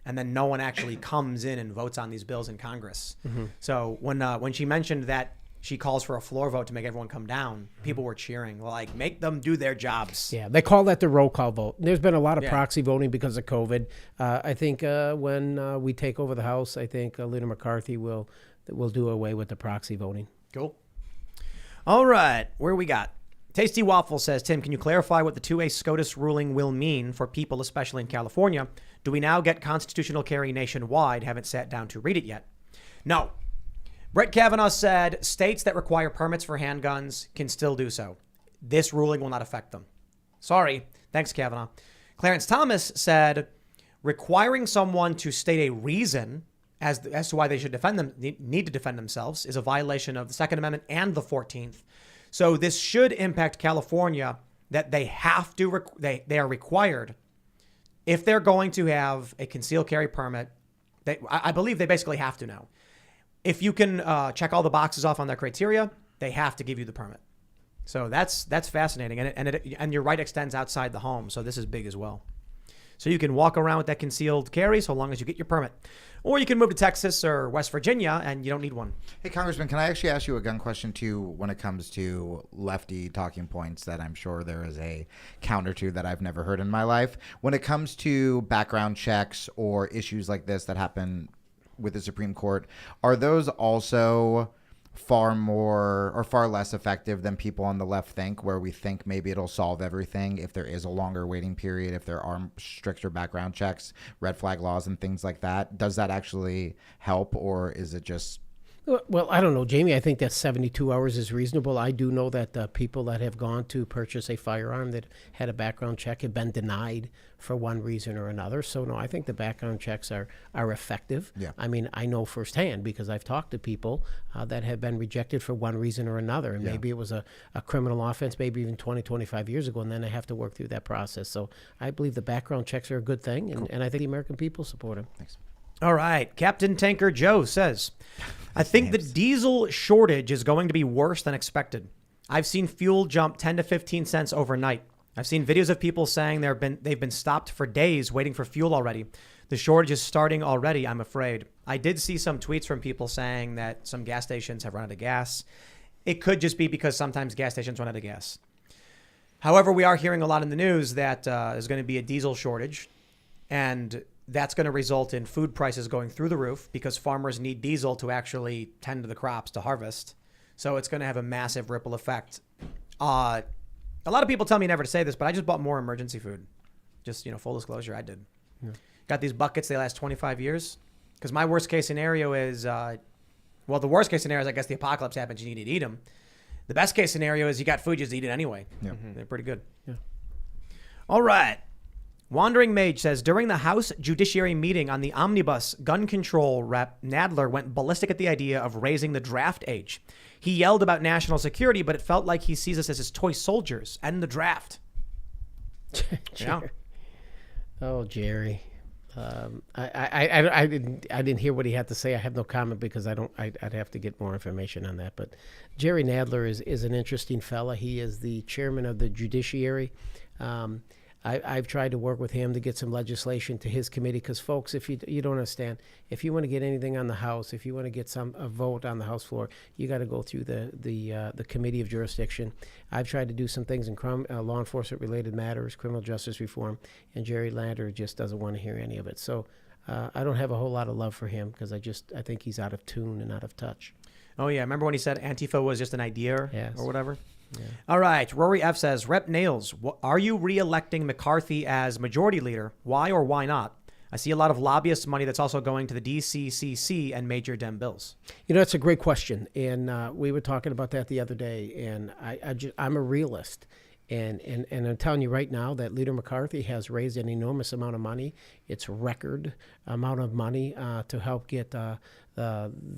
And then no one actually comes in and votes on these bills in Congress. So when she mentioned that she calls for a floor vote to make everyone come down, people were cheering, like, make them do their jobs. Yeah, they call that the roll call vote. There's been a lot of Yeah. proxy voting because of COVID. I think when we take over the House, I think Leader McCarthy will do away with the proxy voting. Cool. All right, where we got? Tasty Waffle says, Tim, can you clarify what the 2A Scotus ruling will mean for people, especially in California? Do we now get constitutional carry nationwide? Haven't sat down to read it yet. No. Brett Kavanaugh said states that require permits for handguns can still do so. This ruling will not affect them. Sorry. Thanks, Kavanaugh. Clarence Thomas said requiring someone to state a reason as to why they should need to defend themselves is a violation of the Second Amendment and the 14th. So this should impact California, that they have to, they are required, if they're going to have a concealed carry permit, I believe they basically have to now. If you can check all the boxes off on their criteria, they have to give you the permit. So that's fascinating. And your right extends outside the home. So this is big as well. So you can walk around with that concealed carry so long as you get your permit. Or you can move to Texas or West Virginia and you don't need one. Hey, Congressman, can I actually ask you a gun question, too, when it comes to lefty talking points that I'm sure there is a counter to that I've never heard in my life? When it comes to background checks or issues like this that happen with the Supreme Court, are those also far more or far less effective than people on the left think, where we think maybe it'll solve everything if there is a longer waiting period, if there are stricter background checks, red flag laws and things like that? Does that actually help, or is it just... Well, I don't know, Jamie. I think that 72 hours is reasonable. I do know that people that have gone to purchase a firearm that had a background check have been denied for one reason or another. So, no, I think the background checks are effective. Yeah. I mean, I know firsthand because I've talked to people that have been rejected for one reason or another. And maybe it was a criminal offense, maybe even 20, 25 years ago, and then they have to work through that process. So I believe the background checks are a good thing, and I think the American people support them. Thanks. All right. Captain Tanker Joe says, I think the diesel shortage is going to be worse than expected. I've seen fuel jump 10 to 15 cents overnight. I've seen videos of people saying they've been stopped for days waiting for fuel already. The shortage is starting already, I'm afraid. I did see some tweets from people saying that some gas stations have run out of gas. It could just be because sometimes gas stations run out of gas. However, we are hearing a lot in the news that there's going to be a diesel shortage, and that's going to result in food prices going through the roof because farmers need diesel to actually tend to the crops to harvest. So it's going to have a massive ripple effect. A lot of people tell me never to say this, but I just bought more emergency food. Just, full disclosure, I did. Yeah. Got these buckets. They last 25 years. Because my worst case scenario is, the worst case scenario is I guess the apocalypse happens. You need to eat them. The best case scenario is you got food, just eat it anyway. Yeah. They're pretty good. Yeah. All right. Wandering Mage says, during the House Judiciary meeting on the omnibus, gun control rep Nadler went ballistic at the idea of raising the draft age. He yelled about national security, but it felt like he sees us as his toy soldiers and the draft. Yeah. Oh, Jerry. I didn't hear what he had to say. I have no comment because I'd have to get more information on that. But Jerry Nadler is an interesting fella. He is the chairman of the Judiciary. I've tried to work with him to get some legislation to his committee because, folks, if you don't understand, if you want to get anything on the House, if you want to get a vote on the House floor, you got to go through the Committee of Jurisdiction. I've tried to do some things in law enforcement related matters, criminal justice reform, and Jerry Nadler just doesn't want to hear any of it. So I don't have a whole lot of love for him because I think he's out of tune and out of touch. Oh yeah, remember when he said Antifa was just an idea Yes. or whatever? Yeah. All right. Rory F says, Rep Nehls, are you re-electing McCarthy as majority leader? Why or why not? I see a lot of lobbyist money that's also going to the DCCC and major Dem bills. That's a great question. And we were talking about that the other day. And I'm a realist. And I'm telling you right now that Leader McCarthy has raised an enormous amount of money. It's record amount of money to help get the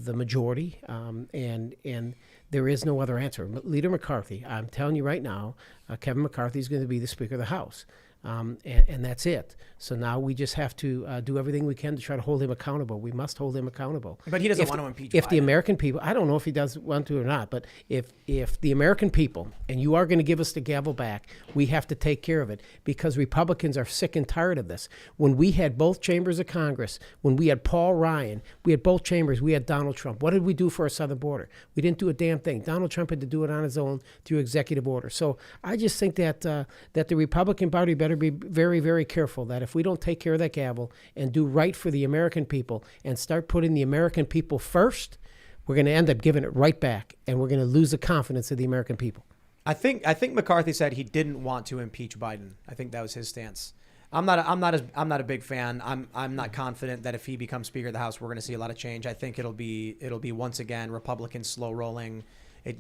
majority. And there is no other answer. Leader McCarthy, I'm telling you right now, Kevin McCarthy is going to be the Speaker of the House. and that's it. So now we just have to do everything we can to try to hold him accountable. We must hold him accountable. But he doesn't want to impeach If the Biden. American people, I don't know if he does want to or not, but if the American people, and you are going to give us the gavel back, we have to take care of it, because Republicans are sick and tired of this. When we had both chambers of Congress, when we had Paul Ryan, we had both chambers, we had Donald Trump. What did we do for our southern border? We didn't do a damn thing. Donald Trump had to do it on his own through executive order. So I just think that that the Republican Party better be very, very careful that if we don't take care of that gavel and do right for the American people and start putting the American people first, we're going to end up giving it right back, and we're going to lose the confidence of the American people. I think McCarthy said he didn't want to impeach Biden. I think that was his stance. I'm not a big fan. I'm not confident that if he becomes Speaker of the House, we're going to see a lot of change. I think it'll be once again Republicans slow rolling,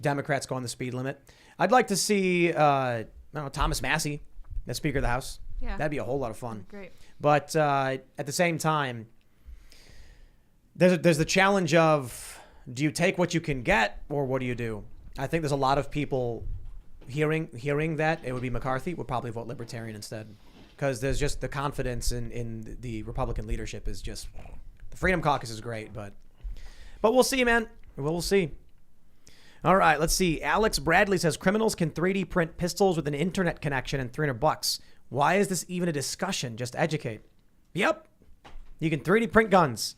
Democrats going the speed limit. I'd like to see I don't know, Thomas Massey, the Speaker of the House. Yeah. That'd be a whole lot of fun. Great. But at the same time, there's the challenge of, do you take what you can get, or what do you do? I think there's a lot of people hearing that it would be McCarthy would probably vote Libertarian instead, because there's just the confidence in the Republican leadership is just, the Freedom Caucus is great, but we'll see, man. We'll see. All right, let's see. Alex Bradley says criminals can 3D print pistols with an internet connection and $300. Why is this even a discussion? Just educate. Yep, you can 3D print guns.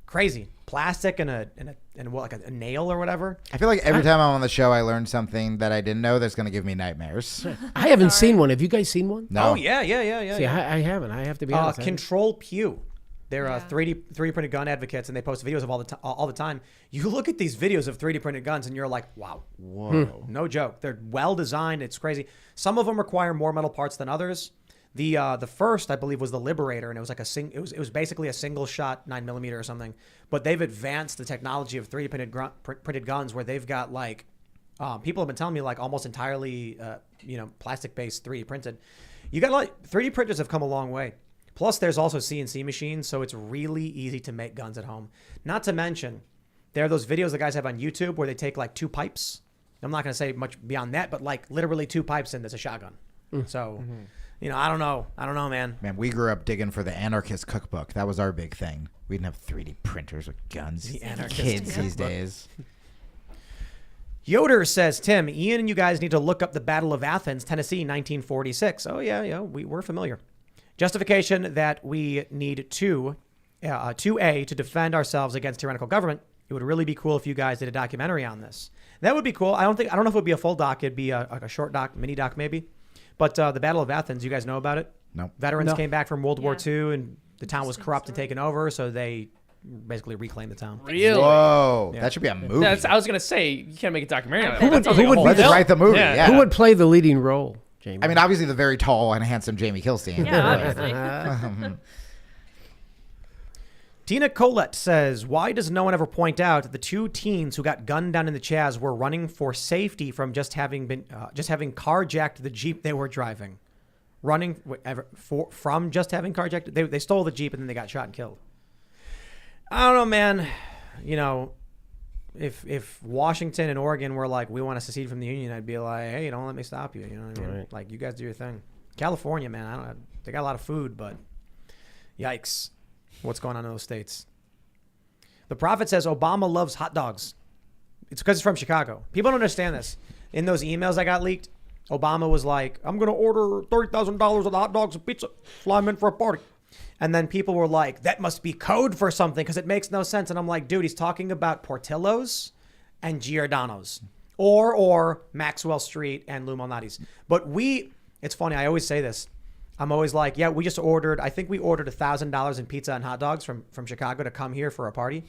Crazy. Plastic and what, like a nail or whatever. I feel like every time I'm on the show, I learn something that I didn't know that's going to give me nightmares. I haven't seen one. Have you guys seen one? No. Oh yeah. See, I haven't. I have to be honest. Control Pew. They're 3D printed gun advocates, and they post videos of all the time. You look at these videos of 3D printed guns, and you're like, wow, whoa, no joke. They're well designed. It's crazy. Some of them require more metal parts than others. The first, I believe, was the Liberator, and it was like it was basically a single shot 9mm or something. But they've advanced the technology of 3D printed guns, where they've got like people have been telling me like almost entirely plastic based 3D printed. You got like 3D printers have come a long way. Plus, there's also CNC machines, so it's really easy to make guns at home. Not to mention, there are those videos the guys have on YouTube where they take like 2 pipes. I'm not going to say much beyond that, but like literally 2 pipes and there's a shotgun. So, I don't know. Man. Man, we grew up digging for the anarchist cookbook. That was our big thing. We didn't have 3D printers with guns. The anarchist kids these cookbook. days. Yoder says, Tim, Ian and you guys need to look up the Battle of Athens, Tennessee, 1946. Oh, yeah, we're familiar. Justification that we need 2A to defend ourselves against tyrannical government. It would really be cool if you guys did a documentary on this. That would be cool. I don't know if it would be a full doc. It'd be a short doc, mini doc maybe. But the Battle of Athens, you guys know about it? No. Veterans came back from World War Yeah. II, and the town was corrupt and taken over, so they basically reclaimed the town. Really? Whoa, Yeah. that should be a movie. I was gonna say you can't make a documentary on it. Who That would- sounds who like a would whole be Let's film. write the movie. Yeah. Yeah. Who would play the leading role, Jamie? I mean, obviously the very tall and handsome Jamie Kilstein. Yeah, obviously. Tina Colette says, why does no one ever point out that the 2 teens who got gunned down in the Chaz were running for safety from just having carjacked the Jeep they were driving? From just having carjacked? They stole the Jeep and then they got shot and killed. I don't know, man. If Washington and Oregon were like, we want to secede from the Union, I'd be like, hey, don't let me stop you. You know what I mean? Right. Like, you guys do your thing. California, man, they got a lot of food, but yikes. What's going on in those states? The Prophet says Obama loves hot dogs. It's because it's from Chicago. People don't understand this. In those emails that got leaked, Obama was like, I'm going to order $30,000 of hot dogs and pizza. Fly them in for a party. And then people were like, that must be code for something because it makes no sense. And I'm like, dude, he's talking about Portillo's and Giordano's or Maxwell Street and Lou Malnati's. But it's funny. I always say this. I'm always like, yeah, I think we ordered $1,000 in pizza and hot dogs from Chicago to come here for a party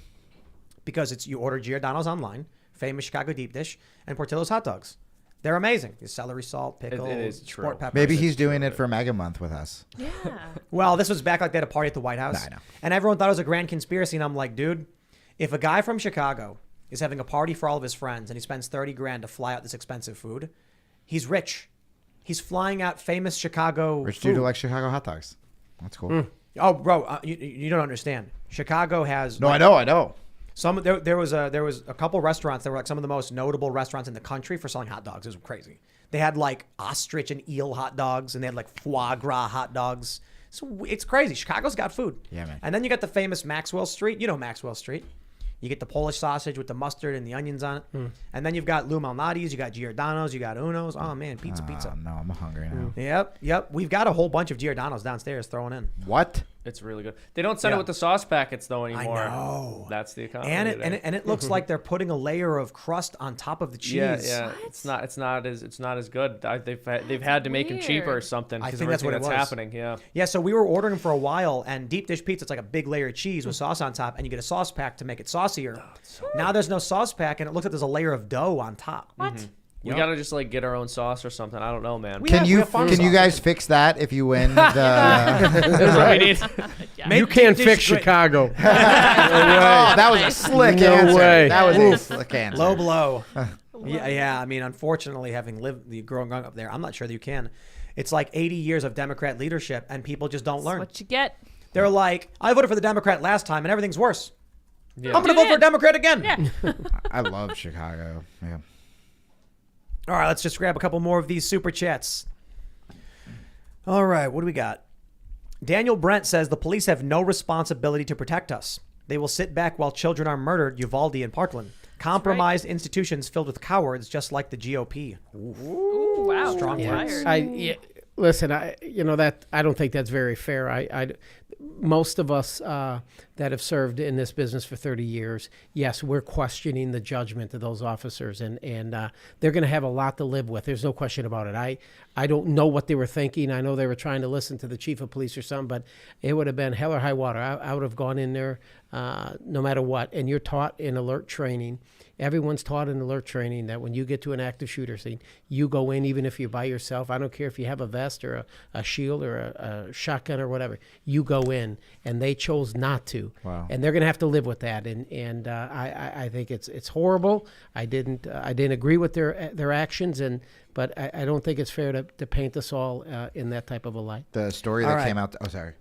because you order Giordano's online, famous Chicago deep dish, and Portillo's hot dogs. They're amazing. There's celery salt, pickles, It is true. sport peppers. Maybe he's doing it for MAGA month with us. Yeah. Well, this was back like they had a party at the White House. I know. And everyone thought it was a grand conspiracy. And I'm like, dude, if a guy from Chicago is having a party for all of his friends and he spends $30,000 to fly out this expensive food, he's rich. He's flying out famous Chicago Rich food. dude who likes Chicago hot dogs. That's cool. Oh, bro, you don't understand. Chicago has No, I know. there was a couple restaurants that were like some of the most notable restaurants in the country for selling hot dogs. It was crazy. They had like ostrich and eel hot dogs, and they had like foie gras hot dogs. So it's crazy. Chicago's got food. Yeah, man. And then you got the famous Maxwell Street. You know Maxwell Street. You get the Polish sausage with the mustard and the onions on it. And then you've got Lou Malnati's, you got Giordano's, you got Uno's. Oh, man, pizza. No, I'm hungry now. Yep. We've got a whole bunch of Giordano's downstairs thrown in. What? It's really good. They don't send it with the sauce packets though anymore. I know. That's the economy. And it looks like they're putting a layer of crust on top of the cheese. Yeah. It's not as good. They've had to make them cheaper or Weird. something. I 'cause think of that's what it everything was. happening. Yeah. Yeah, so we were ordering them for a while, and deep dish pizza, it's like a big layer of cheese with sauce on top, and you get a sauce pack to make it saucier. Now there's no sauce pack, and it looks like there's a layer of dough on top. What? We gotta just like get our own sauce or something. I don't know, man. We Can have you farm can you sauce. guys fix that if you win the? That's what we need. Make You can't deep fix dish great. Chicago. Oh, that was a slick No answer. way. That was a slick answer. Low blow. Yeah. I mean, unfortunately, having growing up there, I'm not sure that you can. It's like 80 years of Democrat leadership, and people just don't That's learn. what you get. They're like, I voted for the Democrat last time, and everything's worse. Yeah. I'm going to vote for a Democrat again. Yeah. I love Chicago. Yeah. All right, let's just grab a couple more of these super chats. All right, what do we got? Daniel Brent says the police have no responsibility to protect us. They will sit back while children are murdered, Uvalde and Parkland. Compromised institutions filled with cowards, just like the GOP. Ooh, wow. Strong Fired. Listen, I don't think that's very fair. Most of us that have served in this business for 30 years, yes, we're questioning the judgment of those officers, and they're going to have a lot to live with. There's no question about it. I don't know what they were thinking. I know they were trying to listen to the chief of police or something, but it would have been hell or high water. I would have gone in there no matter what. And you're taught in alert training. Everyone's taught in alert training that when you get to an active shooter scene, you go in even if you're by yourself. I don't care if you have a vest or a shield or a shotgun or whatever. You go in, and they chose not to. Wow. And they're going to have to live with that. And I think it's horrible. I didn't agree with their actions, but I don't think it's fair to paint us all in that type of a light. The story All that right. came out. Oh, sorry.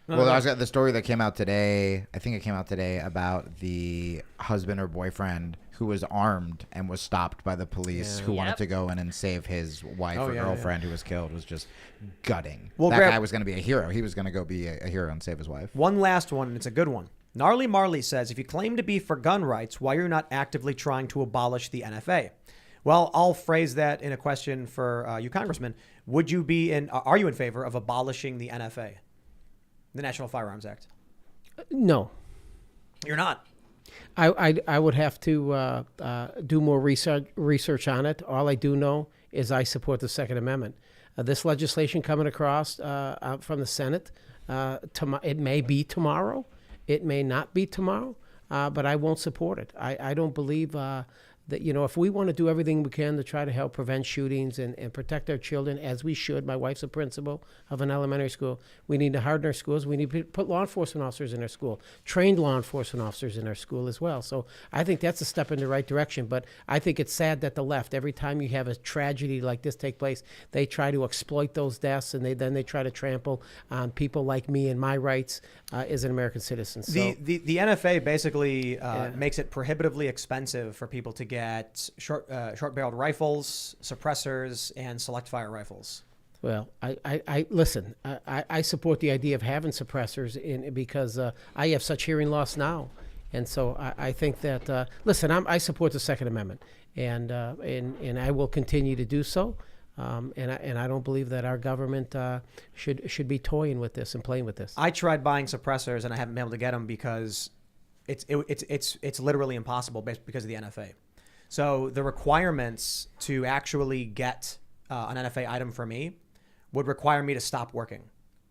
The story that came out today. I think it came out today about the husband or boyfriend who was armed and was stopped by the police, who wanted to go in and save his wife or girlfriend who was killed. Was just gutting. Well, that grab- guy was going to be a hero. He was going to go be a hero and save his wife. One last one, and it's a good one. Gnarly Marley says, if you claim to be for gun rights, why are you not actively trying to abolish the NFA? Well, I'll phrase that in a question for you, Congressman. Are you in favor of abolishing the NFA, the National Firearms Act? No. You're not. I would have to do more research on it. All I do know is I support the Second Amendment. This legislation coming across from the Senate, it may be tomorrow. It may not be tomorrow, but I won't support it. I don't believe that, if we want to do everything we can to try to help prevent shootings and protect our children, as we should. My wife's a principal of an elementary school. We need to harden our schools. We need to put law enforcement officers in our school, trained law enforcement officers in our school as well. So I think that's a step in the right direction. But I think it's sad that the left, every time you have a tragedy like this take place, they try to exploit those deaths, and then they try to trample on people like me and my rights as an American citizen. So The NFA basically makes it prohibitively expensive for people to get short-barreled rifles, suppressors, and select fire rifles. Well, I listen. I support the idea of having suppressors because I have such hearing loss now, and so I think that listen. I support the Second Amendment, and I will continue to do so. And I don't believe that our government should be toying with this and playing with this. I tried buying suppressors and I haven't been able to get them because it's literally impossible because of the NFA. So the requirements to actually get an NFA item for me would require me to stop working.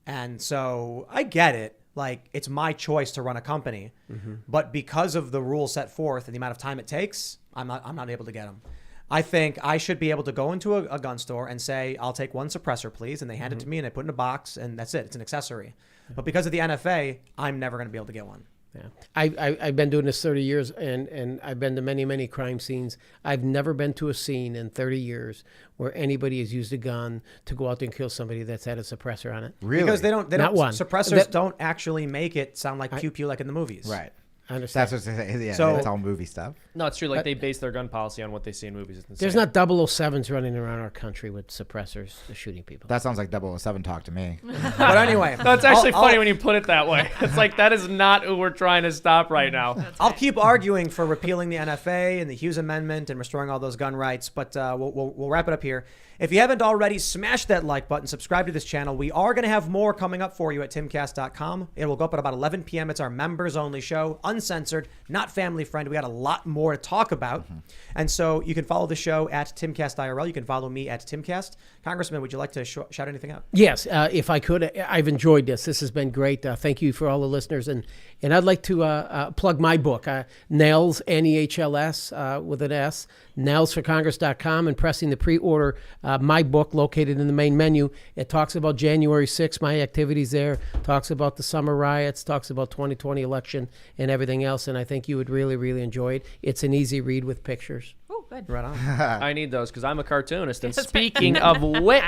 And so I get it. Like, it's my choice to run a company. Mm-hmm. But because of the rules set forth and the amount of time it takes, I'm not able to get them. I think I should be able to go into a gun store and say, I'll take one suppressor, please. And they hand it to me and I put it in a box and that's it. It's an accessory. But because of the NFA, I'm never going to be able to get one. Yeah, I've been doing this 30 years, and I've been to many, many crime scenes. I've never been to a scene in 30 years where anybody has used a gun to go out there and kill somebody that's had a suppressor on it. Really? Because they don't Not one. suppressors don't actually make it sound like pew pew like in the movies. Right. I understand. That's what yeah, So- it's all movie stuff. No, it's true. Like they base their gun policy on what they see in movies. It's insane. There's not 007s running around our country with suppressors shooting people. That sounds like 007 talk to me. But anyway, No, it's actually I'll- funny when you put it that way. It's like that is not who we're trying to stop right now. I'll keep arguing for repealing the NFA and the Hughes Amendment and restoring all those gun rights, but we'll wrap it up here. If you haven't already, smash that like button, subscribe to this channel. We are going to have more coming up for you at timcast.com. It will go up at about 11 p.m. It's our members-only show, uncensored, not family-friendly. We got a lot more to talk about. And so you can follow the show at Timcast IRL. You can follow me at Timcast. Congressman, would you like to shout anything out? Yes, if I could, I've enjoyed this. This has been great. Thank you for all the listeners. And I'd like to plug my book, Nehls, Nehls with an S, NehlsForCongress.com, and pressing the pre-order my book located in the main menu. It talks about January 6th, my activities there, talks about the summer riots, talks about 2020 election and everything else. And I think you would really, really enjoy it. It's an easy read with pictures. Oh, good. Right on. I need those because I'm a cartoonist. And speaking of which,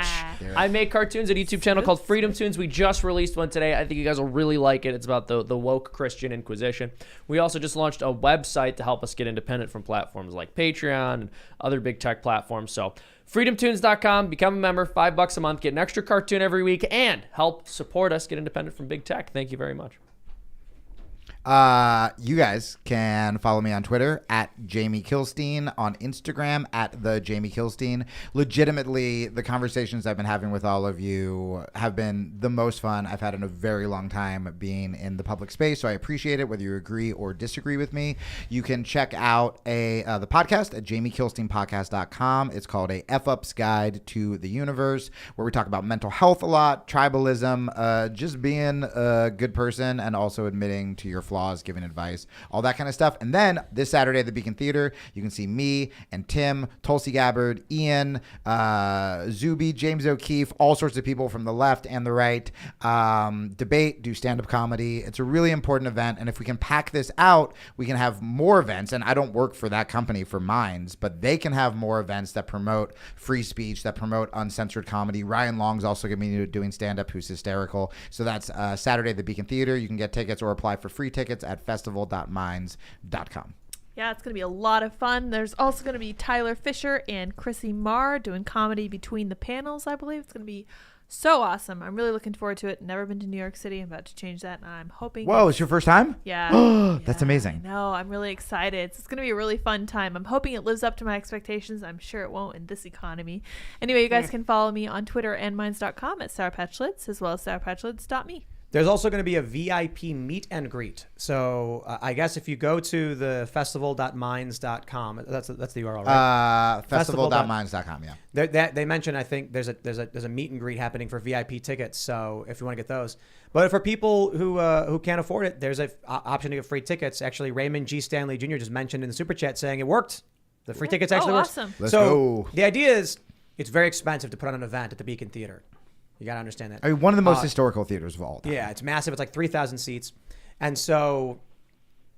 I make cartoons at a YouTube channel called Freedom Tunes. We just released one today. I think you guys will really like it. It's about the woke Christian Inquisition. We also just launched a website to help us get independent from platforms like Patreon and other big tech platforms. So freedomtunes.com, become a member, $5 a month, get an extra cartoon every week, and help support us get independent from big tech. Thank you very much. You guys can follow me on Twitter at Jamie Kilstein, on Instagram at the Jamie Kilstein. Legitimately, the conversations I've been having with all of you have been the most fun I've had in a very long time being in the public space. So I appreciate it, whether you agree or disagree with me. You can check out the podcast at JamieKilsteinPodcast.com. It's called a F-Ups Guide to the Universe, where we talk about mental health a lot, tribalism, just being a good person, and also admitting to your flaws, giving advice, all that kind of stuff. And then this Saturday at the Beacon Theater, you can see me and Tim, Tulsi Gabbard, Ian, Zuby, James O'Keefe, all sorts of people from the left and the right debate, do stand-up comedy. It's a really important event. And if we can pack this out, we can have more events. And I don't work for that company, for Minds, but they can have more events that promote free speech, that promote uncensored comedy. Ryan Long's also going to be doing stand-up, who's hysterical. So that's Saturday at the Beacon Theater. You can get tickets or apply for free tickets at festival.minds.com. Yeah, it's going to be a lot of fun. There's also going to be Tyler Fisher and Chrissy Marr doing comedy between the panels, I believe. It's going to be so awesome. I'm really looking forward to it. Never been to New York City. I'm about to change that, and I'm hoping... Whoa, it's your first time? Yeah. That's amazing. No, I'm really excited. It's going to be a really fun time. I'm hoping it lives up to my expectations. I'm sure it won't in this economy. Anyway, you guys can follow me on Twitter and minds.com at sarapatchlitz, as well as sarapatchlitz.me. There's also going to be a VIP meet and greet. So I guess if you go to the festival.minds.com, that's the URL, right? Festival.minds.com, yeah. They mentioned, I think there's a meet and greet happening for VIP tickets. So if you want to get those, but for people who can't afford it, there's an option to get free tickets. Actually, Raymond G. Stanley Jr. just mentioned in the super chat saying it worked. The free tickets actually works. Awesome. Let's so go. the idea is it's very expensive to put on an event at the Beacon Theater. You got to understand that. I mean, one of the most historical theaters of all time. Yeah, it's massive. It's like 3,000 seats. And so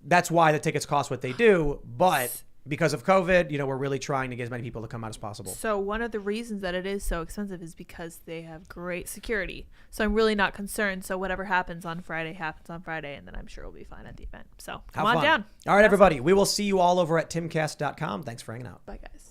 that's why the tickets cost what they do. But because of COVID, we're really trying to get as many people to come out as possible. So one of the reasons that it is so expensive is because they have great security. So I'm really not concerned. So whatever happens on Friday, and then I'm sure we'll be fine at the event. So come on down. All right, everybody. We will see you all over at timcast.com. Thanks for hanging out. Bye, guys.